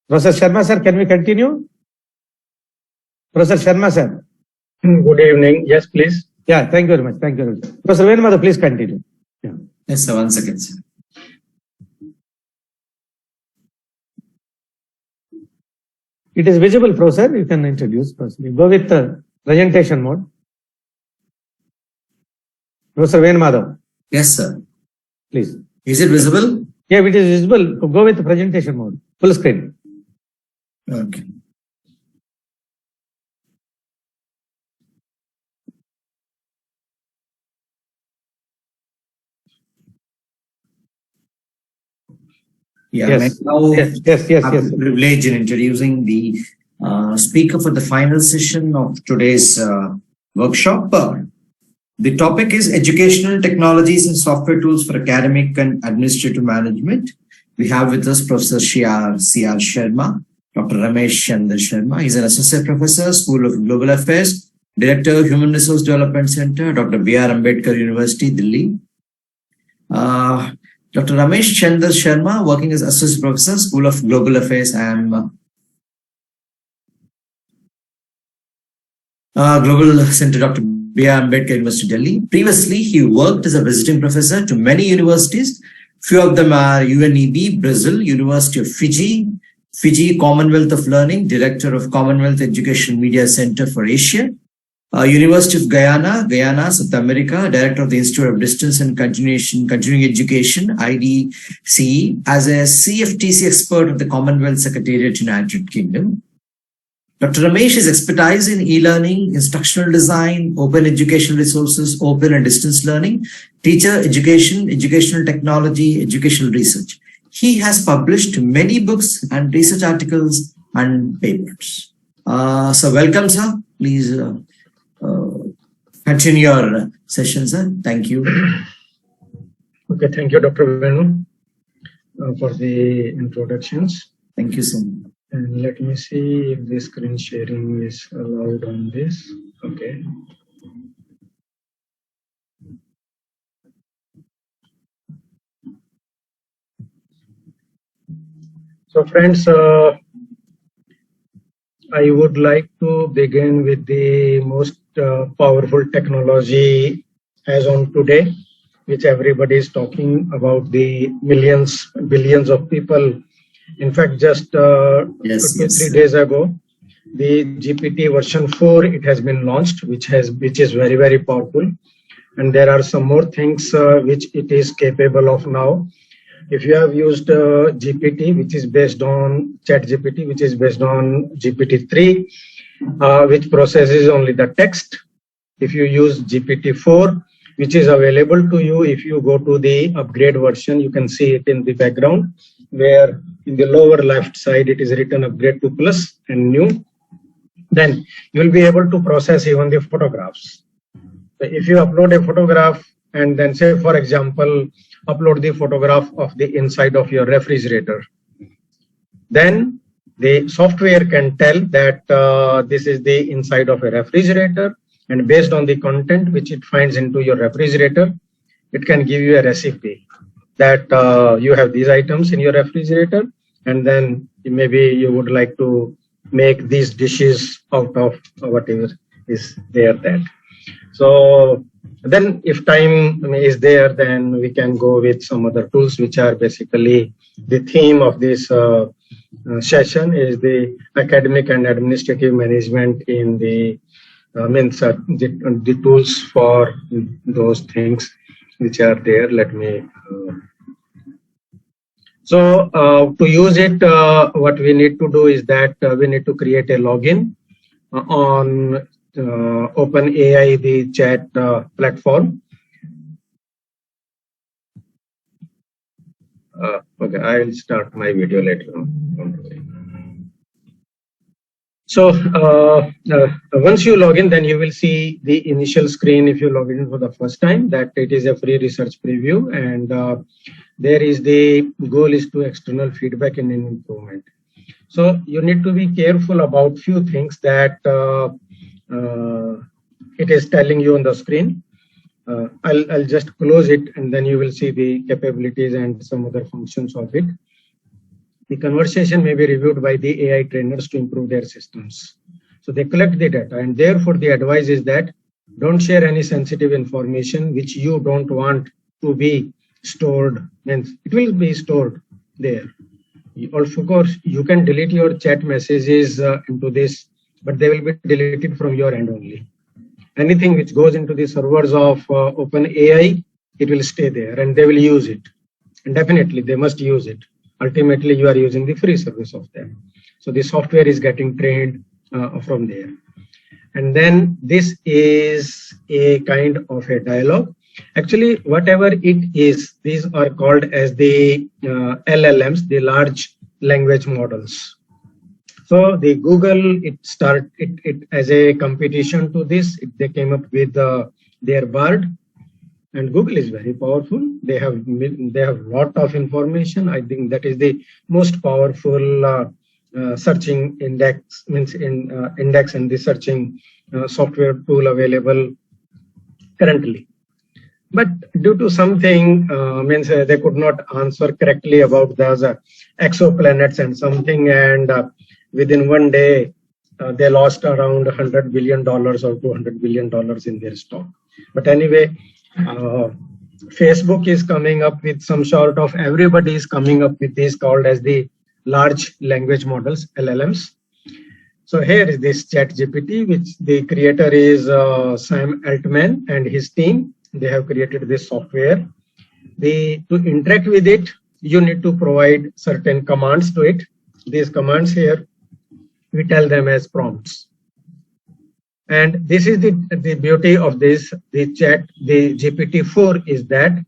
Professor Sharma sir, can we continue? Professor Sharma sir. Good evening. Yes, please. Yeah, thank you very much. Thank you very much. Professor Venumadha, please continue. Yeah. Yes, sir. 1 second, sir. It is visible, Professor. You can introduce, Professor. You go with the presentation mode. Professor Venumadha, Yes, sir. please. Is it visible? Yeah, it is visible. Go with the presentation mode. Full screen. Okay. Yeah, Yes. now Yes. have the privilege in introducing the speaker for the final session of today's workshop. The topic is educational technologies and software tools for academic and administrative management. We have with us Professor C.R. Sharma, Dr. Ramesh Chandra Sharma. He's an associate professor, School of Global Affairs, Director, Human Resource Development Center, Dr. B.R. Ambedkar University, Delhi. Dr. Ramesh Chandra Sharma, working as Associate Professor, School of Global Affairs and Global Center, Dr. B.R. Ambedkar University, Delhi. Previously, he worked as a visiting professor to many universities. Few of them are UNEB, Brazil, University of Fiji, Fiji Commonwealth of Learning, Director of Commonwealth Education Media Center for Asia, University of Guyana, South America, Director of the Institute of Distance and Continuing Education, IDCE, as a CFTC expert of the Commonwealth Secretariat, United Kingdom. Dr. Ramesh's expertise in e-learning, instructional design, open educational resources, open and distance learning, teacher education, educational technology, educational research. He has published many books and research articles and papers. So welcome, sir. Please continue your session, sir. Thank you. Okay, thank you, Dr. Venu, for the introductions. Thank you so much. And let me see if the screen sharing is allowed on this. Okay. So friends, I would like to begin with the most powerful technology as on today, which everybody is talking about, the millions, billions of people. In fact, just 3 days ago, the GPT version 4, it has been launched, which is very, very powerful. And there are some more things which it is capable of now. If you have used GPT, which is based on ChatGPT, which is based on GPT-3, which processes only the text. If you use GPT-4, which is available to you, if you go to the upgrade version, you can see it in the background, where in the lower left side, it is written upgrade to plus and new. Then you will be able to process even the photographs. So if you upload a photograph and then say, for example, upload the photograph of the inside of your refrigerator, then the software can tell that this is the inside of a refrigerator, and based on the content which it finds into your refrigerator, it can give you a recipe that you have these items in your refrigerator, and then maybe you would like to make these dishes out of whatever is there then. So then if time is there, then we can go with some other tools, which are basically the theme of this session is the academic and administrative management in the the tools for those things which are there. Let me to use it, what we need to do is that we need to create a login on OpenAI, the chat platform. Okay, I'll start my video later on. So once you log in, then you will see the initial screen if you log in for the first time, that it is a free research preview, and there is the goal is to external feedback and improvement. So you need to be careful about few things that it is telling you on the screen. I'll just close it, and then you will see the capabilities and some other functions of it. The conversation may be reviewed by the AI trainers to improve their systems. So they collect the data, and therefore the advice is that don't share any sensitive information which you don't want to be stored. Means it will be stored there. Also, of course, you can delete your chat messages into this, but they will be deleted from your end only. Anything which goes into the servers of OpenAI, it will stay there, and they will use it. And definitely, they must use it. Ultimately, you are using the free service of them. So the software is getting trained from there. And then this is a kind of a dialogue. Actually, whatever it is, these are called as the LLMs, the large language models. So the Google, it as a competition to this. They came up with their BARD, and Google is very powerful. They have lot of information. I think that is the most powerful searching index, means index and the searching software tool available currently. But due to something, means they could not answer correctly about those exoplanets and something, and within one day, they lost around $100 billion or $200 billion in their stock. But anyway, Facebook is coming up with some sort of, everybody is coming up with this called as the large language models, LLMs. So here is this ChatGPT, which the creator is Sam Altman and his team. They have created this software. To interact with it, you need to provide certain commands to it. These commands here, we tell them as prompts. And this is the beauty of this, the GPT-4 is that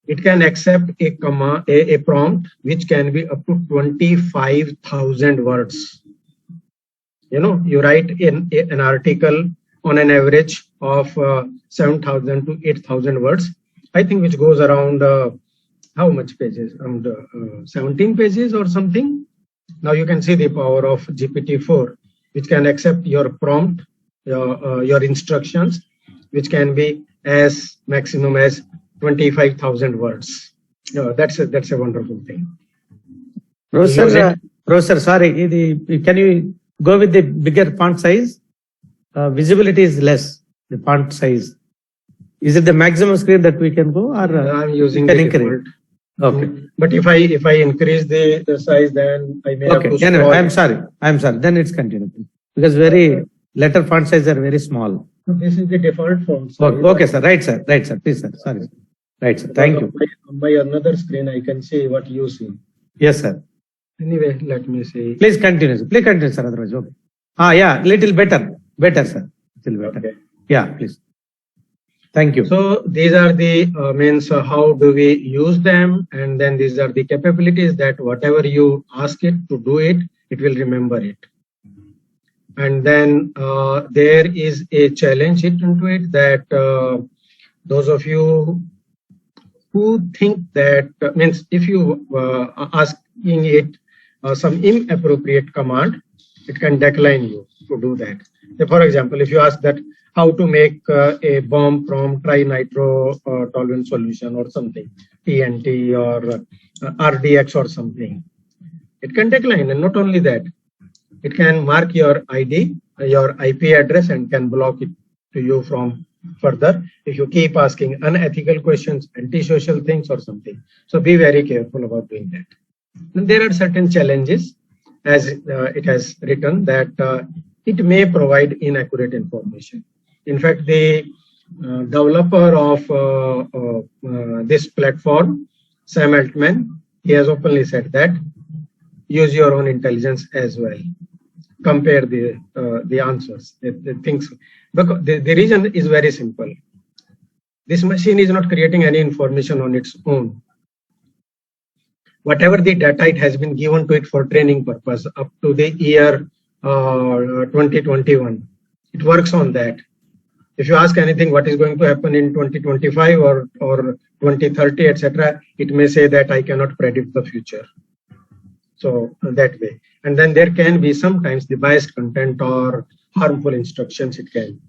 it can accept a prompt which can be up to 25,000 words. You know, you write in an article on an average of 7,000 to 8,000 words, I think, which goes around how much pages? Around 17 pages or something. Now you can see the power of GPT-4, which can accept your prompt, your instructions, which can be as maximum as 25,000 words. That's a wonderful thing. Professor, sorry, can you go with the bigger font size? Visibility is less, the font size. Is it the maximum screen that we can go, or I'm using the default? Okay. But if I increase the size, then I may have to Okay. Anyway, I'm sorry. Then it's continued because letter font size are very small. This is the default font size. Okay, sir. Right, sir. Please, sir. Sorry. Sir. Right, sir. Thank you. On my another screen, I can see what you see. Yes, sir. Anyway, let me see. Please continue, sir. Otherwise, okay. Yeah, little better. Better, sir. Little better. Okay. Yeah, please. Thank you. So these are the means how do we use them, and then these are the capabilities that whatever you ask it to do it, it will remember it. And then there is a challenge into it that those of you who think that means if you asking it some inappropriate command, it can decline you to do that. So for example, if you ask that how to make a bomb from trinitro-toluene solution or something, TNT or RDX or something, it can decline. And not only that, it can mark your ID, your IP address, and can block it to you from further if you keep asking unethical questions, antisocial things or something. So be very careful about doing that. And there are certain challenges, as it has written, that it may provide inaccurate information. In fact, the developer of this platform, Sam Altman, he has openly said that use your own intelligence as well. Compare the answers, the things. Because the reason is very simple. This machine is not creating any information on its own. Whatever the data it has been given to it for training purpose up to the year 2021, it works on that. If you ask anything, what is going to happen in 2025 or 2030, etc., it may say that I cannot predict the future. So that way. And then there can be sometimes the biased content or harmful instructions it can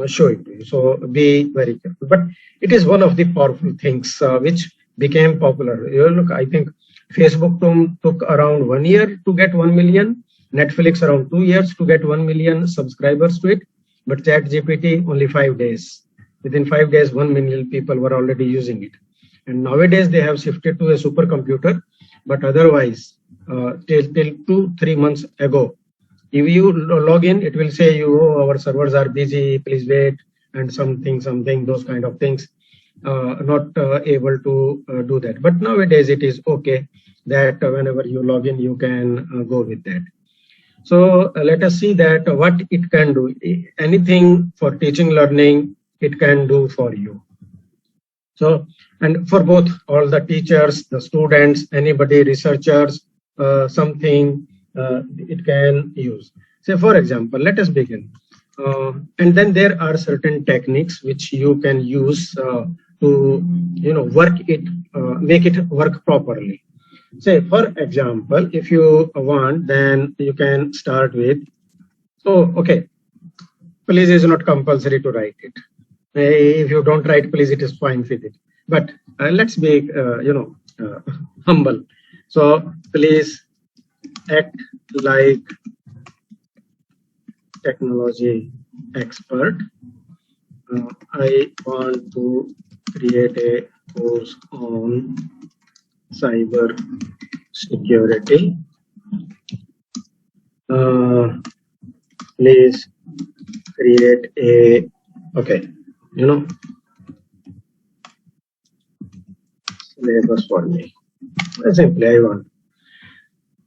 show it to you. So be very careful. But it is one of the powerful things which became popular. You look, I think Facebook took around 1 year to get 1 million, Netflix around 2 years to get 1 million subscribers to it, but ChatGPT only 5 days. Within 5 days, 1 million people were already using it. And nowadays they have shifted to a supercomputer, but otherwise, till 2-3 months ago, if you log in, it will say our servers are busy, please wait, and something, those kind of things. Not able to do that. But nowadays it is okay that whenever you log in, you can go with that. So let us see that what it can do. Anything for teaching, learning, it can do for you. So, and for both, all the teachers, the students, anybody, researchers, something it can use. Say, for example, let us begin. And then there are certain techniques which you can use to work it, make it work properly. Say, for example, if you want, then you can start with, okay, please is not compulsory to write it. If you don't write please, it is fine with it. But let's be, humble. So please act like technology expert. I want to create a course on cyber security. Please create a, syllabus for me. Simply I want.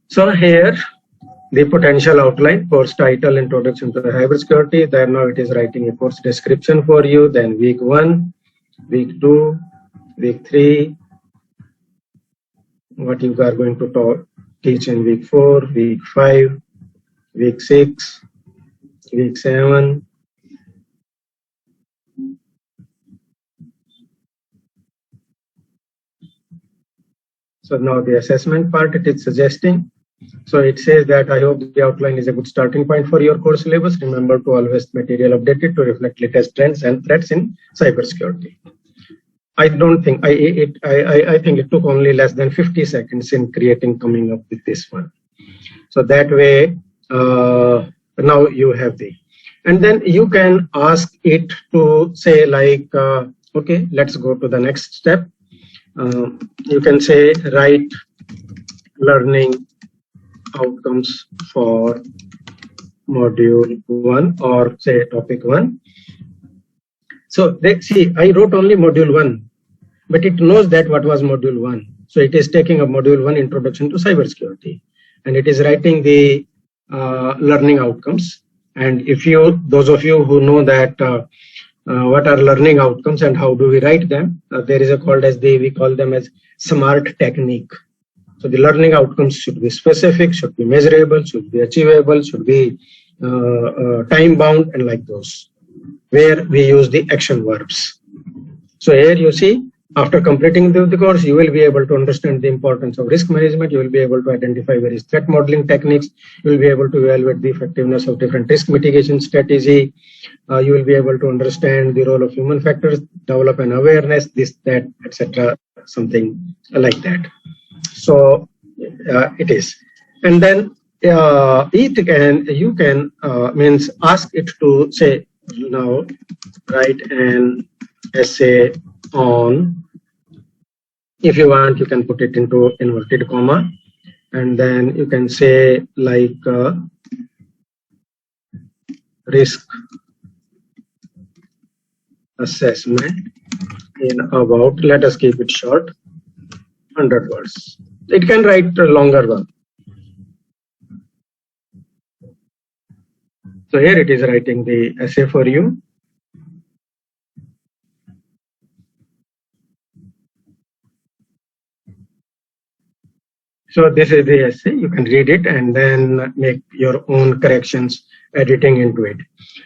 So here, the potential outline, course title, introduction to the cybersecurity. Then now it is writing a course description for you. Then week 1, week 2, week 3, what you are going to teach in week 4, week 5, week 6, week 7. So now the assessment part, it is suggesting So it says that I hope the outline is a good starting point for your course syllabus. Remember to always material updated to reflect latest trends and threats in cybersecurity. I don't think I think it took only less than 50 seconds in coming up with this one. So that way, now you have the, and then you can ask it to say like, okay, let's go to the next step. You can say write learning outcomes for module 1 or say topic 1. So see, I wrote only module 1, but it knows that what was module 1. So it is taking a module 1 introduction to cybersecurity, and it is writing the learning outcomes. And if you, those of you who know that what are learning outcomes and how do we write them, there is a called as we call them as SMART technique. So the learning outcomes should be specific, should be measurable, should be achievable, should be time bound, and like those, where we use the action verbs. So here you see, after completing the course, you will be able to understand the importance of risk management. You will be able to identify various threat modeling techniques. You will be able to evaluate the effectiveness of different risk mitigation strategy. You will be able to understand the role of human factors, develop an awareness, this, that, etc., something like that. So it is, and then it can, you can means ask it to say, now write an essay on, if you want you can put it into inverted comma, and then you can say like risk assessment in about, let us keep it short, 100 words. It can write a longer one. So here it is writing the essay for you. So this is the essay. You can read it and then make your own corrections, editing into it.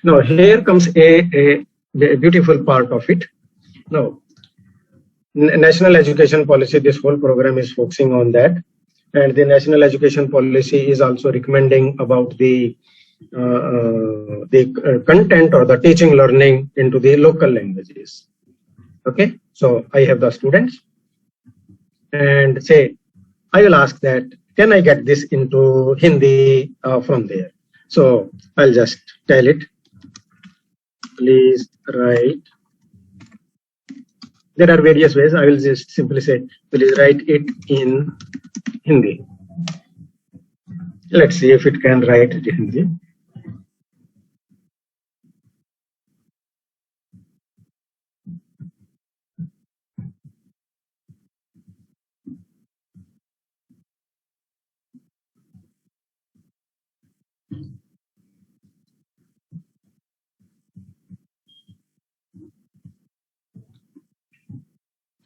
Now here comes a beautiful part of it. Now, National Education Policy, this whole program is focusing on that, and the National Education Policy is also recommending about the content or the teaching learning into the local languages. Okay, so I have the students and say, I will ask that, can I get this into Hindi from there? So I'll just tell it, please write. There are various ways. I will just simply say, please write it in Hindi. Let's see if it can write it in Hindi.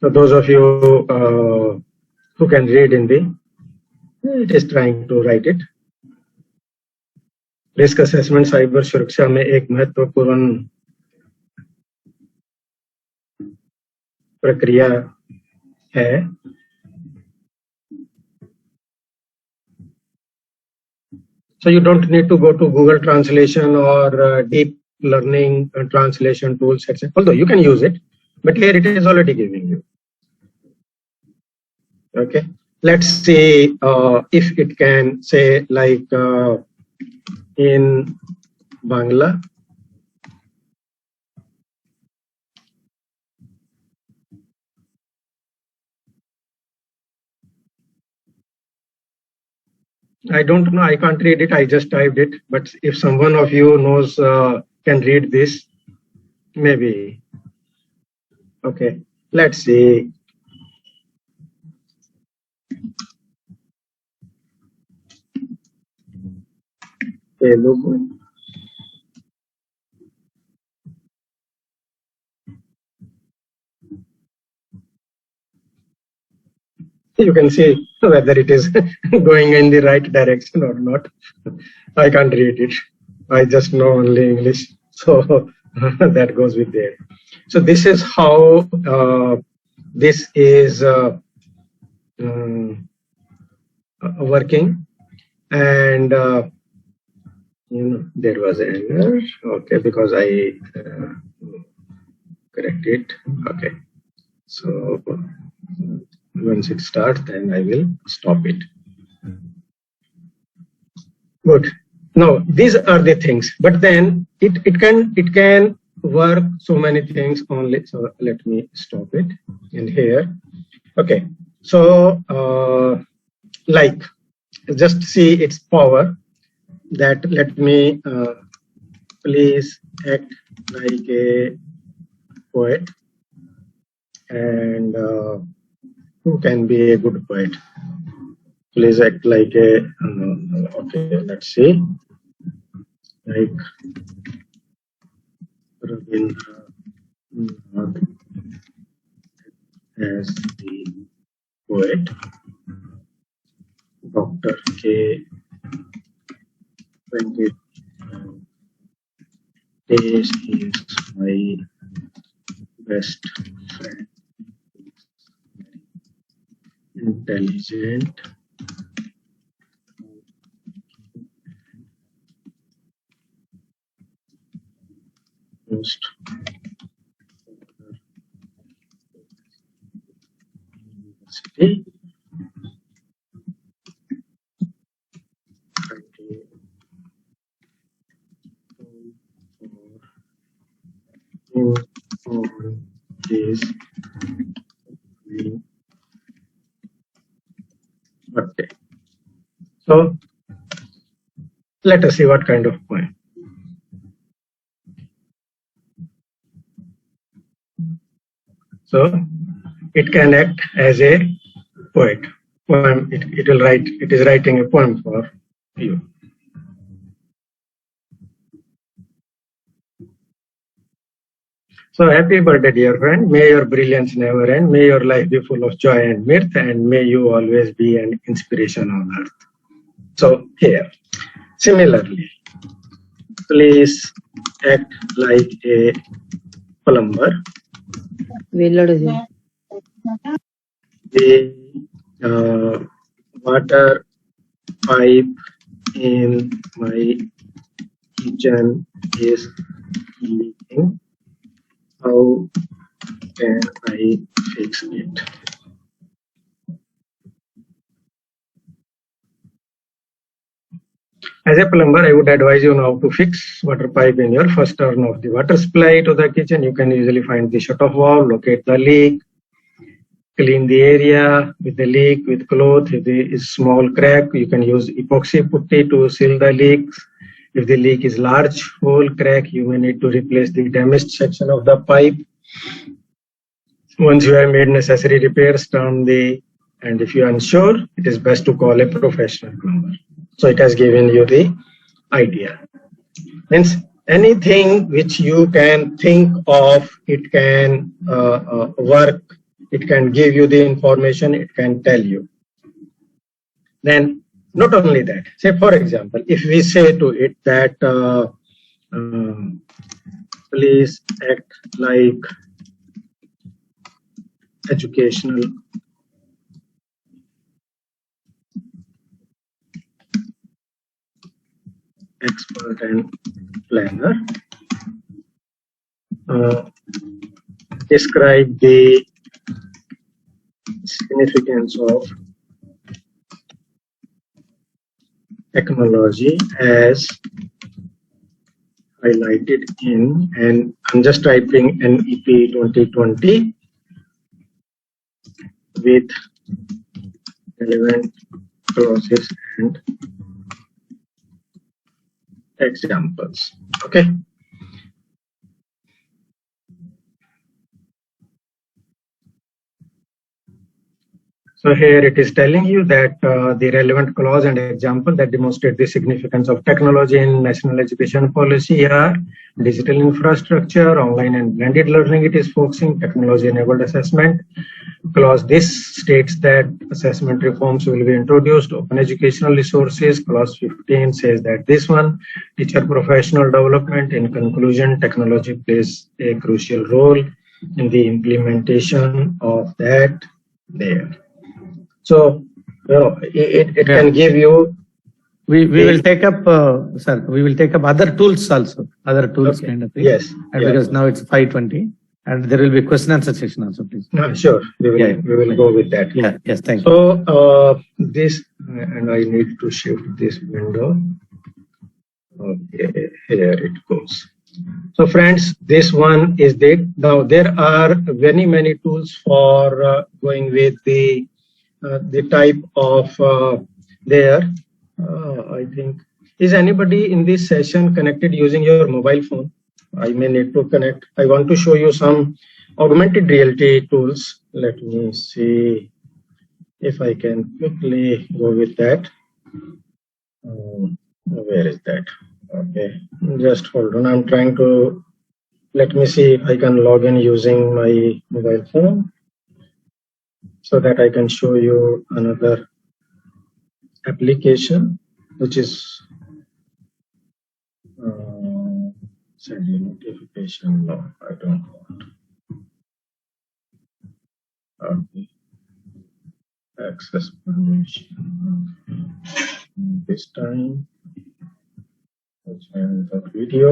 So those of you who can read Hindi, it is trying to write it. Risk assessment cyber सुरक्षा में एक महत्वपूर्ण प्रक्रिया है। So you don't need to go to Google Translation or deep learning translation tools, etc. Although you can use it, but here it is already giving you. Okay, let's see if it can say like in Bangla. I don't know, I can't read it, I just typed it, but if someone of you knows, can read this, maybe. Okay, let's see. Telugu. You can see whether it is going in the right direction or not. I can't read it. I just know only English. So that goes with there. So this is how this is working. and there was an error. Okay, because I correct it. Okay, so once it starts, then I will stop it. Good. Now these are the things, but then it can work so many things only. So let me stop it in here. Okay. So like just see its power. That let me please act like a poet, and who can be a good poet? Please act like a okay, let's see, like Rabindranath as the poet, Dr. K. Venkatesh is my best friend, intelligent, most university, his birthday. So let us see what kind of poem. So it can act as a poet. Poem. It will write. It is writing a poem for you. So happy birthday, dear friend. May your brilliance never end. May your life be full of joy and mirth, and may you always be an inspiration on earth. So here, similarly, please act like a plumber. The water pipe in my kitchen is leaking. How can I fix it? As a plumber, I would advise you now to fix water pipe in your first turn of the water supply to the kitchen. You can easily find the shut-off valve, locate the leak, clean the area with the leak with cloth. If there is small crack, you can use epoxy putty to seal the leaks. If the leak is large hole crack, you may need to replace the damaged section of the pipe. Once you have made necessary repairs, and if you are unsure, it is best to call a professional plumber. So it has given you the idea. Means anything which you can think of, it can work. It can give you the information. It can tell you. Then not only that. Say for example, if we say to it that please act like educational expert and planner. Describe the significance of technology as highlighted in, and I'm just typing NEP 2020 with relevant clauses and examples. Okay. So here it is telling you that the relevant clause and example that demonstrate the significance of technology in national education policy are digital infrastructure, online and blended learning. It is focusing technology-enabled assessment. Clause this states that assessment reforms will be introduced. Open educational resources. Clause 15 says that this one, teacher professional development. In conclusion, technology plays a crucial role in the implementation of that there. So, it can give you we will take up, sir, we will take up other tools also, other tools Okay. kind of thing. Yes. And Yeah. because now it's 5:20 and there will be question answer session also, please. No, sure. We will go with that. Yeah, yes, thank you. So this, and I need to shift this window. Okay, here it goes. So friends, this one is now there are many tools for going with the type of there. I think, is anybody in this session connected using your mobile phone? I may need to connect. I want to show you some augmented reality tools. Let me see if I can quickly go with that. Where is that? Okay, just hold on. I'm trying to, let me see if I can log in using my mobile phone so that I can show you another application, which is sending notification. No, I don't want. Okay. Access permission. This time, let's end the video.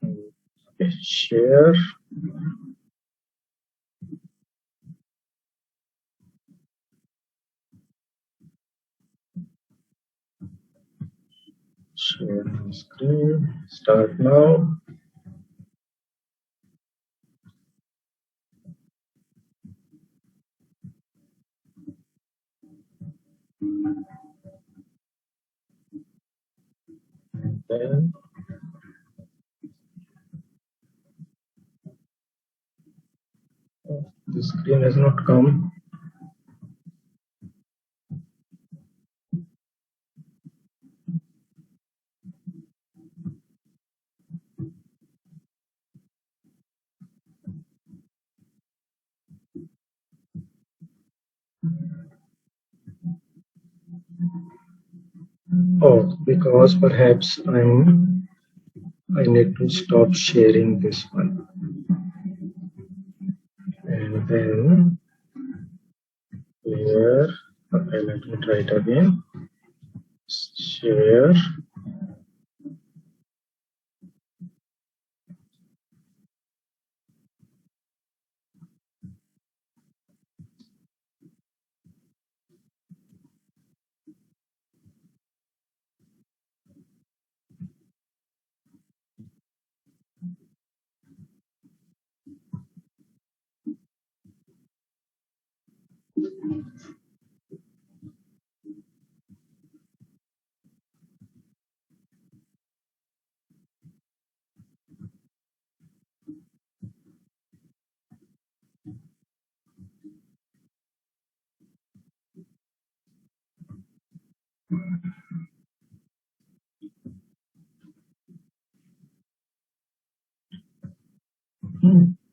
Okay, share. Share my screen. Start now. Then the screen has not come. Oh, because perhaps I need to stop sharing this one. And then here, okay, let me try it again. Share.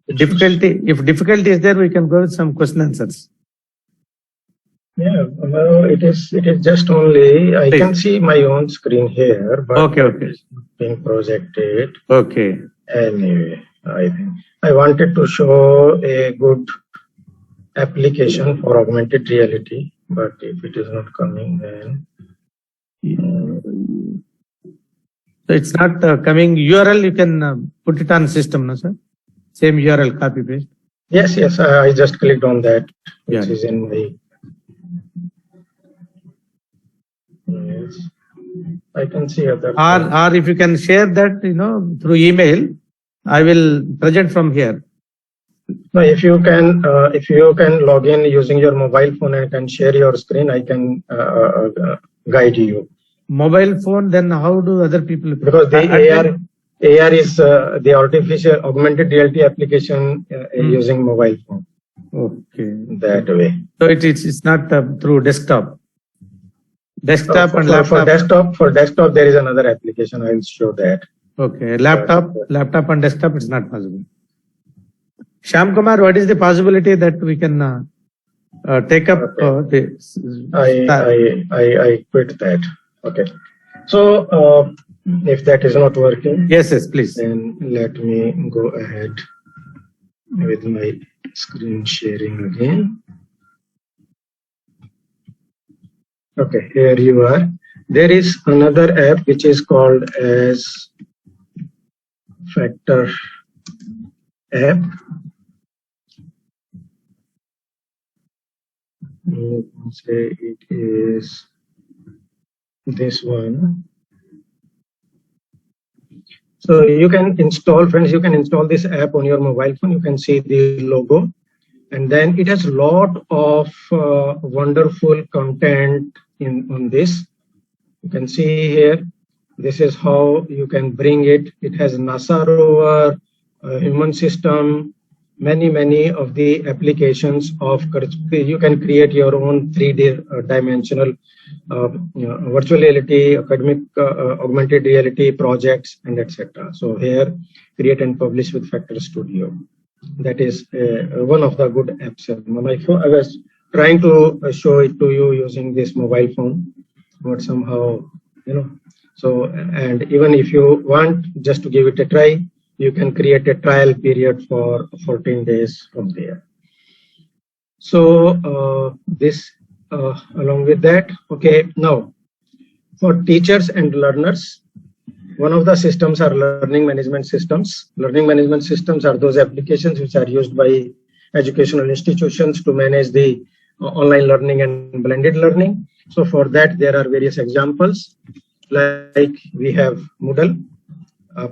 If difficulty is there, we can go with some question answers. Yeah, well, it is just only, I can see my own screen here, but Okay. it's not being projected. Okay. Anyway, I think I wanted to show a good application for augmented reality, but if it is not coming, then So it's not coming URL, you can put it on system, no sir? Same URL, copy paste. yes, I just clicked on that, which Yeah. is in my. Yes, I can see other. Or if you can share that, through email, I will present from here. No, if you can log in using your mobile phone and can share your screen, I can guide you. Mobile phone, then how do other people? Because the AR is the artificial augmented reality application using mobile phone. Okay. That way. So it's not through desktop. Desktop and laptop. For desktop, there is another application. I will show that. Okay. Laptop and desktop, it's not possible. Shyam Kumar, what is the possibility that we can take up this? I quit that. Okay. So if that is not working, yes, please. Then let me go ahead with my screen sharing again. Okay, here you are. There is another app which is called as Factor app. You can say it is this one. So you can install, friends, you can install this app on your mobile phone. You can see the logo, and then it has a lot of wonderful content on this. You can see here, this is how you can bring it. It has NASA rover, human system, many of the applications of, you can create your own 3D dimensional virtual reality, academic augmented reality projects, and etc. So here, create and publish with Factor Studio. That is one of the good apps. I was trying to show it to you using this mobile phone, but somehow, so, and even if you want just to give it a try, you can create a trial period for 14 days from there. So this along with that, okay, now for teachers and learners, one of the systems are learning management systems. Learning management systems are those applications which are used by educational institutions to manage the online learning and blended learning. So for that, there are various examples, like we have Moodle.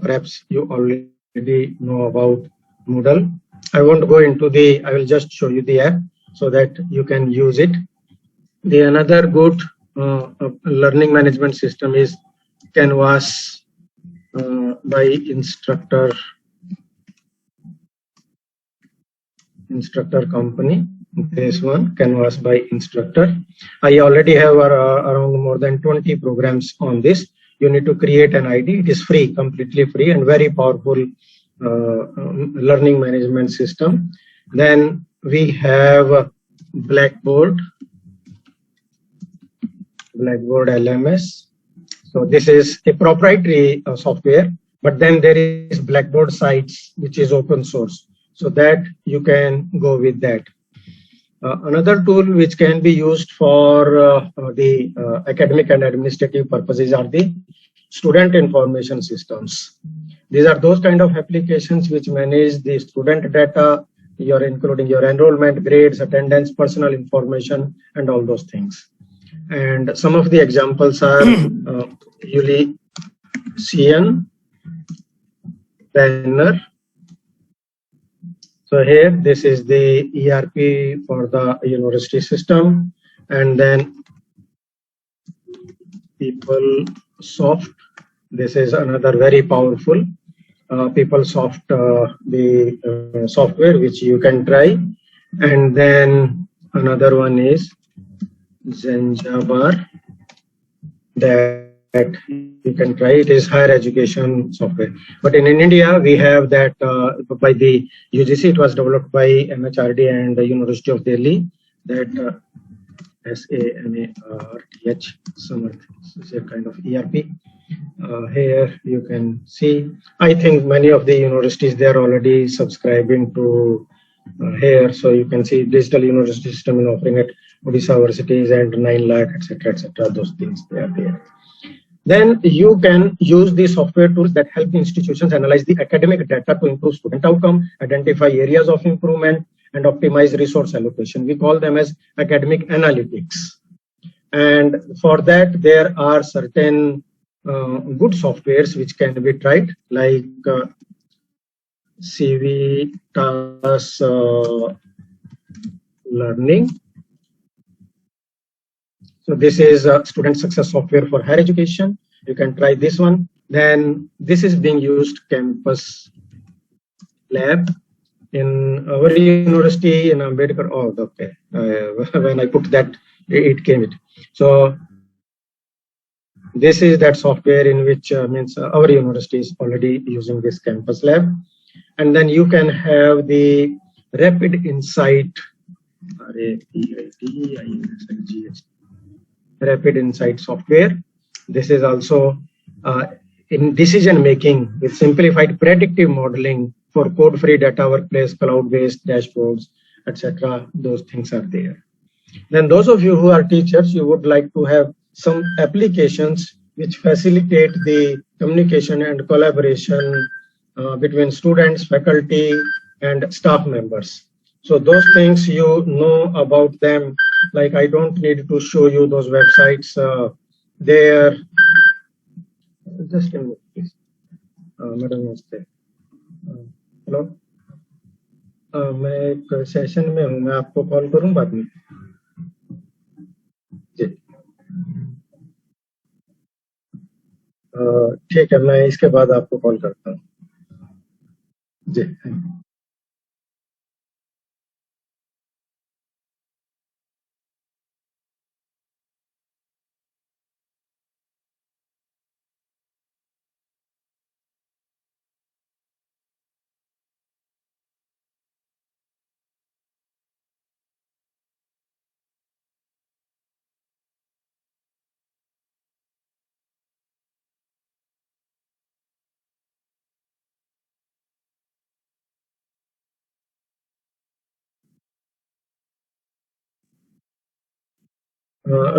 Perhaps you already know about Moodle. I won't go into I will just show you the app so that you can use it. The another good learning management system is Canvas by instructor company. This one, Canvas by instructor. I already have around more than 20 programs on this. You need to create an ID. It is free, completely free, and very powerful learning management system. Then we have Blackboard LMS. So this is a proprietary software, but then there is Blackboard Sites, which is open source, so that you can go with that. Another tool which can be used for the academic and administrative purposes are the student information systems. These are those kind of applications which manage the student data, including your enrollment, grades, attendance, personal information, and all those things. And some of the examples are Ulyssean, Banner. So here, this is the ERP for the university system, and then PeopleSoft. This is another very powerful PeopleSoft software which you can try. And then another one is Zenjabar, that you can try. It is higher education software, but in India we have that by the UGC. It was developed by MHRD and the University of Delhi. That SAMARTH, is a kind of ERP. Here you can see. I think many of the universities, they are already subscribing to here, so you can see digital university system and offering at Odisha universities and 9 lakh, etc. Those things, they are there. Then you can use the software tools that help institutions analyze the academic data to improve student outcome, identify areas of improvement, and optimize resource allocation. We call them as academic analytics. And for that, there are certain good softwares which can be tried, like Civitas Learning. So this is a student success software for higher education. You can try this one. Then this is being used, Campus Lab, in our university in Ambedkar. Oh, okay. When I put that, it came it. So this is that software in which means our university is already using this Campus Lab. And then you can have the Rapid Insight, Rapid Insight software. This is also in decision making with simplified predictive modeling for code-free data workplace, cloud-based dashboards, etc. Those things are there. Then those of you who are teachers, you would like to have some applications which facilitate the communication and collaboration between students, faculty, and staff members. So those things you know about them, like I don't need to show you those websites there. Just a minute, please. Madam Namaste. Hello. मैं एक session में हूँ, मैं आपको call करूँ बाद में जी। ठीक है, मैं इसके बाद आपको कॉल करता हूँ जी।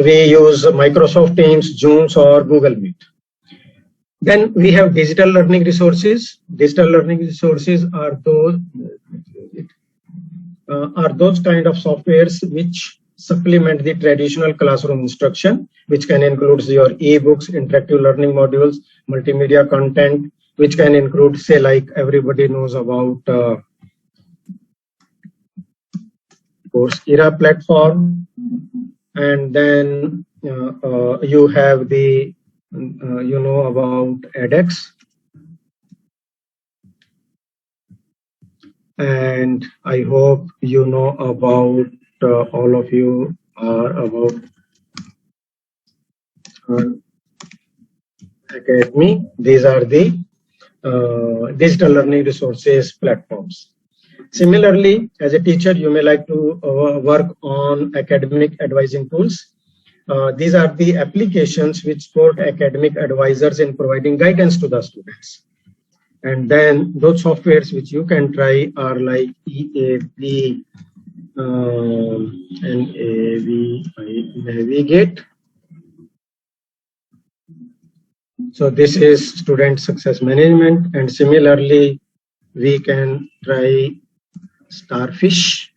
We use Microsoft Teams, Zooms, or Google Meet. Then we have digital learning resources. Digital learning resources are those kind of softwares which supplement the traditional classroom instruction, which can include your e-books, interactive learning modules, multimedia content, which can include, say, like everybody knows about Coursera platform. And then you have the, you know about edX. And I hope you know about, all of you are about Academy. These are the digital learning resources platforms. Similarly, as a teacher, you may like to work on academic advising tools. These are the applications which support academic advisors in providing guidance to the students. And then those softwares which you can try are like EAP and Navigate. So this is student success management, and similarly, we can try Starfish,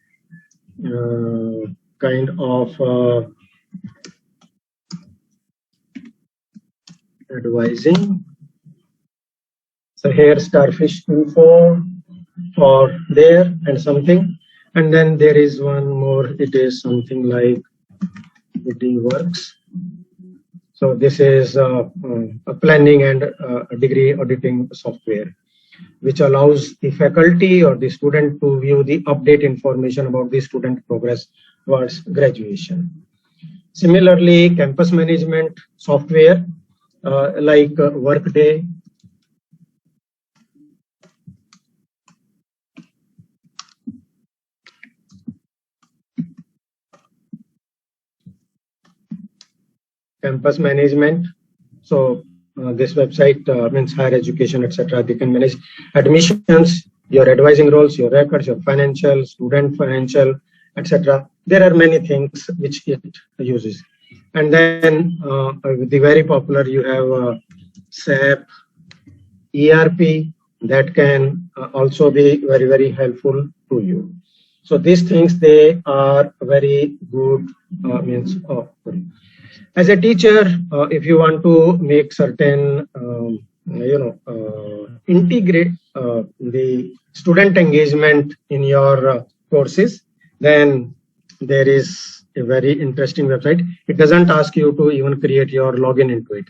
kind of advising. So here Starfish info for there and something, and then there is one more. It is something like it works. So this is a planning and a degree auditing software, which allows the faculty or the student to view the update information about the student progress towards graduation. Similarly, campus management software like Workday, campus management. So this website means higher education, etc. They can manage admissions, your advising roles, your records, your financial, student financial, etc. There are many things which it uses. And then the very popular, you have SAP, ERP, that can also be very, very helpful to you. So these things, they are very good means of. As a teacher, if you want to make certain, integrate the student engagement in your courses, then there is a very interesting website. It doesn't ask you to even create your login into it.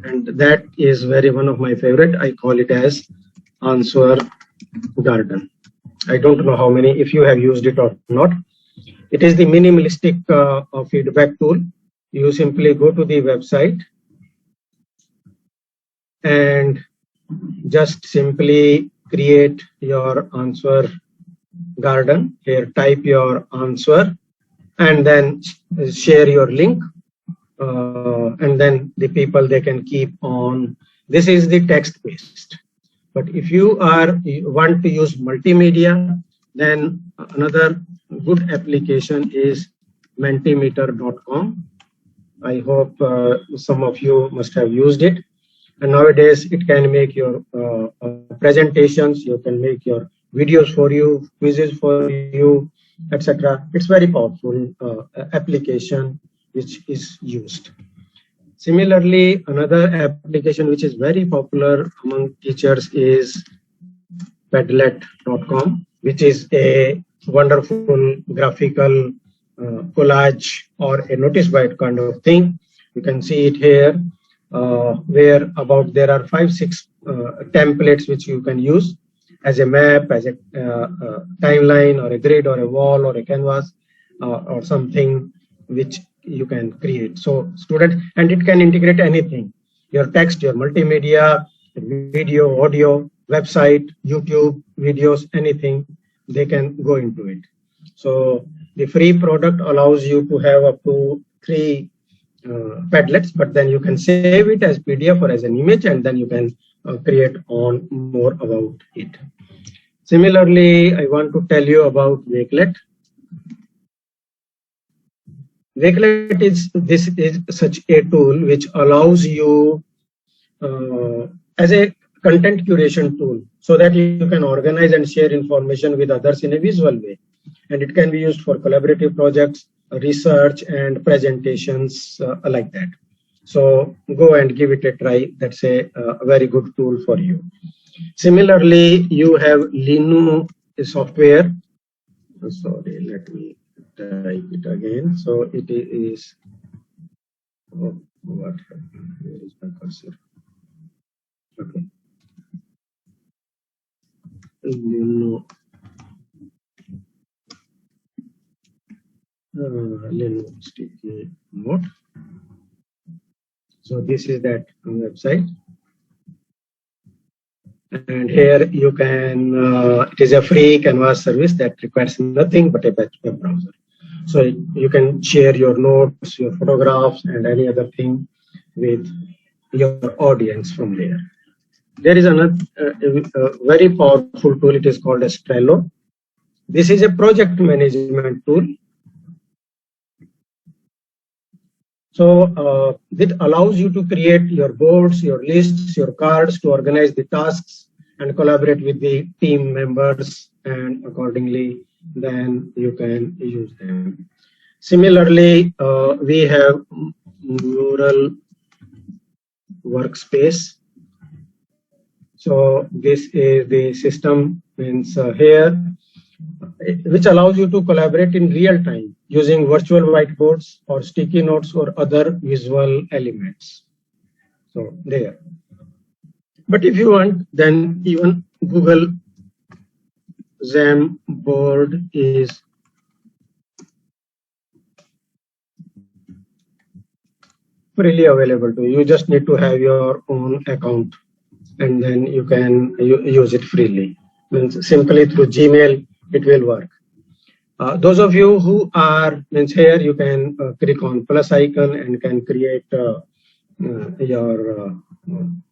And that is one of my favorite. I call it as Answer Garden. I don't know how many, if you have used it or not. It is the minimalistic feedback tool. You simply go to the website and just simply create your answer garden. Here, type your answer and then share your link. And then the people, they can keep on. This is the text based. But if you want to use multimedia, then another good application is mentimeter.com. I hope some of you must have used it. And nowadays it can make your presentations, you can make your videos for you, quizzes for you, etc. It's very powerful application which is used. Similarly, another application which is very popular among teachers is Padlet.com, which is a wonderful graphical collage or a notice board kind of thing. You can see it here, where about there are 5-6 templates which you can use as a map, as a timeline, or a grid, or a wall, or a canvas, or something which you can create. So student, and it can integrate anything, your text, your multimedia, video, audio, website, YouTube, videos, anything, they can go into it. So the free product allows you to have up to 3 Padlets, but then you can save it as PDF or as an image, and then you can create on more about it. Similarly, I want to tell you about Wakelet. Wakelet is such a tool which allows you as a content curation tool, so that you can organize and share information with others in a visual way, and it can be used for collaborative projects, research, and presentations like that. So go and give it a try. That's a very good tool for you. Similarly, you have Linu software. Sorry, let me type it again. So it is, oh, what happened? Where is my cursor? Okay. Linu. Linu sticky note. So this is that website. And here you can, it is a free Canvas service that requires nothing but a web browser. So you can share your notes, your photographs, and any other thing with your audience from there. There is another very powerful tool. It is called as Trello. This is a project management tool. So it allows you to create your boards, your lists, your cards, to organize the tasks and collaborate with the team members, and accordingly then you can use them. Similarly, we have Mural Workspace. So this is the system, means here, which allows you to collaborate in real time using virtual whiteboards or sticky notes or other visual elements. So there. But if you want, then even Google Jamboard is freely available to you. You just need to have your own account, and then you can use it freely. Means simply through Gmail, it will work. Those of you who are, means here you can click on plus icon and can create your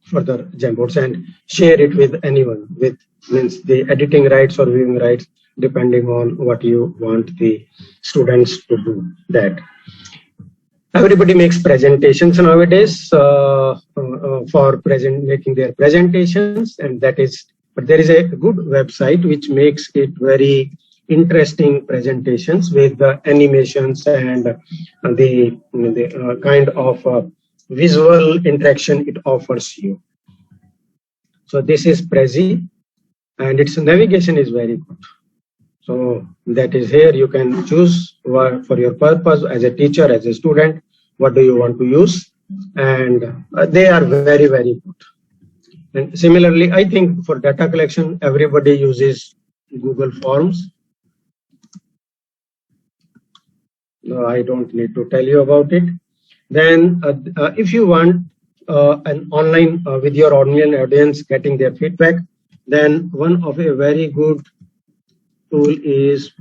further Jamboards and share it with anyone, with means the editing rights or viewing rights, depending on what you want the students to do that. Everybody makes presentations nowadays for making their presentations, and that is, but there is a good website which makes it very interesting presentations with the animations and the kind of visual interaction it offers you. So this is Prezi, and its navigation is very good. So that is here you can choose for your purpose as a teacher, as a student, what do you want to use, and they are very, very good. And similarly, I think for data collection, everybody uses Google Forms. No, I don't need to tell you about it. Then if you want an online with your online audience getting their feedback, then one of a very good tool is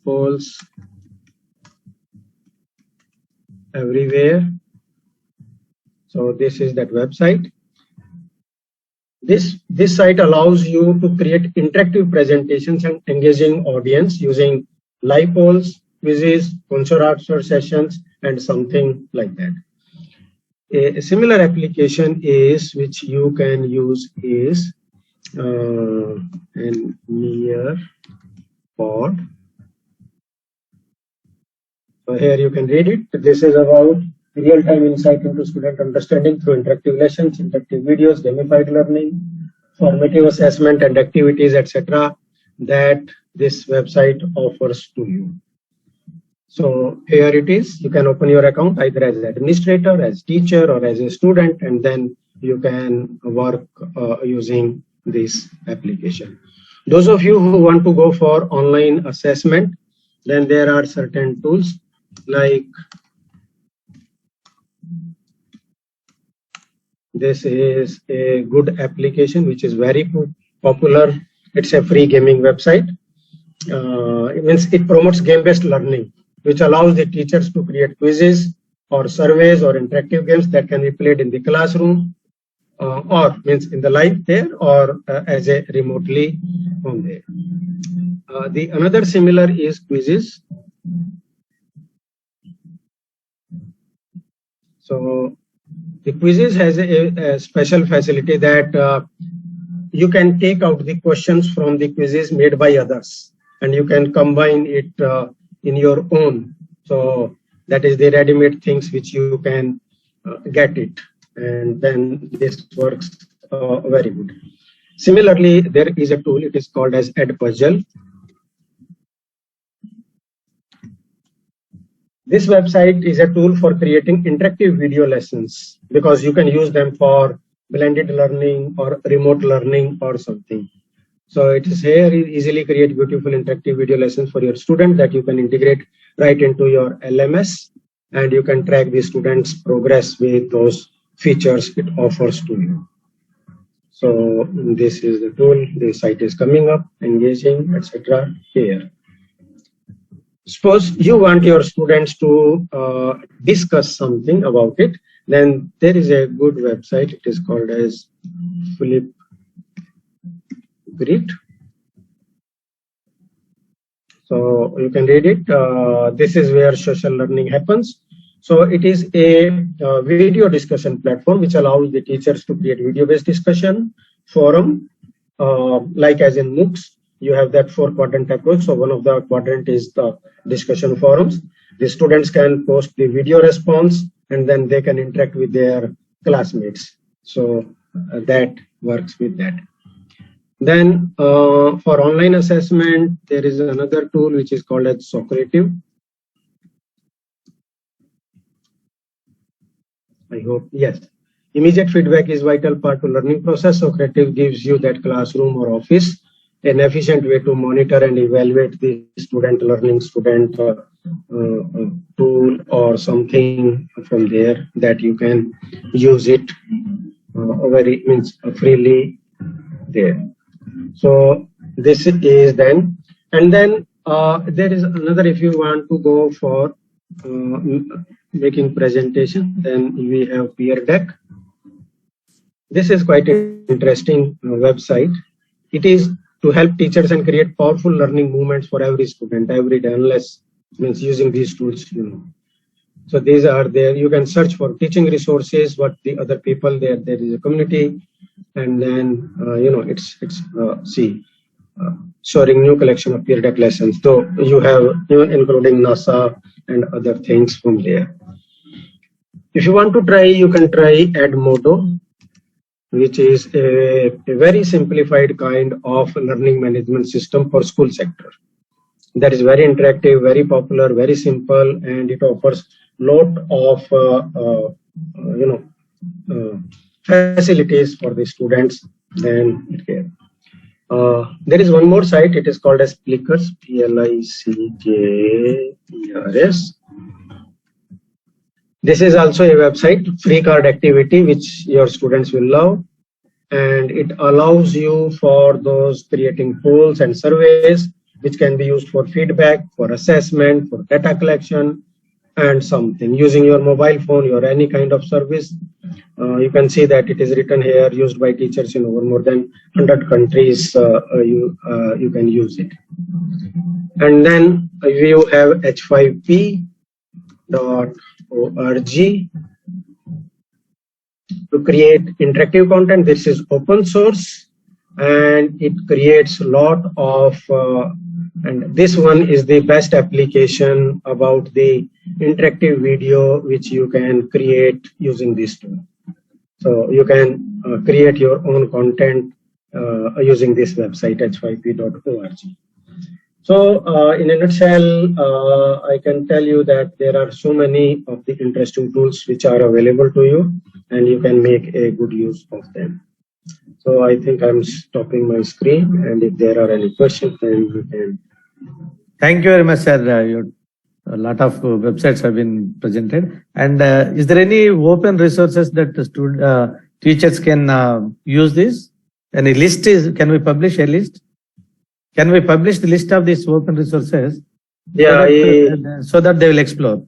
Polls Everywhere. So this is that website. This site allows you to create interactive presentations and engaging audience using live polls, quizzes, question answer sessions, and something like that. A similar application is which you can use is an Nearpod. So here you can read it. This is about real-time insight into student understanding through interactive lessons, interactive videos, gamified learning, formative assessment and activities, etc. that this website offers to you. So here it is. You can open your account either as an administrator, as teacher, or as a student, and then you can work using this application. Those of you who want to go for online assessment, then there are certain tools like this is a good application which is very popular. It's a free gaming website. It means it promotes game-based learning, which allows the teachers to create quizzes or surveys or interactive games that can be played in the classroom or means in the live there or as a remotely from there. The another similar is quizzes. So the quizzes has a special facility that you can take out the questions from the quizzes made by others and you can combine it in your own. So that is the ready-made things which you can get it, and then this works very good. Similarly, there is a tool, it is called as Edpuzzle. This website is a tool for creating interactive video lessons because you can use them for blended learning or remote learning or something. So it is here, easily create beautiful interactive video lessons for your student that you can integrate right into your LMS, and you can track the students' progress with those features it offers to you. So this is the tool, the site is coming up, engaging, etc. here. Suppose you want your students to discuss something about it, then there is a good website, it is called as Flipgrid. So you can read it. This is where social learning happens. So it is a video discussion platform which allows the teachers to create video-based discussion forum, like as in MOOCs. You have that 4-quadrant approach. So one of the quadrant is the discussion forums. The students can post the video response and then they can interact with their classmates. So that works with that. Then for online assessment, there is another tool which is called as Socrative. I hope, yes. Immediate feedback is vital part to learning process. Socrative gives you that classroom or office an efficient way to monitor and evaluate the student learning, student tool or something from there that you can use it very freely there. So this is then, and then there is another, if you want to go for making presentation, then we have Peer Deck. This is quite an interesting website. It is to help teachers and create powerful learning movements for every student every day, unless means using these tools, you know. So these are there. You can search for teaching resources, what the other people there is a community, and then you know it's showing new collection of Peer Deck lessons. So you have including NASA and other things from there. If you want to try, you can try Edmodo, which is a very simplified kind of learning management system for school sector. That is very interactive, very popular, very simple, and it offers lot of facilities for the students. Then there is one more site. It is called as Plickers, Plickers. This is also a website, free card activity, which your students will love. And it allows you for those creating polls and surveys, which can be used for feedback, for assessment, for data collection, and something using your mobile phone, your any kind of service. You can see that it is written here, used by teachers in over more than 100 countries. You can use it. And then you have h5p.org to create interactive content. This is open source and it creates a lot of and this one is the best application about the interactive video which you can create using this tool. So you can create your own content using this website h5p.org. So in a nutshell, I can tell you that there are so many of the interesting tools which are available to you and you can make a good use of them. So I think I'm stopping my screen, and if there are any questions, then we can. Thank you very much, sir. A lot of websites have been presented. And is there any open resources that the teachers can use this? Any list can we publish a list? Can we publish the list of these open resources? Yeah, so that they will explore.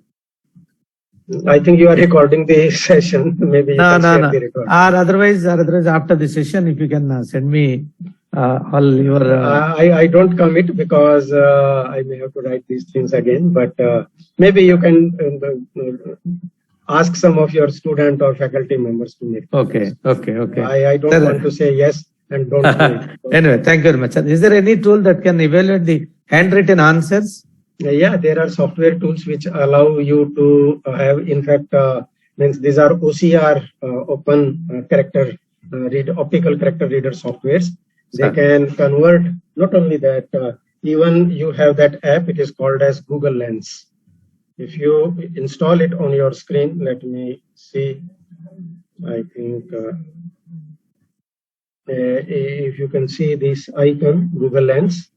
I think you are recording the session. Maybe you can share the record. Or otherwise after the session, if you can send me all your. I don't commit because I may have to write these things again. But maybe you can ask some of your student or faculty members to make. Okay. I don't want to say yes and don't do it. Anyway, thank you very much. Is there any tool that can evaluate the handwritten answers? Yeah, there are software tools which allow you to have, in fact, means these are OCR, open character optical character reader softwares. They can convert. Not only that, even you have that app. It is called as Google Lens. If you install it on your screen, let me see. I think if you can see this icon, Google Lens.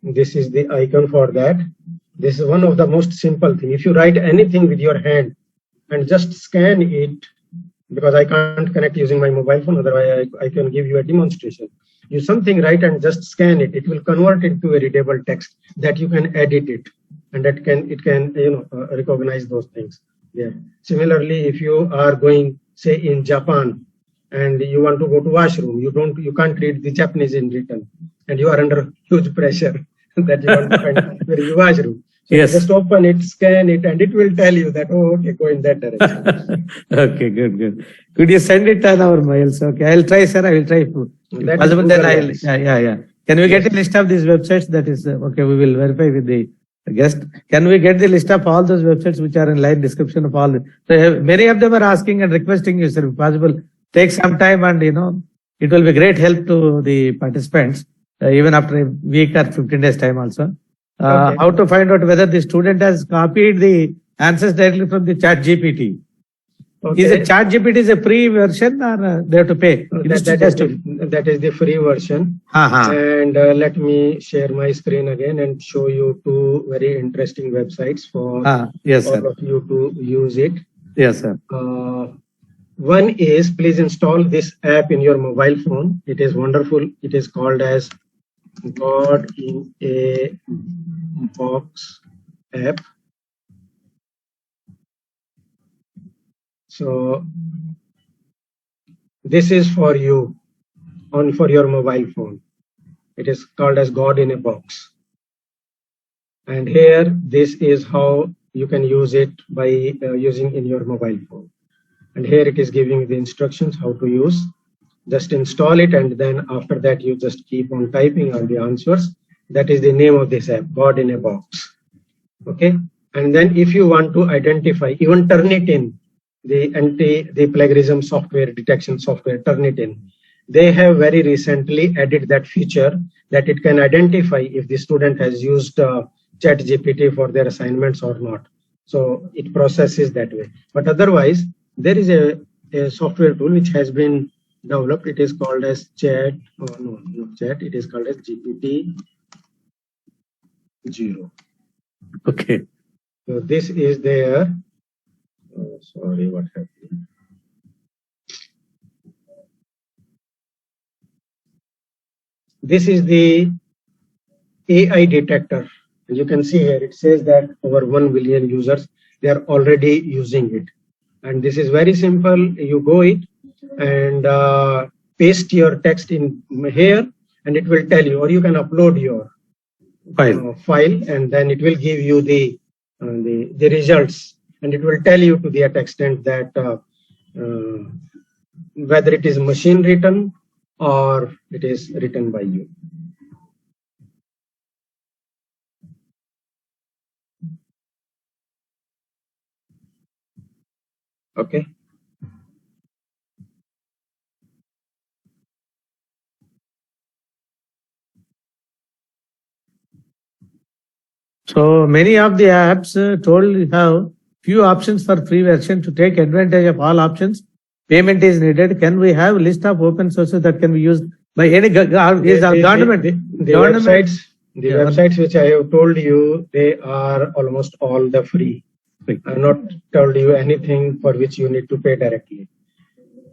This is the icon for that. This is one of the most simple thing. If you write anything with your hand and just scan it, because I can't connect using my mobile phone, otherwise I can give you a demonstration. You something write and just scan it. It will convert into a readable text that you can edit it, and that it can recognize those things. Yeah. Similarly, if you are going, say, in Japan, and you want to go to washroom, you can't read the Japanese in written, and you are under huge pressure that you want to find where is the washroom. So yes. Just open it, scan it, and it will tell you that, oh, okay, go in that direction. Okay, good. Could you send it on our mails? Okay, I'll try, sir. I will try. If possible, then I'll. Yeah. Can we get a list of these websites? That is okay. We will verify with the guest. Can we get the list of all those websites which are in line description of all? So many of them are asking and requesting you, sir. If possible, take some time, and it will be great help to the participants. Even after a week or 15 days time also. Okay. How to find out whether the student has copied the answers directly from the chat GPT. Okay. Is the chat GPT is a free version or they have to pay? That is the free version. And let me share my screen again and show you two very interesting websites for all of you to use it. Yes, sir. One is, please install this app in your mobile phone. It is wonderful. It is called as God in a Box app. So this is for you for your mobile phone. It is called as God in a Box. And here, this is how you can use it by using in your mobile phone. And here it is giving the instructions how to use. Just install it, and then after that you just keep on typing all the answers. That is the name of this app, God in a Box. Okay. And then if you want to identify, even Turnitin, the plagiarism software, detection software, Turnitin, they have very recently added that feature that it can identify if the student has used ChatGPT for their assignments or not. So it processes that way. But otherwise, there is a software tool which has been developed. It is called as Chat. Oh, no, not Chat. It is called as GPT 0. Okay. So this is there. Oh, sorry, what happened? This is the AI detector You can see here, it says that over 1 billion users, they are already using it. And this is very simple. You go it and paste your text in here, and it will tell you, or you can upload your file, and then it will give you the results, and it will tell you to that extent that whether it is machine written or it is written by you. Okay. So many of the apps told you have few options for free version. To take advantage of all options, payment is needed. Can we have list of open sources that can be used by any government? The websites which I have told you, they are almost all the free. I have not told you anything for which you need to pay directly.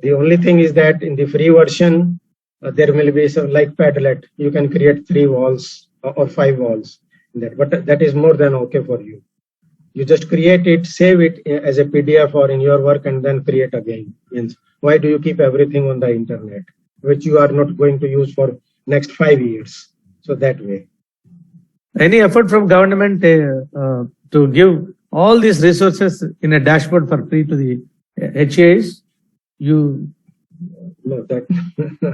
The only thing is that in the free version, there will be some like Padlet. You can create 3 walls or 5 walls. But that is more than okay for you. You just create it, save it as a PDF or in your work, and then create again. Means why do you keep everything on the internet, which you are not going to use for next 5 years? So that way. Any effort from government to give all these resources in a dashboard for free to the HAs? No, that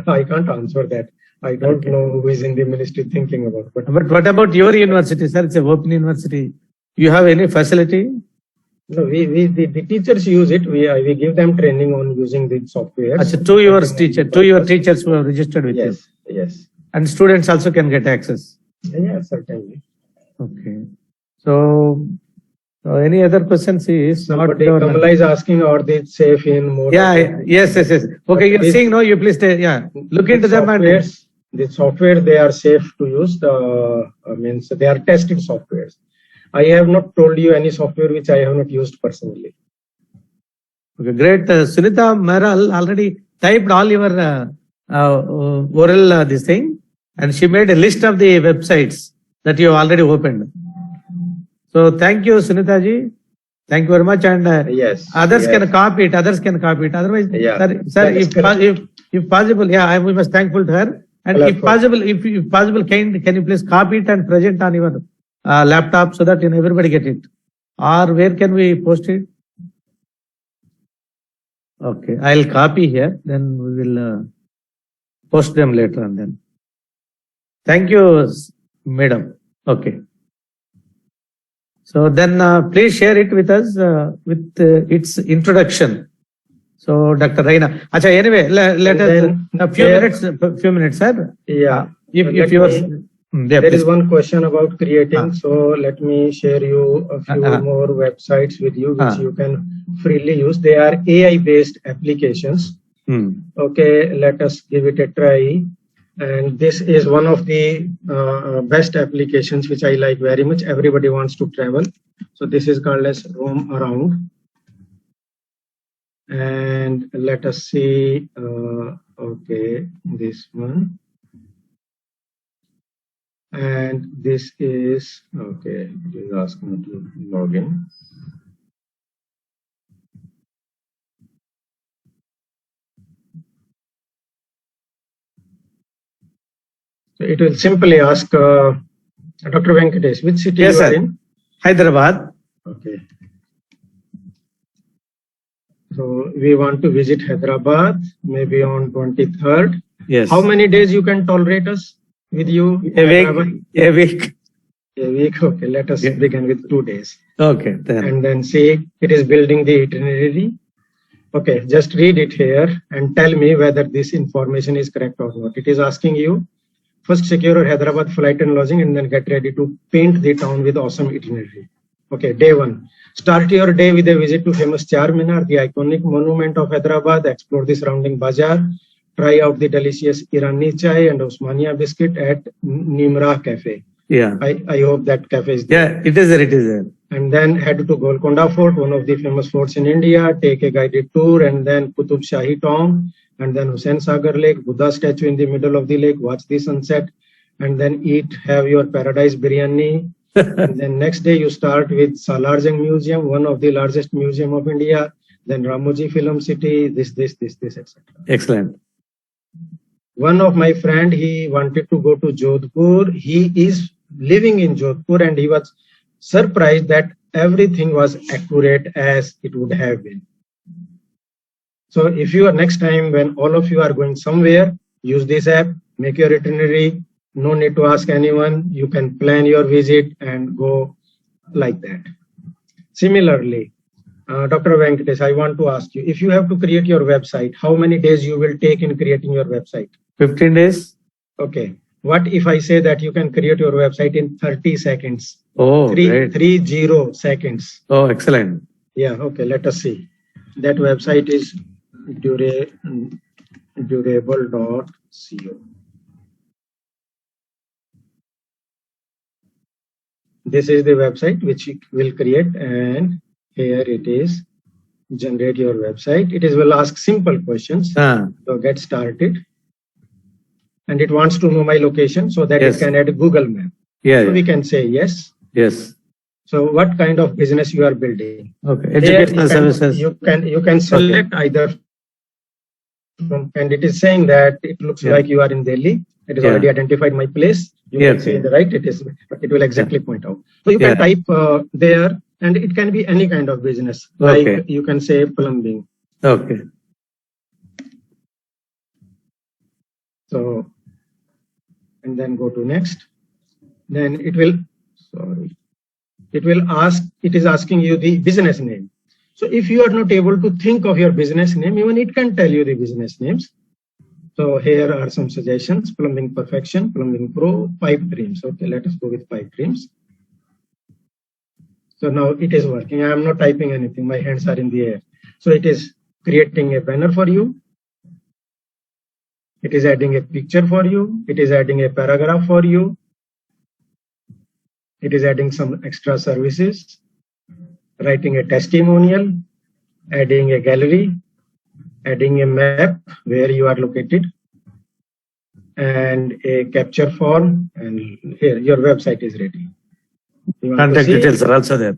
I can't answer that. I don't know who is in the ministry thinking about. But what about your university, sir? It's an open university. You have any facility? No, the teachers use it. We give them training on using the software. To your teachers who have registered with you. Yes. And students also can get access. Yeah, certainly. Okay. So any other questions? Somebody Kamala is asking, are they safe in more? Yes. Okay, you're saying no. You please look into them and. The software, they are safe to use. Means they are tested softwares. I have not told you any software which I have not used personally. Okay, great. Sunita Meral already typed all your oral this thing, and she made a list of the websites that you have already opened. So thank you, Sunita ji. Thank you very much. And others can copy it. Otherwise, sir, if possible, we must thankful to her. And if possible, can you please copy it and present on your laptop so that everybody get it? Or where can we post it? Okay, I'll copy here. Then we will post them later on. Then thank you, madam. Okay. So then please share it with us with its introduction. So Dr. Raina. Anyway, let us a few minutes, sir. Yeah. If you there is one question about creating. So let me share you a few more websites with you, which you can freely use. They are AI based applications. Okay, let us give it a try. And this is one of the best applications which I like very much. Everybody wants to travel. So this is called as Roam Around. And let us see, okay, this one. And this is, okay, it is asking me to log in. So it will simply ask, Dr. Venkatesh, which city you are in? Hyderabad. Okay. So we want to visit Hyderabad, maybe on 23rd. Yes. How many days you can tolerate us with you? A week. Okay, let us begin with 2 days. Okay. And then see, it is building the itinerary. Okay, just read it here and tell me whether this information is correct or not. It is asking you, first secure your Hyderabad flight and lodging, and then get ready to paint the town with awesome itinerary. Okay, day 1. Start your day with a visit to famous Charminar, the iconic monument of Hyderabad. Explore the surrounding bazaar. Try out the delicious Irani chai and Osmania biscuit at Nimra Cafe. Yeah. I hope that cafe is there. Yeah, it is there. And then head to Golconda Fort, one of the famous forts in India. Take a guided tour, and then Qutub Shahi Tomb, and then Hussain Sagar Lake, Buddha statue in the middle of the lake. Watch the sunset, and then have your paradise biryani. And then next day you start with Salarjung Museum, one of the largest museum of India. Then Ramoji Film City, this, etc. Excellent. One of my friend, he wanted to go to Jodhpur. He is living in Jodhpur and he was surprised that everything was accurate as it would have been. So if you are next time when all of you are going somewhere, use this app, make your itinerary, no need to ask anyone. You can plan your visit and go like that. Similarly, Dr. Venkatesh, I want to ask you, if you have to create your website, how many days you will take in creating your website? 15 days. Okay. What if I say that you can create your website in 30 seconds? Oh, great. 30 seconds. Oh, excellent. Yeah. Okay. Let us see. That website is durable.co. This is the website which you will create, and here it is. Generate your website. It will ask simple questions. So get started. And it wants to know my location so that it can add Google Map. So we can say yes. Yes. So what kind of business you are building? Okay. Educational services. You can select either from, and it is saying that it looks like you are in Delhi. It is already identified my place. You can see the right. It will exactly point out. So you can type there, and it can be any kind of business. Like you can say plumbing. Okay. So, and then go to next. Then it will, it is asking you the business name. So if you are not able to think of your business name, even it can tell you the business names. So here are some suggestions: Plumbing Perfection, Plumbing Pro, Pipe Dreams. Okay, let us go with Pipe Dreams. So now it is working. I am not typing anything. My hands are in the air. So it is creating a banner for you. It is adding a picture for you. It is adding a paragraph for you. It is adding some extra services, writing a testimonial, adding a gallery, adding a map where you are located, and a capture form. And here your website is ready. Contact details are also there.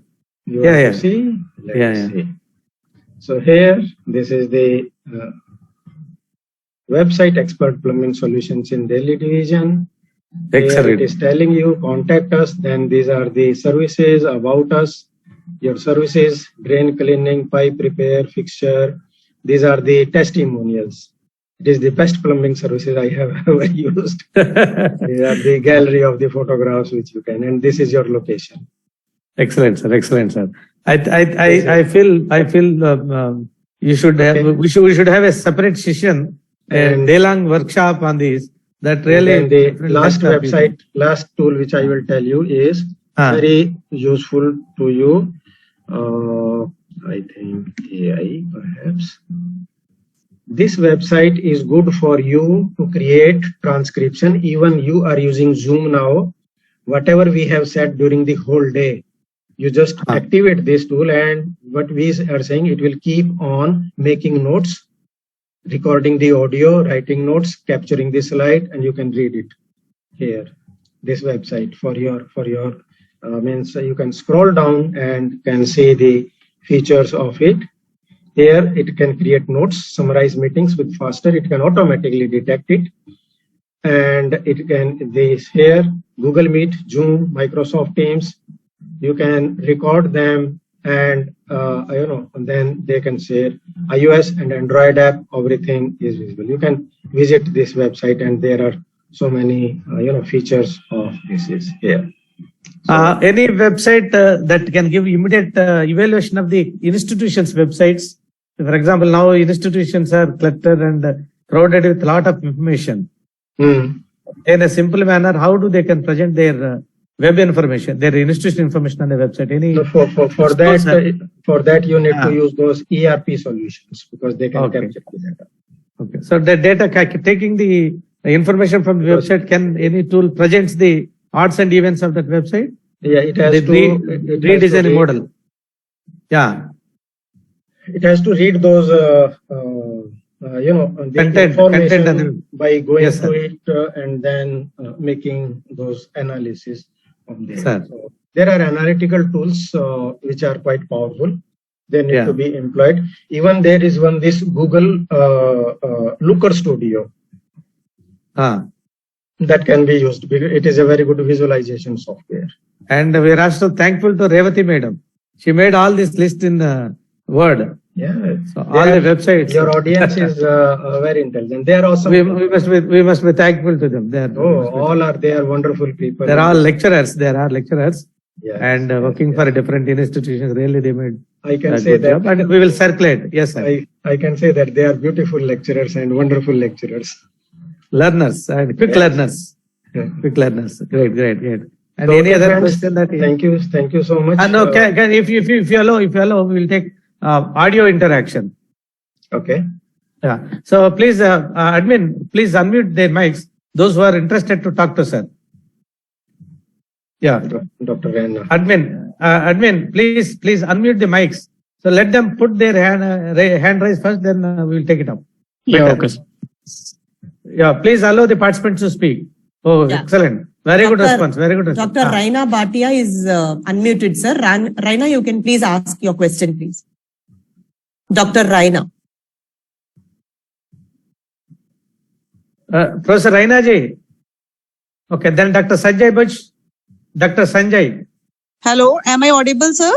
Let's see. So here, this is the website Expert Plumbing Solutions in Delhi division. Excellent. Here it is telling you contact us. Then these are the services about us. Your services: drain cleaning, pipe repair, fixture. These are the testimonials. It is the best plumbing services I have ever used. These are the gallery of the photographs which you can, and this is your location. Excellent, sir. Excellent, sir. I feel you should have we should have a separate session, a day-long workshop on this. That really. And the last website, last tool which I will tell you is very useful to you. I think AI perhaps. This website is good for you to create transcription. Even you are using Zoom now. Whatever we have said during the whole day, you just activate this tool, and what we are saying, it will keep on making notes, recording the audio, writing notes, capturing the slide, and you can read it here. This website for your means you can scroll down and can see the features of it. Here it can create notes, summarize meetings with faster. It can automatically detect it, and it can here Google Meet, Zoom, Microsoft Teams. You can record them, and then they can share iOS and Android app. Everything is visible. You can visit this website, and there are so many features of this is here. So, any website that can give immediate evaluation of the institutions' websites. For example, now institutions are cluttered and crowded with a lot of information. In a simple manner, how do they can present their web information, their institution information on the website? Any for that you need to use those ERP solutions because they can capture the data. Okay, so the data taking the information from the website, can any tool presents the odds and events of that website? Yeah, it has to redesign model. Yeah. It has to read those, the information by going to it and then making those analysis of there. So there are analytical tools which are quite powerful. They need Yeah. to be employed. Even there is one, this Google Looker Studio, Ah. that can be used. It is a very good visualization software. And we are also thankful to Revati madam. She made all this list in Word. Yeah. So all the websites. Your audience is very intelligent. They are awesome. We must be thankful to them. They are wonderful people. They are all lecturers. Yes, and working for different institutions. Really, they made I can a say good that. job. And we will circulate. Yes, sir. I can say that they are beautiful lecturers and wonderful lecturers. Learners and quick learners. Yeah. Quick learners. Great. And So, any other friends, question that? Thank you so much. No, if you allow, we will take audio interaction. Okay. Yeah. So please, admin, please unmute their mics. Those who are interested to talk to sir. Yeah. Dr. Rana. Admin, please unmute the mics. So let them put their hand raise first, then we will take it up. Yeah, okay. Yeah, please allow the participants to speak. Oh, Yeah. excellent. Very good response. Very good response. Dr. Raina Bhatia is unmuted, sir. Raina, you can please ask your question, please. Dr. Raina. Professor Raina ji. Okay, then Dr. Sanjay Bach. Dr. Sanjay. Hello, am I audible, sir?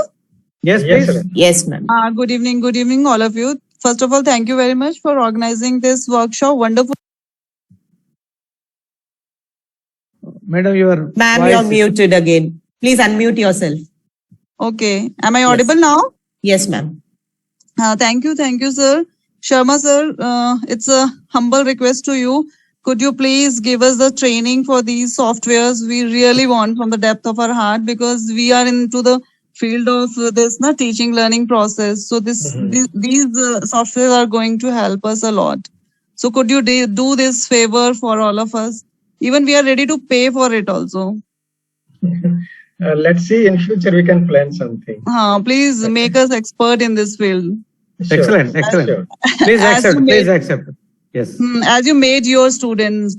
Yes, Yes, please. sir. Yes, ma'am. Good evening, all of you. First of all, thank you very much for organizing this workshop. Wonderful. Madam, your Ma'am, voice you're is- muted again. Please unmute yourself. Okay, am I audible now? Yes, ma'am. Thank you, sir. Sharma, sir, it's a humble request to you. Could you please give us the training for these softwares we really want from the depth of our heart, because we are into the field of this teaching learning process. So these softwares are going to help us a lot. So could you do this favor for all of us? Even we are ready to pay for it also. Let's see, in future we can plan something. Please make us expert in this field. Sure. Excellent. Sure. Please As you accept. made- Yes. As you made your students,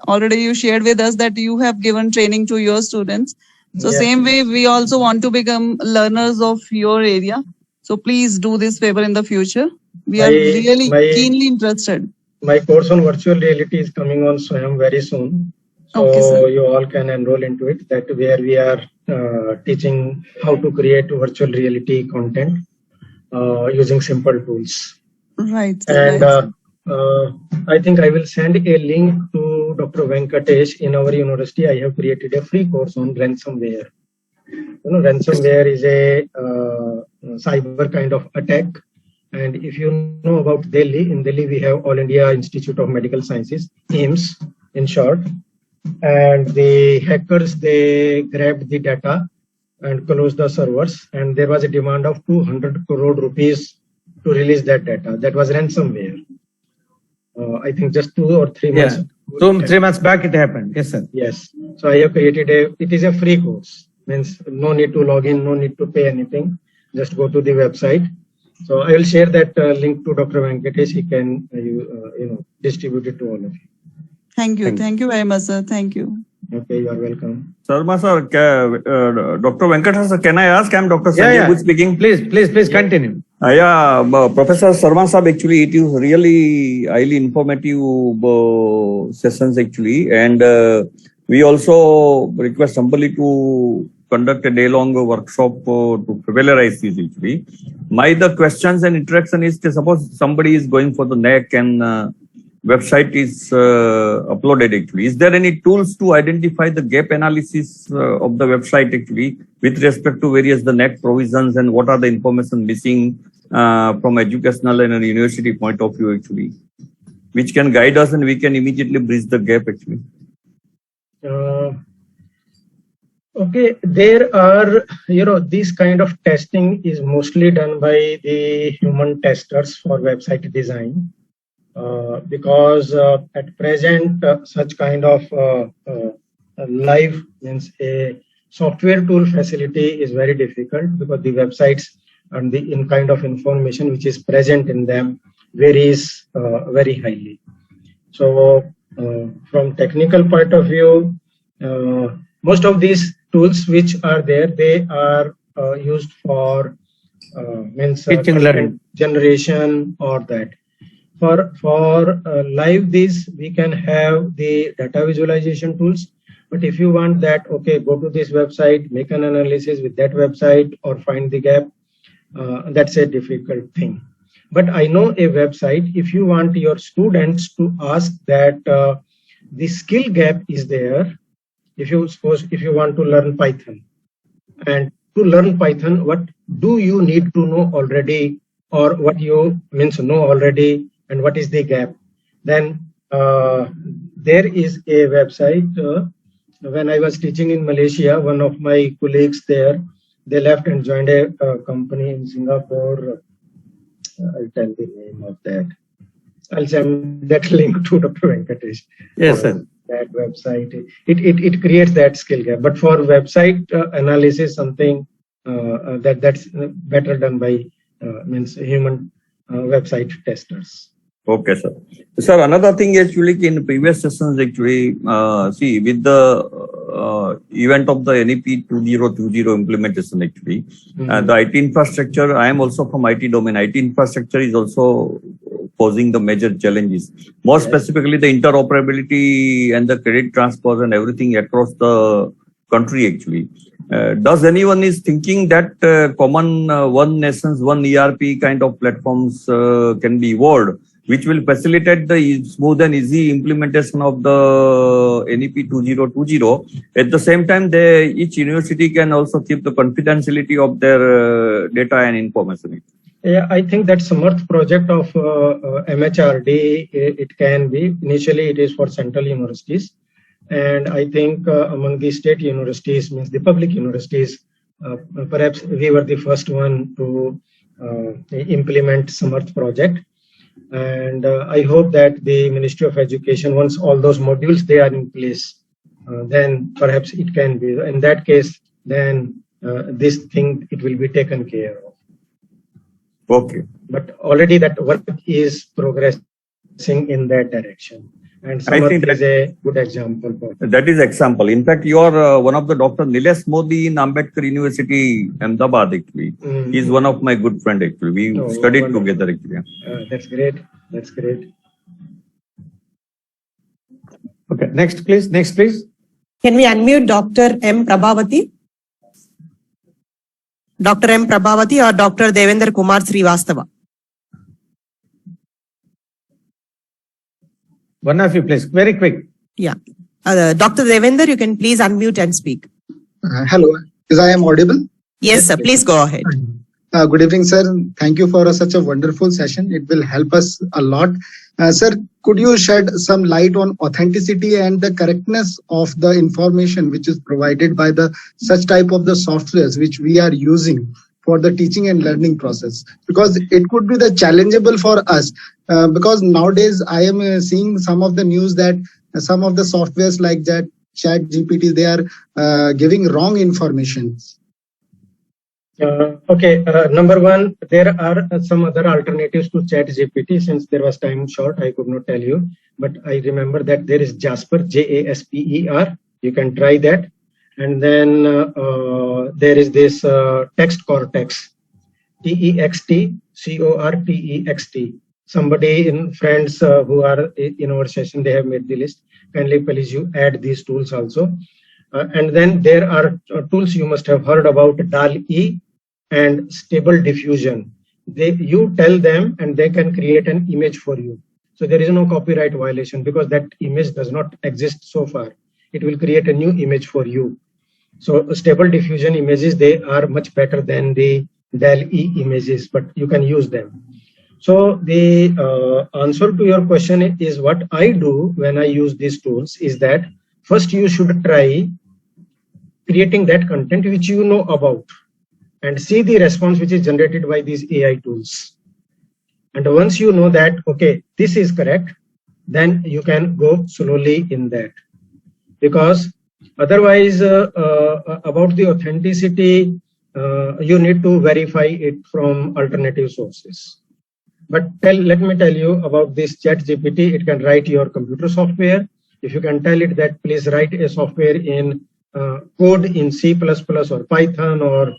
already you shared with us that you have given training to your students. So Yes. same way, we also want to become learners of your area. So please do this favor in the future. We are really keenly interested. My course on virtual reality is coming on SWAYAM very soon. So Okay, sir. you all can enroll into it. That where we are teaching how to create virtual reality content using simple tools. Right, sir. And right. I think I will send a link to Dr. Venkatesh. In our university, I have created a free course on ransomware. Ransomware is a cyber kind of attack. And if you know about Delhi, in Delhi we have All India Institute of Medical Sciences, AIIMS in short. And the hackers, they grabbed the data and closed the servers. And there was a demand of 200 crore rupees to release that data. That was ransomware. I think just 2 or 3 months. Yeah. 3 months back it happened. Yes, sir. Yes. So I have created it is a free course. Means no need to log in, no need to pay anything. Just go to the website. So I will share that link to Dr. Venkatesh. He can, distribute it to all of you. Thank you. Thank you very much, sir. Thank you. Okay, you are welcome. Sharma sir, Dr. Venkatesh sir, can I ask? I'm Dr. Sanjay Yeah. Booth speaking. Please continue. Professor Sharma sir, actually, it is really highly informative sessions actually, and we also request somebody to conduct a day-long workshop to familiarize this actually. The questions and interaction is, suppose somebody is going for the NEC and website is uploaded actually. Is there any tools to identify the gap analysis of the website actually with respect to various the NEC provisions and what are the information missing from educational and a university point of view actually, which can guide us and we can immediately bridge the gap actually? Okay, there are, this kind of testing is mostly done by the human testers for website design. Because at present, such kind of live means a software tool facility is very difficult, because the websites and the kind of information which is present in them varies very highly. So from technical point of view, most of these tools which are there, they are used for Teaching content learning. generation or that. For live this, we can have the data visualization tools. But if you want that, okay, go to this website, make an analysis with that website or find the gap, that's a difficult thing. But I know a website, if you want your students to ask that the skill gap is there, if you want to learn Python, and to learn Python, what do you need to know already, or what you know already, and what is the gap? Then there is a website. When I was teaching in Malaysia, one of my colleagues there, they left and joined a company in Singapore. I'll tell the name of that. I'll send that link to Dr. Venkatesh. Yes, sir. That website, it creates that skill gap. But for website analysis, something that's better done by human website testers. Okay, sir. Sir, another thing actually in previous sessions actually, see with the event of the NEP 2020 implementation actually, the IT infrastructure, I am also from IT domain. IT infrastructure is also posing the major challenges. More specifically, the interoperability and the credit transfers and everything across the country actually. Does anyone is thinking that common one nations, one ERP kind of platforms can be evolved, which will facilitate the smooth and easy implementation of the NEP 2020. At the same time, each university can also keep the confidentiality of their data and information. Yeah, I think that Samarth project of MHRD, it can be. Initially, it is for central universities. And I think among the state universities, means the public universities, perhaps we were the first one to implement Samarth project. And I hope that the Ministry of Education, once all those modules they are in place, then perhaps it can be. In that case, then this thing, it will be taken care of. Okay. But already that work is progressing in that direction. And I think that is a good example. That is example. In fact, you are one of the Dr. Nilesh Modi in Ambedkar University, Ahmedabad actually. He is one of my good friend actually. We studied together actually. That's great. That's great. Okay, next please. Next please. Can we unmute Dr. M. Prabhavati? Dr. M. Prabhavati or Dr. Devendra Kumar Srivastava? One of you, please. Very quick. Yeah. Dr. Devendra, you can please unmute and speak. Hello. Is I am audible? Yes, sir. Please go ahead. Good evening, sir. Thank you for such a wonderful session. It will help us a lot. Sir, could you shed some light on authenticity and the correctness of the information which is provided by the such type of the softwares which we are using for the teaching and learning process? Because it could be the challengeable for us. Because nowadays I am seeing some of the news that some of the softwares like that Chat GPT, they are giving wrong information. Okay, number one, there are some other alternatives to Chat GPT. Since there was time short, I could not tell you, but I remember that there is Jasper, Jasper. You can try that. And then there is this Text Cortex, TEXT. Somebody in friends who are in our session, they have made the list. Kindly please you add these tools also. And then there are tools you must have heard about, DAL-E and Stable Diffusion. You tell them and they can create an image for you. So there is no copyright violation because that image does not exist so far. It will create a new image for you. So Stable Diffusion images, they are much better than the DAL-E images, but you can use them. So the answer to your question is what I do when I use these tools is that first you should try creating that content which you know about and see the response which is generated by these AI tools. And once you know that, okay, this is correct, then you can go slowly in that. Because otherwise, about the authenticity, you need to verify it from alternative sources. But let me tell you about this Chat GPT. It can write your computer software. If you can tell it that please write a software in code in C++ or Python or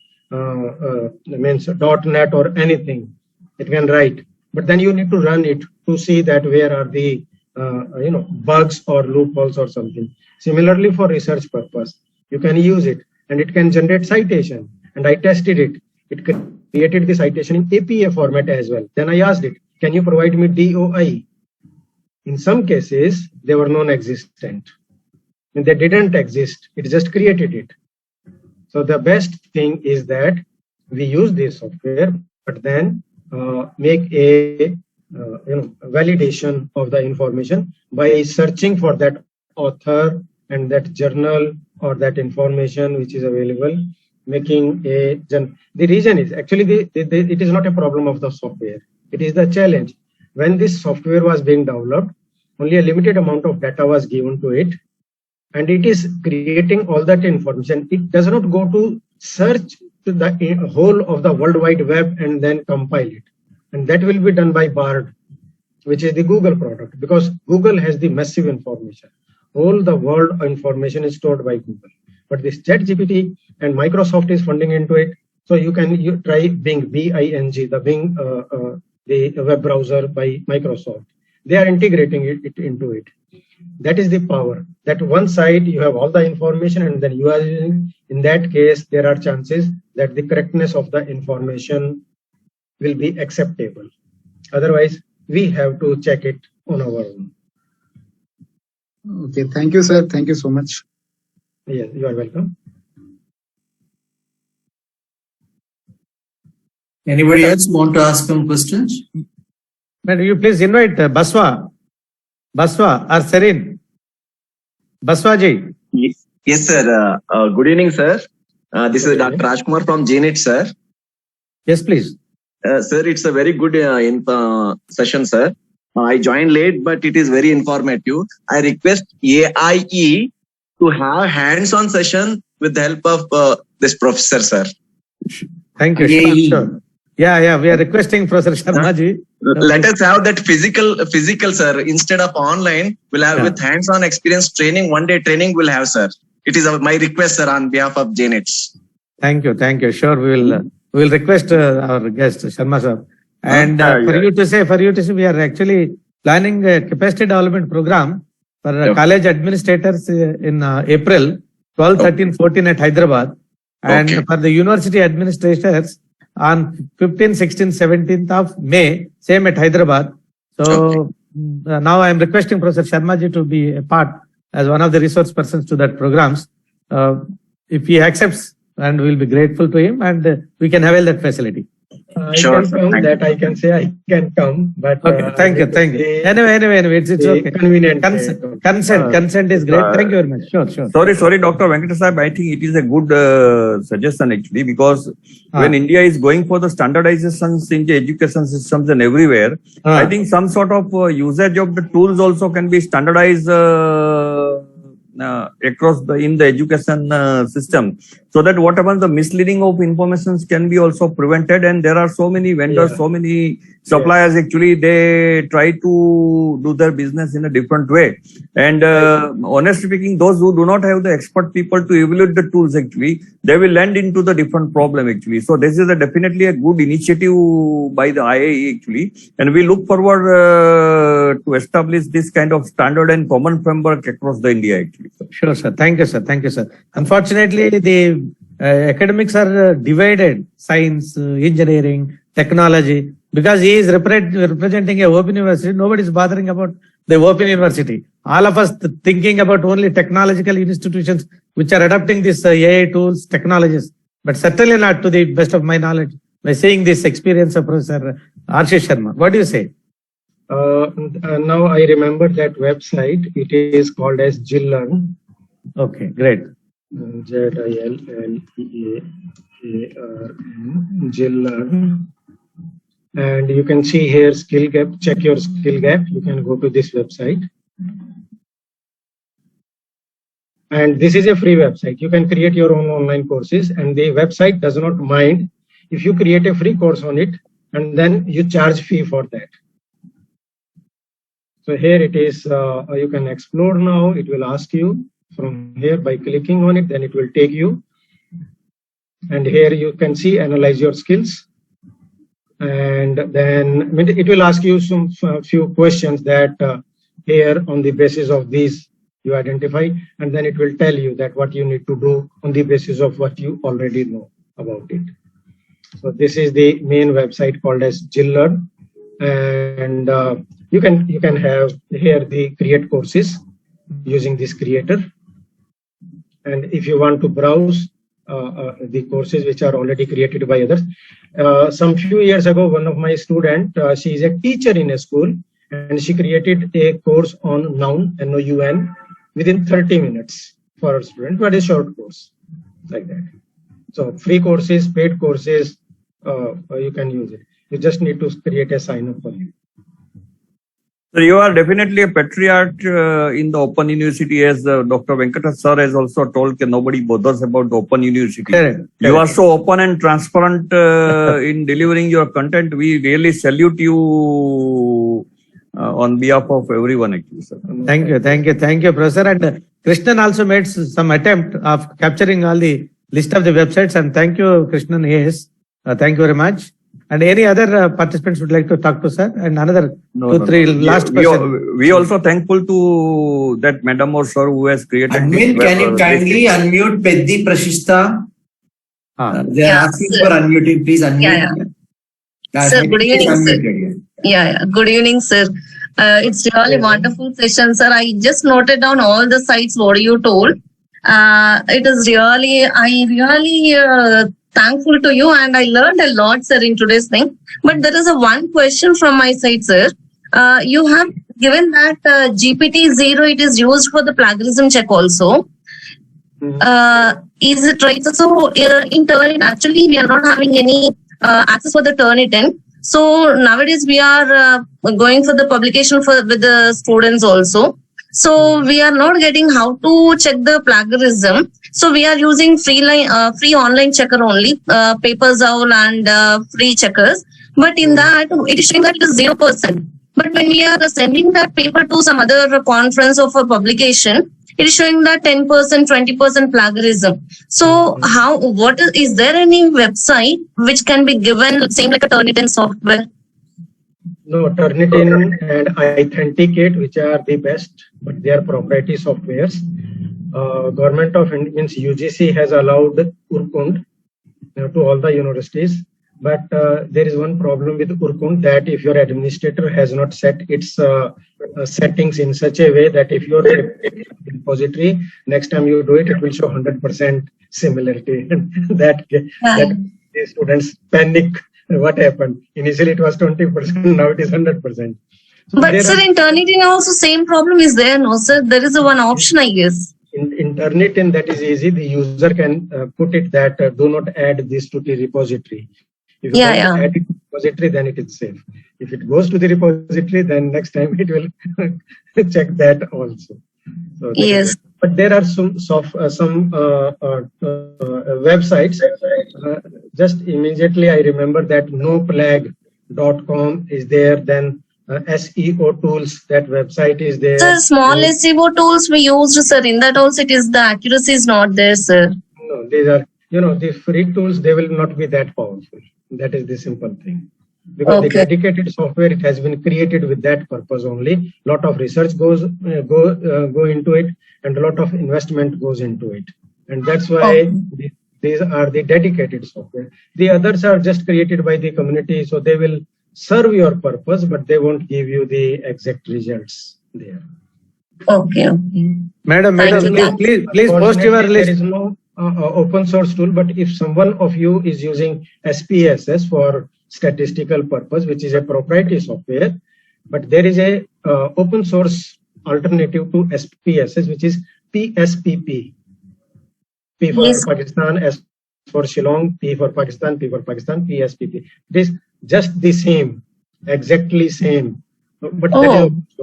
means .NET or anything. It can write, but then you need to run it to see that where are the bugs or loopholes or something. Similarly, for research purpose, you can use it and it can generate citation. And I tested it. It created the citation in APA format as well. Then I asked it, can you provide me DOI? In some cases, they were non-existent. And they didn't exist. It just created it. So the best thing is that we use this software, but then make a validation of the information by searching for that author and that journal or that information which is available. Making the reason is actually it is not a problem of the software. It is the challenge. When this software was being developed, only a limited amount of data was given to it, and it is creating all that information. It does not go to search to the whole of the World Wide Web and then compile it. And that will be done by Bard, which is the Google product, because Google has the massive information. All the world information is stored by Google. But this ChatGPT and Microsoft is funding into it. So you try Bing, B-I-N-G, the Bing, the web browser by Microsoft. They are integrating it into it. That is the power. That one side you have all the information, and then you are using. In that case, there are chances that the correctness of the information will be acceptable. Otherwise, we have to check it on our own. Okay, thank you, sir. Thank you so much. Yes, you are welcome. Anybody else want to ask some questions? Madam, you please invite Baswa or Serin. Baswaji. Yes, sir. Good evening, sir. This is Dr. Rajkumar from GNET, sir. Yes, please. Sir, it's a very good session, sir. I joined late, but it is very informative. I request AIE to have hands-on session with the help of this professor, sir. Thank you. Sure. Yeah. We are requesting Professor Sharmaji. Let us have that physical, sir. Instead of online, we'll have with hands-on experience training. One day training we'll have, sir. It is my request, sir, on behalf of JNETs. Thank you. Sure, we will request our guest Sharma sir. And for you to say, we are actually planning a capacity development program for college administrators in April 12, 13, 14 at Hyderabad, and for the university administrators on 15, 16, 17th of May, same at Hyderabad. So now I am requesting Professor Sharmaji to be a part as one of the resource persons to that programs. If he accepts, and we'll be grateful to him, and we can avail that facility. I can say I can come, but okay, thank you. Anyway, it's okay. Convenient. Consent is great. Thank you very much. Sure. Sorry, Dr. Venkateswar, I think it is a good suggestion actually, because when India is going for the standardizations in the education systems and everywhere, I think some sort of usage of the tools also can be standardized across in the education system, so that whatever the misleading of informations can be also prevented. And there are so many vendors, so many suppliers actually, they try to do their business in a different way. And honestly speaking, those who do not have the expert people to evaluate the tools actually, they will land into the different problem actually. So this is definitely a good initiative by the IAE actually, and we look forward to establish this kind of standard and common framework across the India actually. Sure, sir. Thank you, sir. Unfortunately, the academics are divided: science, engineering, technology. Because he is representing a open university, nobody is bothering about the open university. All of us thinking about only technological institutions which are adopting these AI tools, technologies, but certainly not to the best of my knowledge. By seeing this experience of Professor Ashish Sharma, what do you say? Now I remember that website. It is called as JILLearn. Okay, great. JILLearn. JILLearn. And you can see here skill gap. Check your skill gap. You can go to this website. And this is a free website. You can create your own online courses, and the website does not mind if you create a free course on it and then you charge fee for that. So here it is, you can explore now. It will ask you from here by clicking on it, then it will take you. And here you can see analyze your skills. And then it will ask you some few questions that here on the basis of these you identify, and then it will tell you that what you need to do on the basis of what you already know about it. So this is the main website called as Jilllearn, and you can have here the create courses using this creator. And if you want to browse the courses which are already created by others, some few years ago, one of my student, she is a teacher in a school, and she created a course on noun, N-O-U-N, within 30 minutes for her student, but a short course like that. So free courses, paid courses, you can use it. You just need to create a sign up for you. So you are definitely a patriot in the Open University, as Dr. Venkatas sir has also told that nobody bothers about the Open University. Correct. You are so open and transparent in delivering your content. We really salute you on behalf of everyone, actually, sir. Thank you, Professor. And Krishnan also made some attempt of capturing all the list of the websites. And thank you, Krishnan. Yes, thank you very much. And any other participants would like to talk to sir? And another three last question. We also thankful to that madam or sir who has created. Admin, can you kindly unmute Peddi Prashista? They are asking for unmuting. Please unmute. Sir, good evening, sir. Good evening, sir. It's really wonderful session, sir. I just noted down all the sites what you told. It is really, I really thankful to you, and I learned a lot, sir, in today's thing. But there is a one question from my side, sir. You have given that GPT-0, it is used for the plagiarism check also. Is it right? So in Turnitin, actually, we are not having any access for the Turnitin. So nowadays we are going for the publication with the students also. So we are not getting how to check the plagiarism. So we are using free online checker only, Papers Owl and free checkers. But in that, it is showing that it is 0%. But when we are sending that paper to some other conference or for publication, it is showing that 10%, 20% plagiarism. So is there any website which can be given same like a Turnitin software? No, Turnitin and Authenticate, which are the best, but they are proprietary softwares. Government of India, means UGC, has allowed Urkund to all the universities. But there is one problem with Urkund, that if your administrator has not set its settings in such a way that if your repository, next time you do it, it will show 100% similarity. that the students panic. What happened? Initially it was 20%, now it is 100%. So but sir, in Turnitin also same problem is there, no sir? There is a one option, I guess. In Turnitin, that is easy. The user can put it that do not add this to the repository. If you add it to the repository, then it is safe. If it goes to the repository, then next time it will check that also. So yes. But there are some websites. Just immediately I remember that noplag.com is there. Then SEO tools, that website is there. Sir, small SEO tools we used, sir. In that also it is the accuracy is not there, sir. No, these are, the free tools, they will not be that powerful. That is the simple thing. Because the dedicated software, it has been created with that purpose only. Lot of research go into it, and a lot of investment goes into it. And that's why these are the dedicated software. The others are just created by the community, so they will serve your purpose, but they won't give you the exact results there. Okay. Madam, please post your list. There is no open source tool, but if someone of you is using SPSS for statistical purpose, which is a proprietary software, but there is a open source alternative to SPSS, which is PSPP. P for Pakistan, S for Shillong, P for Pakistan, PSPP. It is just the same, exactly same. But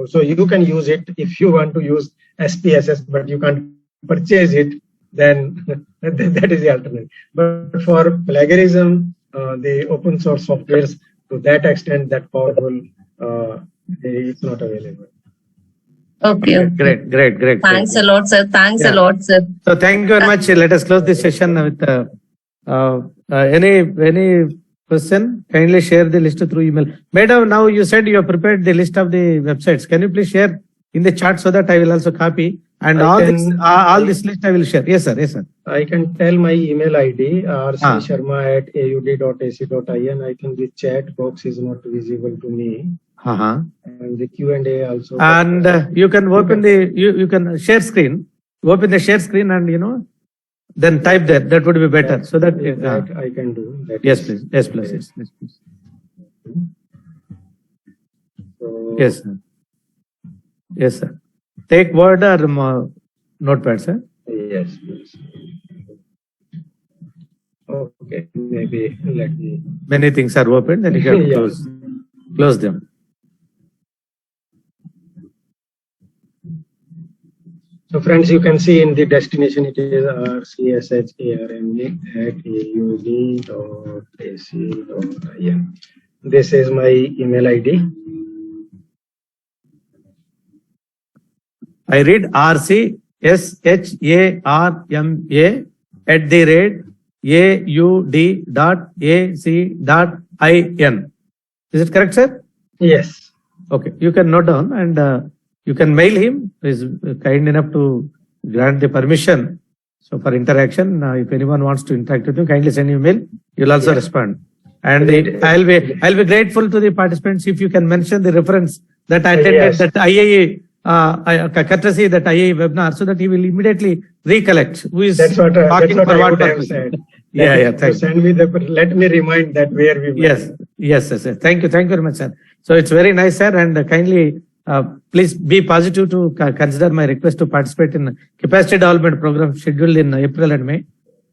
so you can use it if you want to use SPSS, but you can't purchase it, then that is the alternative. But for plagiarism, the open source softwares to that extent, that powerful, it's not available. Okay. Great. Thanks a lot, sir. Thanks a lot, sir. So thank you very much. Let us close this session with any question. Kindly share the list through email. Madam, now you said you have prepared the list of the websites. Can you please share in the chat so that I will also copy and all this list I will share. Yes, sir. I can tell my email ID rcsharma@aud.ac.in. I think the chat box is not visible to me. And the Q&A also. And you can open you can share screen. Open the share screen and then type there. That would be better. So that I can do. Yes, please. Yes, please. So, Yes, sir. Take Word or Notepad, sir. Yes, please. Okay, maybe let me. Many things are open, then you can close them. So friends, you can see in the destination it is rcsharma@aud.ac.in. This is my email ID. I read rcsharma@aud.ac.in. Is it correct, sir? Yes. Okay, you can note down and you can mail him. He is kind enough to grant the permission. So for interaction, if anyone wants to interact with you, kindly send email. You will also respond. And I'll be grateful to the participants if you can mention the reference that I attended that IAE courtesy that IAE webinar, so that he will immediately recollect who is talking for what purpose. Thank you. Send me let me remind that where we were. Yes, sir. Thank you very much, sir. So it's very nice, sir, and kindly please be positive to consider my request to participate in capacity development program scheduled in April and May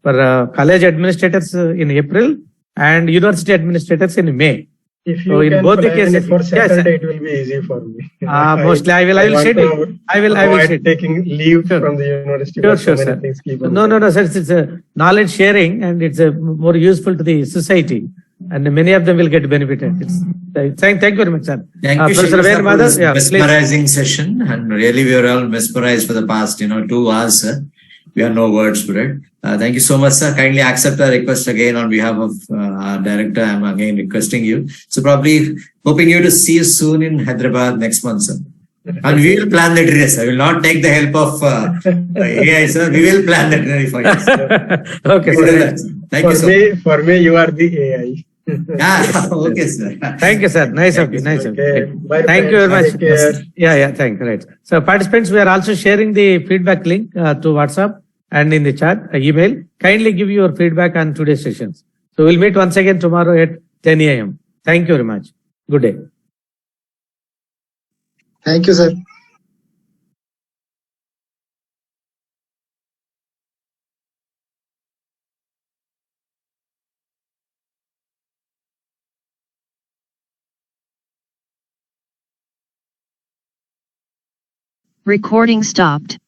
for college administrators in April and university administrators in May. If you can both the cases for Saturday, it will be easy for me. Mostly I will schedule. I will schedule. Taking leave from the university. Sure, sir. No, sir. It's a knowledge sharing and it's more useful to the society. And many of them will get benefited. Thank you very much, sir. Thank you, Professor Shiva, for this mesmerizing please. session. And really, we were all mesmerized for the past 2 hours, sir. We have no words for it. Thank you so much, sir. Kindly accept our request again on behalf of our director. I'm again requesting you. So probably hoping you to see you soon in Hyderabad next month, sir. And we will plan the itinerary. I will not take the help of AI, sir. We will plan the itinerary for you, sir. Okay, sir. Thank you, sir. For me, you are the AI. Okay, sir. Thank you, sir. Nice of you. Bye, thank you very much. Thank you. Right. So participants, we are also sharing the feedback link to WhatsApp and in the chat, email. Kindly give your feedback on today's sessions. So we'll meet once again tomorrow at 10 a.m. Thank you very much. Good day. Thank you, sir. Recording stopped.